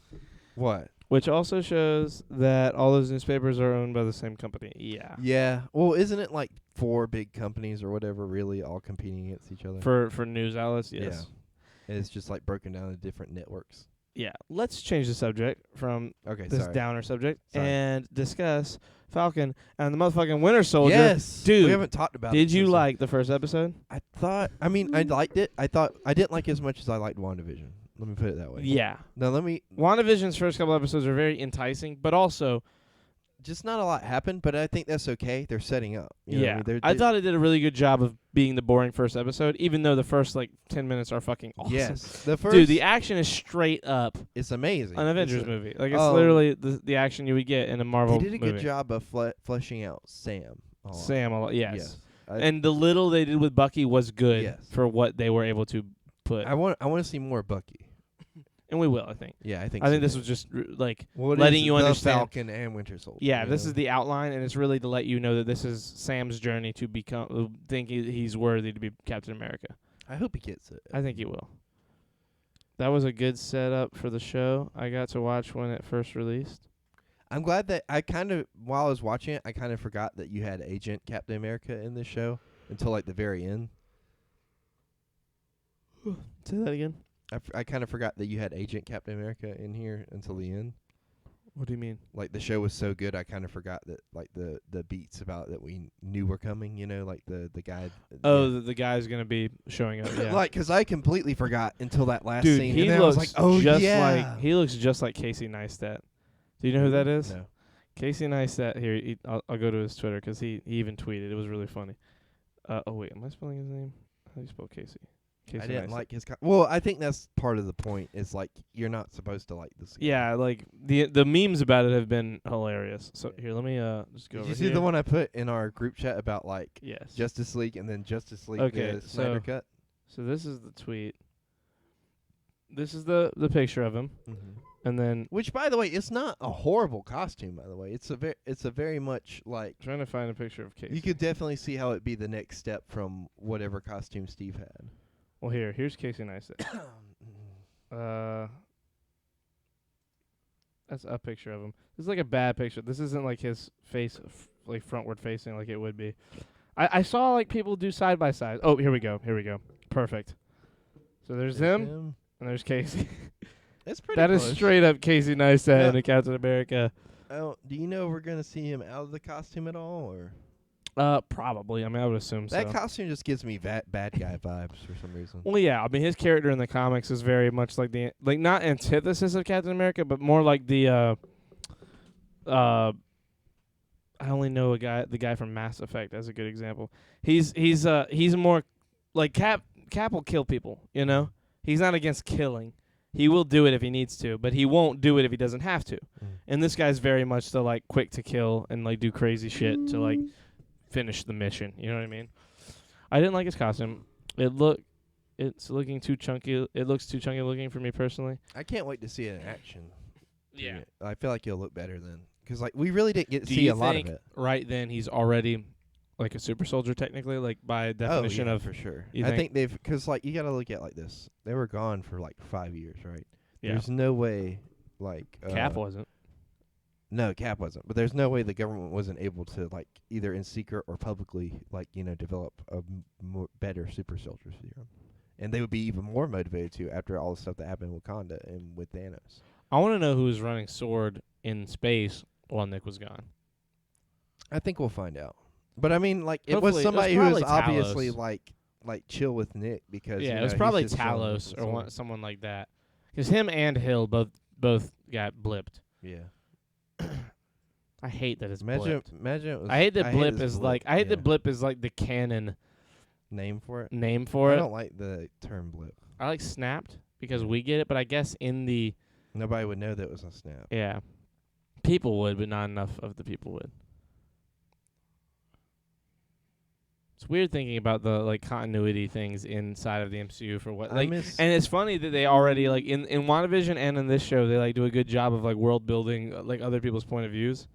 What? Which also shows that all those newspapers are owned by the same company. Yeah. Yeah. Well, isn't it like 4 big companies or whatever really all competing against each other? For news outlets, yes. Yeah. And it's just like broken down into different networks. Yeah, let's change the subject from Okay, this sorry. downer subject Sorry. and discuss Falcon and the motherfucking Winter Soldier. Yes, Dude, we haven't talked about it. Did you since like the first episode? I thought. I mean, I liked it. I thought I didn't like it as much as I liked WandaVision. Let me put it that way. Yeah. Now let me. WandaVision's first couple episodes are very enticing, but also, Just not a lot happened, but I think that's okay. They're setting up. You know what I yeah, mean? They're- I they- thought it did a really good job of being the boring first episode, even though the first 10 minutes are fucking awesome. Yes, the first. Dude, the action is straight up it's amazing. an Avengers It's a- movie. Like, it's um, literally the action you would get in a Marvel They did a movie. good job of fleshing out Sam. a lot. Sam, a lot, yes. Yes. I- And the little they did with Bucky was good Yes. for what they were able to put. I want to see more Bucky. And we will, I think. Yeah, I think. I think so this too. was just letting It you is the understand. Falcon and Winter Soldier. Yeah, you this know? is the outline, and it's really to let you know that this is Sam's journey to become, think he's worthy to be Captain America. I hope he gets it. I think he will. That was a good setup for the show. I got to watch when it first released. I'm glad that I kind of, while I was watching it, I kind of forgot that you had Agent Captain America in this show until like the very end. Say that again. I kind of forgot that you had Agent Captain America in here until the end. What do you mean? Like the show was so good, I kind of forgot that like the beats about that we knew were coming. You know, like the guy. Oh, yeah. the guy's gonna be showing up. Yeah. Like, 'cause I completely forgot until that last Dude, scene. he and then looks I was like, oh just yeah. like he looks just like Casey Neistat. Do you know who that is? No. Casey Neistat. Here, I'll go to his Twitter 'cause he even tweeted. It was really funny. Oh wait, am I spelling his name? How do you spell Casey? Casey I didn't Neistat. like his. Well, I think that's part of the point. Is like you're not supposed to like this. guy. Yeah, like the memes about it have been hilarious. So here, let me just go Did over you see here. the one I put in our group chat about like Yes. Justice League and then Justice League Okay, the Snyder so- cut? So this is the tweet. This is the picture of him, and then Which, by the way, it's not a horrible costume. By the way, it's a very much like trying to find a picture of Casey. you could definitely see how it'd be the next step from whatever costume Steve had. Well, here's Casey Neistat. That's a picture of him. This is like a bad picture. This isn't like his face, like frontward facing, like it would be. I saw like people do side by side. Oh, here we go. Perfect. So there's him and there's Casey. It's pretty. That is close. straight up Casey Neistat Yeah. in a Captain America. Oh, do you know if we're gonna see him out of the costume at all, or Probably. I mean, I would assume so. that costume just gives me bad guy vibes for some reason. Well, yeah. I mean, his character in the comics is very much like not antithesis of Captain America, but more like the I only know the guy from Mass Effect as a good example. He's more like Cap will kill people, you know? He's not against killing. He will do it if he needs to, but he won't do it if he doesn't have to. And this guy's very much the like quick to kill and like do crazy shit to like finish the mission. You know what I mean? I didn't like his costume. It's looking too chunky. It looks too chunky looking for me personally. I can't wait to see it in action. Yeah. I feel like it'll look better then, because like we really didn't get to Do see you a lot of think it. right then he's already like a super soldier technically, like by definition oh, yeah, of for sure. you I think? think they've because like you got to look at it like this. They were gone for like 5 years, right? yeah. There's no way like Cap wasn't. No, Cap wasn't. But there's no way the government wasn't able to like either in secret or publicly like develop a better super soldier serum, and they would be even more motivated to after all the stuff that happened in Wakanda and with Thanos. I want to know who was running Sword in space while Nick was gone. I think we'll find out. But I mean, like it was Hopefully- it was somebody who was probably obviously Talos. like chill with Nick because Yeah, you it was know, probably he's just chilling with Talos the or sword. someone like that. Because him and Hill both got blipped. Yeah. I hate that it's Imagine blipped. it was. I hate that blip this is like I hate yeah. that blip is like the canon name for it. name for I it. don't like the term blip. I like snapped because we get it, but I guess in the Nobody would know that it was a snap. yeah, people would, but not enough of the people would. It's weird thinking about the like continuity things inside of the MCU for what I like, miss- and it's funny that they already like in WandaVision and in this show they like do a good job of like world building like other people's point of views.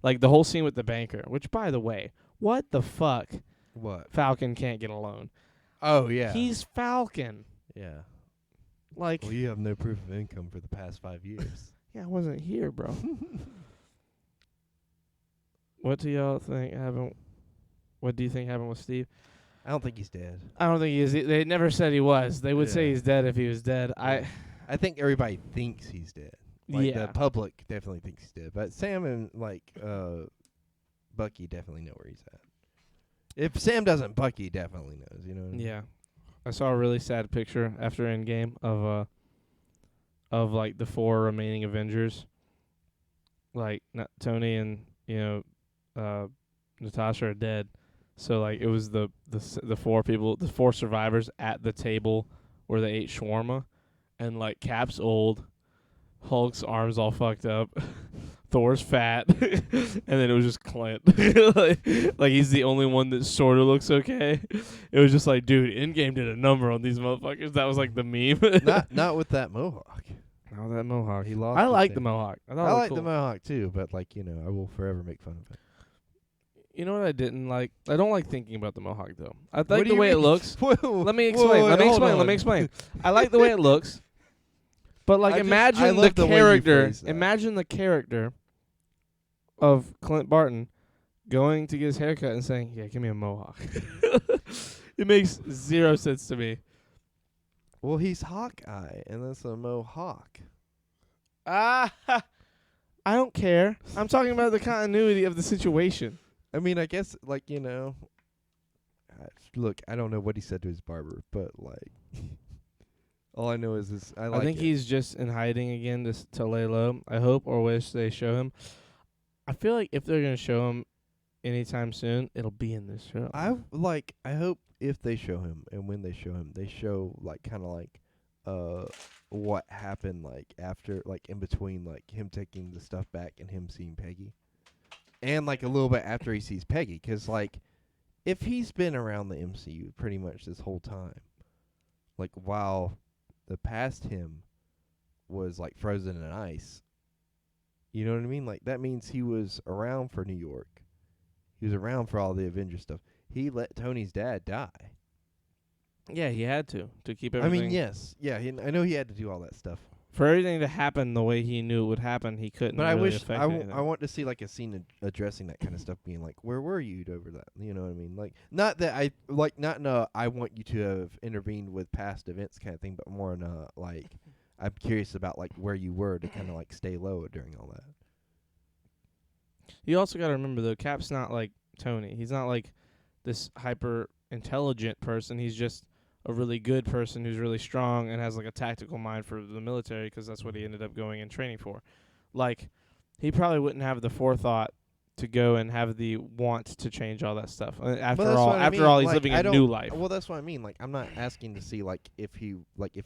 Like the whole scene with the banker, which by the way, what the fuck? What? Falcon can't get a loan. Oh yeah. He's Falcon. yeah. Like, Well, you have no proof of income for the past 5 years. yeah, I wasn't here, bro. What do y'all think happened? What do you think happened with Steve? I don't think he's dead. I don't think he is. They never said he was. They would say Yeah. he's dead if he was dead. I I think everybody thinks he's dead. Like Yeah. the public definitely thinks he's dead, but Sam and Bucky definitely know where he's at. If Sam doesn't, Bucky definitely knows. You know what I mean? Yeah. I saw a really sad picture after Endgame of like the 4 remaining Avengers. Like Tony and Natasha are dead. So like it was the 4 people, the 4 survivors at the table where they ate shawarma, and like Cap's old, Hulk's arms all fucked up, Thor's fat, and then it was just Clint. like he's the only one that sort of looks okay. It was just like, dude, Endgame did a number on these motherfuckers. That was like the meme. not with that mohawk. Oh, that mohawk. He lost. I it like there. the mohawk. I thought I it was like cool. the mohawk too, but like I will forever make fun of it. You know what I didn't like? I don't like thinking about the mohawk though. I What like do the you way it mean? looks. Whoa, Let me whoa, explain. wait, Let me hold explain. on. Let me explain. I like the way it looks, but like I imagine love the the way you character. phrase that. Imagine the character of Clint Barton going to get his haircut and saying, "Yeah, give me a mohawk." It makes 0 sense to me. Well, he's Hawkeye, and that's a mohawk. Ah, I don't care. I'm talking about the continuity of the situation. I mean, I guess like look, I don't know what he said to his barber, but like, all I know is I like. I think it. he's just in hiding again to lay low. I hope or wish they show him. I feel like if they're gonna show him anytime soon, it'll be in this show. I hope if they show him and when they show him, they show like kind of like what happened like after like in between like him taking the stuff back and him seeing Peggy, and like a little bit after he sees Peggy, 'cause like if he's been around the MCU pretty much this whole time, like while the past him was like frozen in ice, you know what I mean? Like that means he was around for New York. He was around for all the Avengers stuff. He let Tony's dad die. Yeah, he had to keep I everything. mean, yes. Yeah, I know he had to do all that stuff. For everything to happen the way he knew it would happen, he couldn't. But really I wish affect I anything. want to see like a scene addressing that kind of stuff, being like, where were you over that? You know what I mean? Like, not that I like, not no, I want you to have intervened with past events kind of thing, but more in a like, I'm curious about like where you were to kind of like stay low during all that. You also got to remember though, Cap's not like Tony. He's not like this hyper intelligent person. He's just a really good person who's really strong and has like a tactical mind for the military, because that's what he ended up going and training for. Like, he probably wouldn't have the forethought to go and have the want to change all that stuff. After that's all, what I after mean, all, he's like, living I a don't- new life. Well, that's what I mean. Like, I'm not asking to see like if he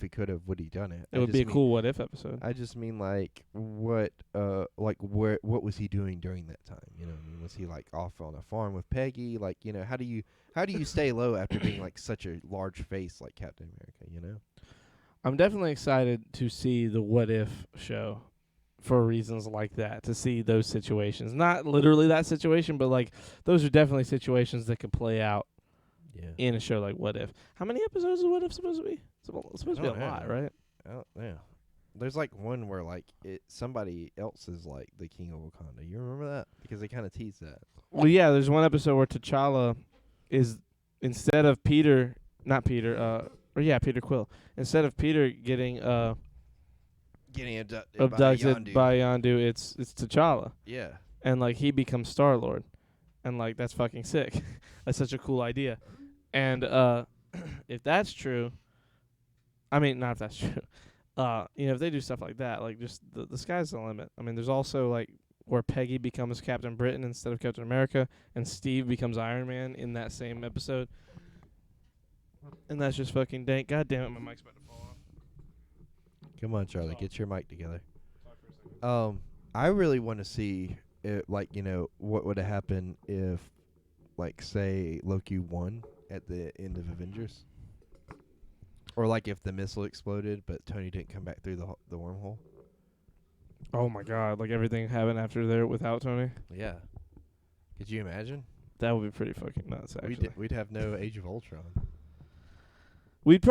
could have, would he done it? It would be a cool what if episode. I just mean like what was he doing during that time? You know what I mean? Was he like off on a farm with Peggy? Like, you know, how do you stay low after being like such a large face like Captain America, you know? I'm definitely excited to see the what if show for reasons like that, to see those situations. Not literally that situation, but like those are definitely situations that could play out Yeah. in a show like What If. How many episodes is What If supposed to be? It's supposed to be Oh, a yeah. lot, right? Oh, yeah. There's like one where like somebody else is like the king of Wakanda. You remember that? Because they kind of teased that. Well, yeah, there's one episode where T'Challa is, instead of Peter Quill, instead of Peter getting Getting abducted, abducted by Yondu, it's T'Challa. yeah. And like he becomes Star-Lord, and like that's fucking sick. That's such a cool idea. And if that's true, I mean, not if that's true. If they do stuff like that, like just the sky's the limit. I mean, there's also like where Peggy becomes Captain Britain instead of Captain America, and Steve becomes Iron Man in that same episode. And that's just fucking dank. God damn it, my mic's about to fall off. Come on, Charlie, get your mic together. I really want to see it, like, you know, what would have happened if, like, say Loki won at the end of Avengers, or like if the missile exploded but Tony didn't come back through the wormhole. Oh my god, like everything happened after there without Tony? Yeah. Could you imagine? That would be pretty fucking nuts, actually. We'd have no Age of Ultron. It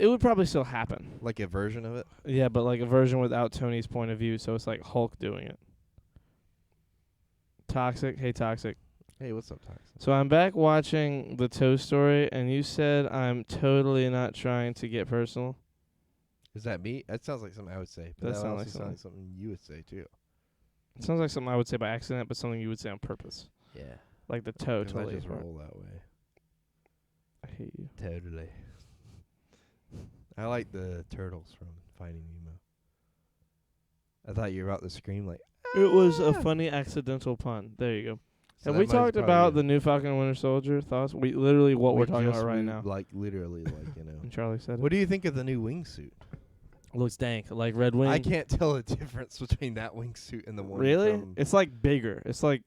would probably still happen. Like a version of it. Yeah, but like a version without Tony's point of view, so it's like Hulk doing it. Toxic. Hey, Toxic. Hey, what's up, Toxic? So I'm back watching the Toe Story, and you said I'm totally not trying to get personal. Is that me? That sounds like something I would say. But That that sound also like sounds like something you would say too. It sounds like something I would say by accident, but something you would say on purpose. Yeah. Like the 'Cause totally. I just roll that way. I hate you. Totally. I like the turtles from Finding Nemo. I thought you were about to scream like. It was a "Ah!" funny accidental pun. There you go. So Have that we might talked probably about be- the new Falcon and Winter Soldier thoughts? We literally what we we're talking just about right moved, now. Like literally, like you know. And Charlie said What do you think of the new wingsuit? looks dank, like Red Wing. I can't tell the difference between that wingsuit and the one. Really? From It's like bigger. It's like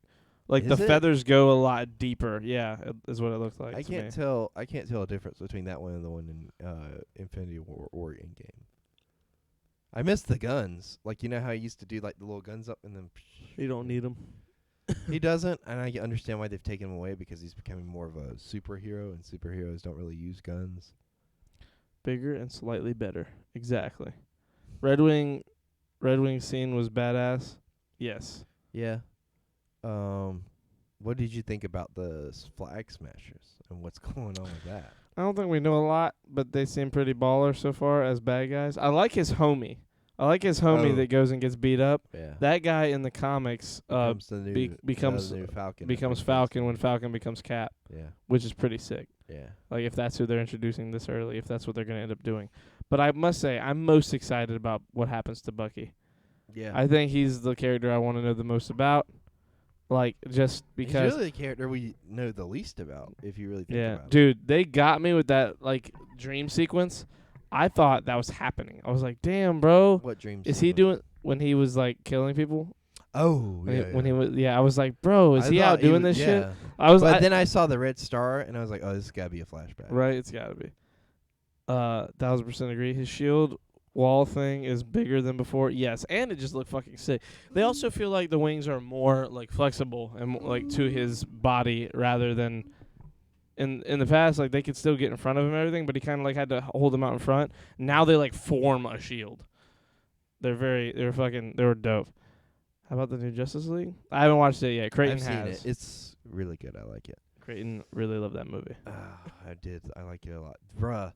the Is it? feathers go a lot deeper. Yeah, is what it looks like. I to me. can't tell. I can't tell a difference between that one and the one in Infinity War or Endgame. I miss the guns. Like you know how he used to do like the little guns up and then. You don't need them. He doesn't, and I understand why they've taken him away because he's becoming more of a superhero, and superheroes don't really use guns. Bigger and slightly better. Exactly. Red Wing scene was badass. Yes. Yeah. What did you think about the flag smashers and what's going on with that? I don't think we know a lot, but they seem pretty baller so far as bad guys. I like his homie. Oh. That goes and gets beat up. Yeah. That guy in the comics becomes the new becomes the new Falcon. becomes Falcon when Falcon becomes Cap, Yeah. which is pretty sick. Yeah. Like if that's who they're introducing this early, if that's what they're going to end up doing. But I must say, I'm most excited about what happens to Bucky. Yeah. I think he's the character I want to know the most about. Like just because he's really the character we know the least about, if you really think about it. dude, they got me with that like dream sequence. I thought that was happening. I was like, "Damn, bro, What dreams is he doing when he was like killing people?" Oh, When he was, I was like, "Bro, is I he thought out doing was- this yeah. shit?" I was, But then I saw the red star, and I was like, "Oh, this has got to be a flashback." right, it's got to be. 1000% agree. His shield wall thing is bigger than before. Yes, and it just looked fucking sick. They also feel like the wings are more like flexible and like to his body rather than in the past. Like they could still get in front of him and everything, but he kind of like had to hold them out in front. Now they like form a shield. They were dope. How about the new Justice League? I haven't watched it yet. Creighton I've seen has. it. It's really good. I like it. Creighton really loved that movie. I did. I like it a lot, bruh.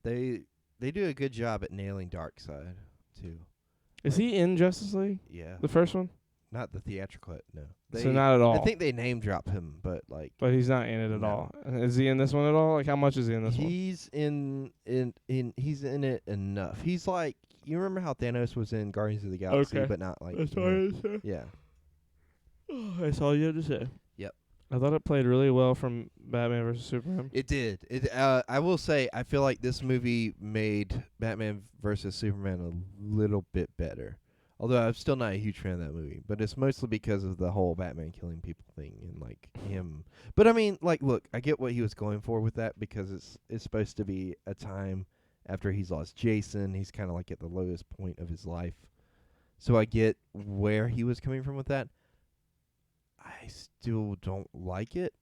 They do a good job at nailing Darkseid too. Is he in Justice League? Yeah, The first one? not the theatrical cut. No, So not at all. I think they name drop him, but like But he's not in it at No. all. Is he in this one at all? Like how much is he in this one? he's in he's in it enough. He's like, you remember how Thanos was in Guardians of the Galaxy, Okay. but not like That's you all know, I had to say. yeah. That's all you had to say. Yep. I thought it played really well from Batman vs Superman. It did. I will say, I feel like this movie made Batman versus Superman a little bit better. Although I'm still not a huge fan of that movie, but it's mostly because of the whole Batman killing people thing and like him. But I mean, like, look, I get what he was going for with that because it's supposed to be a time after he's lost Jason. He's kind of like at the lowest point of his life. So I get where he was coming from with that. I still don't like it,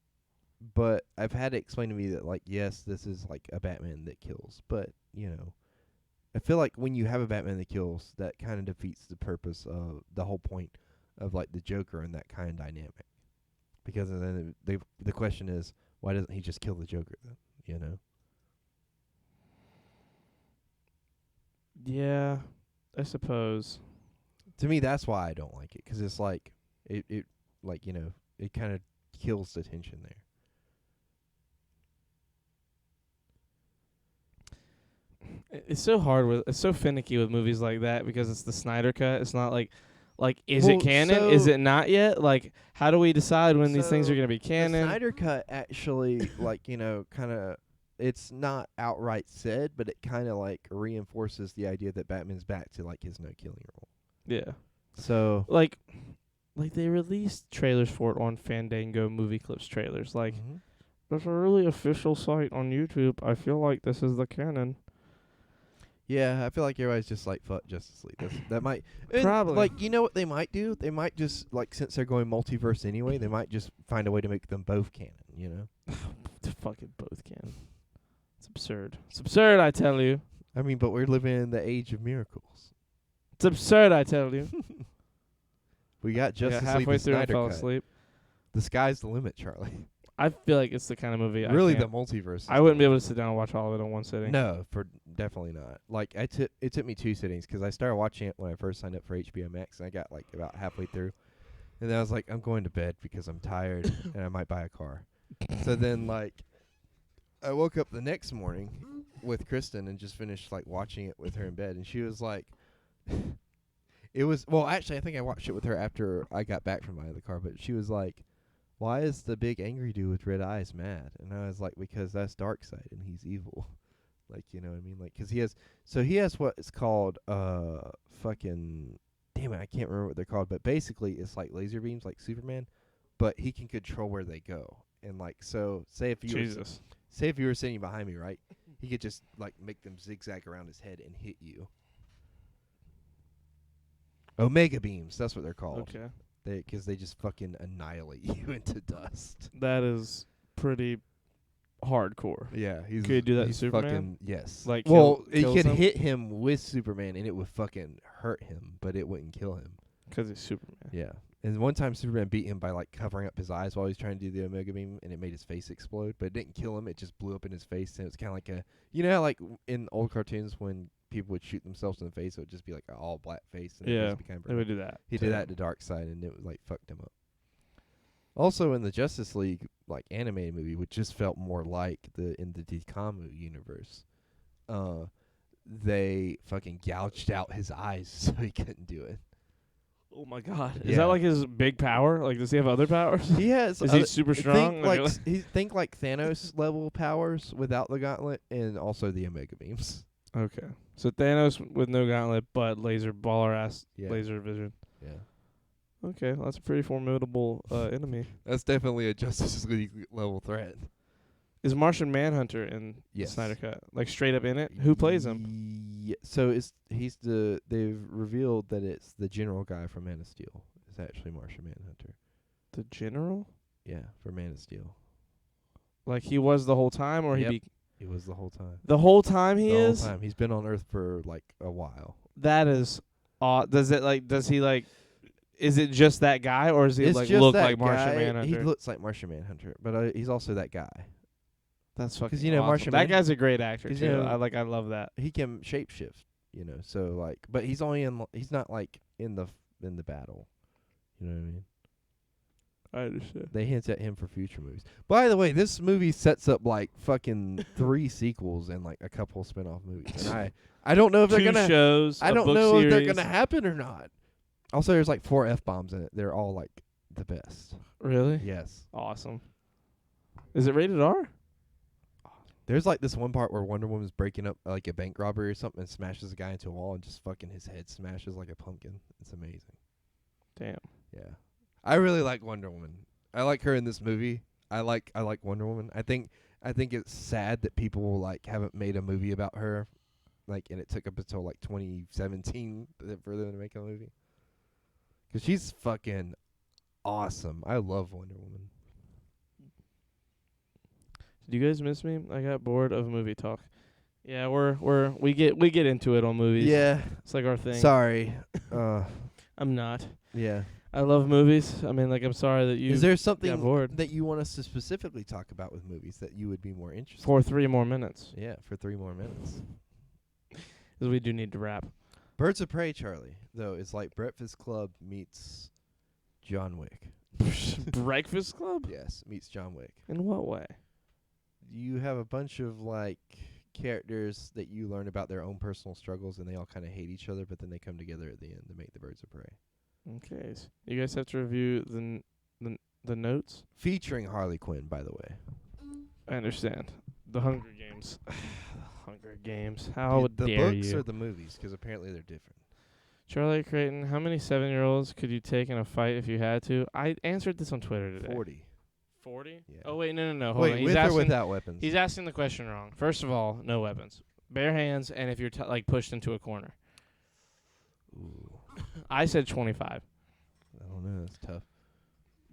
but I've had it explained to me that, like, yes, this is like a Batman that kills, but, you know, I feel like when you have a Batman that kills, that kind of defeats the purpose of the whole point of, like, the Joker and that kind of dynamic. Because then the question is, why doesn't he just kill the Joker then, you know? Yeah, I suppose. To me, that's why I don't like it, 'cause it's like, it like, you know, it kind of kills the tension there. It's so hard it's so finicky with movies like that because it's the Snyder cut. It's not like is Well, it canon? so- Is it not yet? Like how do we decide when these things So, are going to be The canon? Snyder Cut actually, like, you know, kind of, it's not outright said, but it kind of, like, reinforces the idea that Batman's back to, like, his no-killing rule. Yeah. So, Like they released trailers for it on Fandango movie clips trailers. Like mhm. there's a really official site on YouTube. I feel like this is the canon. Yeah, I feel like everybody's just like, fuck Justice League. That might, and, Probably. like, you know what they might do? They might just, like, since they're going multiverse anyway, they might just find a way to make them both canon, you know? Fucking both canon. It's absurd. It's absurd, I tell you. I mean, but we're living in the age of miracles. It's absurd, I tell you. We got Yeah, Justice League halfway the through I Snyder fell Cut. asleep. The sky's the limit, Charlie. I feel like it's the kind of movie Really, I the can't- multiverse. I wouldn't be able to sit down and watch all of it in one sitting. No, for definitely not. Like it took me 2 sittings because I started watching it when I first signed up for HBO Max, and I got like about halfway through, and then I was like, I'm going to bed because I'm tired and I might buy a car. So then like, I woke up the next morning with Kristen and just finished like watching it with her in bed, and she was like, it was actually I think I watched it with her after I got back from buying the car, but she was like, why is the big angry dude with red eyes mad? And I was like, because that's Darkseid and he's evil. Like, you know what I mean? Like, 'cause he has what is called, fucking, damn it, I can't remember what they're called, but basically it's like laser beams like Superman, but he can control where they go. And like, so say if you Jesus. say if you were sitting behind me, right? He could just like make them zigzag around his head and hit you. Omega beams, that's what they're called. Okay. Because they just fucking annihilate you into dust. That is pretty hardcore. Yeah, he's Could he do that to he's Superman? Fucking, yes. Like, well, he kills could him? hit him with Superman, and it would fucking hurt him, but it wouldn't kill him. 'Cause he's Superman. Yeah. And one time Superman beat him by like covering up his eyes while he was trying to do the Omega Beam, and it made his face explode, but it didn't kill him. It just blew up in his face, and it was kind of like you know how like in old cartoons when people would shoot themselves in the face, it would just be like an all black face. And Yeah, it would become They would do that. He did that to Darkseid, and it like fucked him up. Also, in the Justice League like animated movie, which just felt more like in the Dikamu universe, they fucking gouged out his eyes so he couldn't do it. Oh my God. Is Yeah. that like his big power? Like, does he have other powers? He has. Is he super strong? Think like think like Thanos level powers without the gauntlet, and also the Omega beams. Okay. So Thanos with no gauntlet, but laser baller ass Yeah. laser vision. Yeah, Okay, well, that's a pretty formidable enemy. that's definitely a Justice League level threat. Is Martian Manhunter in the Yes. Snyder Cut? Like straight up in it? Who plays him? Yeah, so they've revealed that it's the general guy from Man of Steel. It's actually Martian Manhunter. The General? Yeah, for Man of Steel. Like he was the whole time, or Yep. he He was the whole time. the whole time he the is? whole time. He's been on Earth for like a while. That is does he like is it just that guy, or does he It's like just look that like Martian guy. Manhunter? He looks like Martian Manhunter, but he's also that guy. That's fucking you know, awesome. Martian That Man- guy's a great actor 'cause, too. you know- I love that. He can shapeshift, so like, but he's only he's not like in the battle. You know what I mean? I understand. They hint at him for future movies. By the way, this movie sets up like fucking 3 sequels and like a couple spin-off movies. And I don't know if they're Two gonna shows. I a don't book know if they're series. gonna happen or not. Also, there's like 4 F-bombs in it. They're all like the best. Really? Yes. Awesome. Is it rated R? There's like this one part where Wonder Woman's breaking up like a bank robbery or something and smashes a guy into a wall and just fucking his head smashes like a pumpkin. It's amazing. Damn. Yeah. I really like Wonder Woman. I like her in this movie. I like Wonder Woman. I think it's sad that people like haven't made a movie about her, like, and it took up until like 2017 for them to make a movie. 'Cause she's fucking awesome. I love Wonder Woman. Do you guys miss me? I got bored of movie talk. Yeah, we get into it on movies. Yeah. It's like our thing. Sorry. I'm not. Yeah. I love movies. I mean, like, I'm sorry that you Is there got something bored. that you want us to specifically talk about with movies that you would be more interested For 3 more minutes. in? Yeah, for 3 more minutes. Because we do need to wrap. Birds of Prey, Charlie, though, is like Breakfast Club meets John Wick. Breakfast Club? Yes, meets John Wick. In what way? You have a bunch of like characters that you learn about their own personal struggles, and they all kind of hate each other, but then they come together at the end to make the Birds of Prey. Okay. So you guys have to review the notes? Featuring Harley Quinn, by the way. I understand. The Hunger Games. The Hunger Games. How the dare books you? or the movies? Because apparently they're different. Charlie Creighton, how many 7-year-olds could you take in a fight if you had to? I answered this on Twitter today. 40. 40? Yeah. Oh, wait, no. Hold Wait, on. He's with or asking, without weapons? he's asking the question wrong. First of all, no weapons. Bare hands, and if you're like pushed into a corner. Ooh, I said 25. I don't know. That's tough.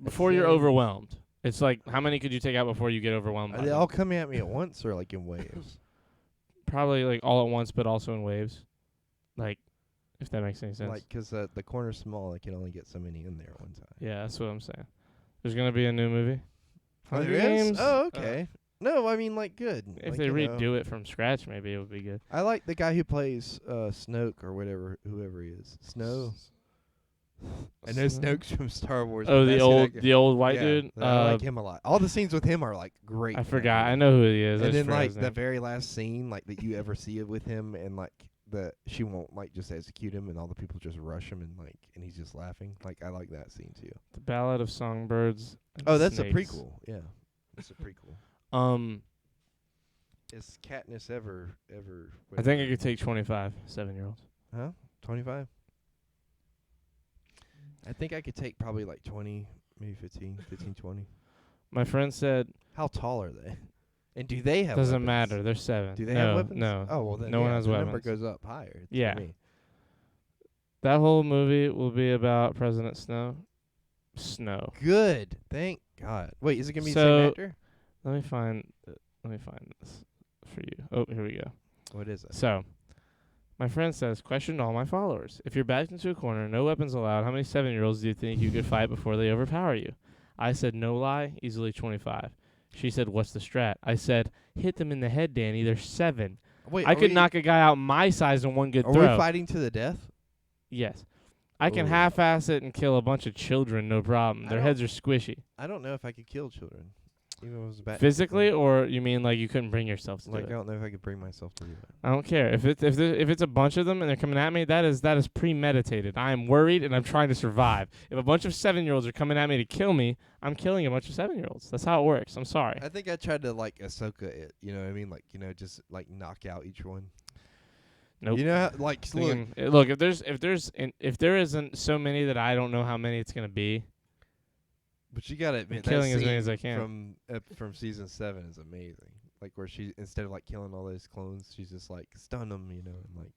Before you're overwhelmed. It's like, how many could you take out before you get overwhelmed? Are by they them? all coming at me at once or like in waves? Probably like all at once, but also in waves. Like, if that makes any sense. Like, 'cause the corner's small, I can only get so many in there at one time. Yeah, that's what I'm saying. There's going to be a new movie. Oh, Hunger there is? Games. Oh, okay. No, I mean like good. If like, they you know. redo it from scratch, maybe it would be good. I like the guy who plays Snoke or whoever he is. Snow. I know Snoke's from Star Wars. Oh, but that's who that guy- the old white yeah, dude. I like him a lot. All the scenes with him are like great. I in that forgot. I movie. know who he is. I And just then forgot like his the name. very last scene, like that you ever see it with him, and like she won't like just execute him, and all the people just rush him, and he's just laughing. Like I like that scene too. The Ballad of Songbirds. and Oh, that's Snakes. a prequel. Yeah, it's a prequel. Is Katniss ever? I think I could take 25 7-year-olds. Huh? 25? I think I could take probably like 20, maybe 15, 20. My friend said How tall are they? And do they have doesn't weapons? matter. They're 7. Do they no, have weapons? No. Oh, well then No one yeah, has the number weapons. goes up higher. to Yeah. me. That whole movie will be about President Snow. Good. Thank God. Wait, is it going to be the So- same actor? Let me find this for you. Oh, here we go. What is it? So, my friend says, question to all my followers. If you're backed into a corner, no weapons allowed, how many 7-year-olds do you think you could fight before they overpower you? I said, no lie, easily 25. She said, what's the strat? I said, hit them in the head, Danny. They're 7. Wait, I could knock a guy out my size in one good Are throw. we fighting to the death? Yes. I can Ooh. half-ass it and kill a bunch of children, no problem. I Their don't- heads are squishy. I don't know if I could kill children. Even if it was bad. Physically, or you mean like you couldn't bring yourself to Like I do it? don't know if I could bring myself to do that. I don't care. If it's a bunch of them and they're coming at me, that is premeditated. I am worried and I'm trying to survive. If a bunch of 7-year-olds are coming at me to kill me, I'm killing a bunch of 7-year-olds. That's how it works. I'm sorry. I think I tried to like Ahsoka it. You know what I mean? Like just like knock out each one. Nope. You know how, like look. Look, if there isn't so many that I don't know how many it's gonna be. But you gotta admit, killing that as many scene as I can. from season 7 is amazing. Like where she instead of like killing all those clones, she's just like stun them, and like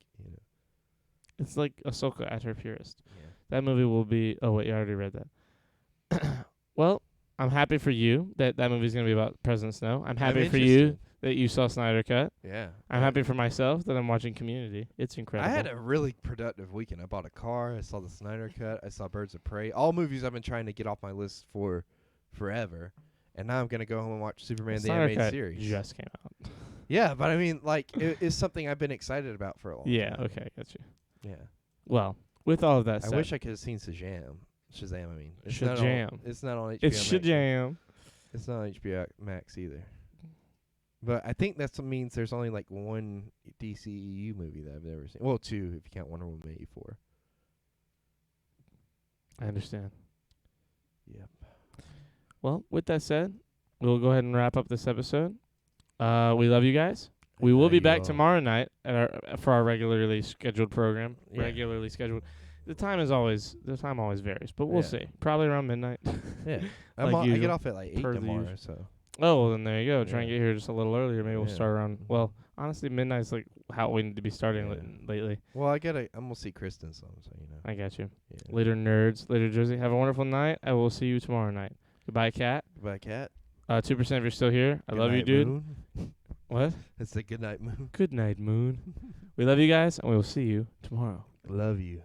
It's like Ahsoka at her purest. Yeah. That movie will be. Oh wait, I already read that. Well, I'm happy for you that movie's gonna be about President Snow. I'm happy for you interested. that you saw Snyder Cut. Yeah. I'm happy for myself that I'm watching Community. It's incredible. I had a really productive weekend. I bought a car. I saw the Snyder Cut. I saw Birds of Prey. All movies I've been trying to get off my list for forever. And now I'm gonna go home and watch Superman the Snyder animated Cut series. just came out. Yeah, but I mean, like, it's something I've been excited about for a long Yeah. time. Okay. Got you. Yeah. Well, with all of that I said, wish I could have seen Shazam. I mean. Shazam. It's not on HBO it's Max. Shazam. It's not on HBO Max either. But I think that means there's only like one DCEU movie that I've ever seen. Well, 2 if you count Wonder Woman 84. I understand. Yep. Well, with that said, we'll go ahead and wrap up this episode. We love you guys. We will be back tomorrow night for our regularly scheduled program. Yeah. Regularly scheduled. The time always varies, but we'll Yeah. see. Probably around midnight. Yeah. Like I get usual, off at like 8 per the tomorrow, usual. so. Oh, well, then there you go. Try and Yeah. get here just a little earlier. Maybe we'll Yeah. start around. Well, honestly, midnight's like how we need to be starting Yeah. lately. Well, I'm gonna see Kristen some, so you know. I got you. Yeah. Later, nerds. Later, Jersey. Have a wonderful night. I will see you tomorrow night. Goodbye, Cat. Goodbye, Cat. 2% if you're still here. I love you, Goodnight, dude. Moon. What? It's a good night, Moon. Good night, Moon. We love you guys, and we will see you tomorrow. Love you.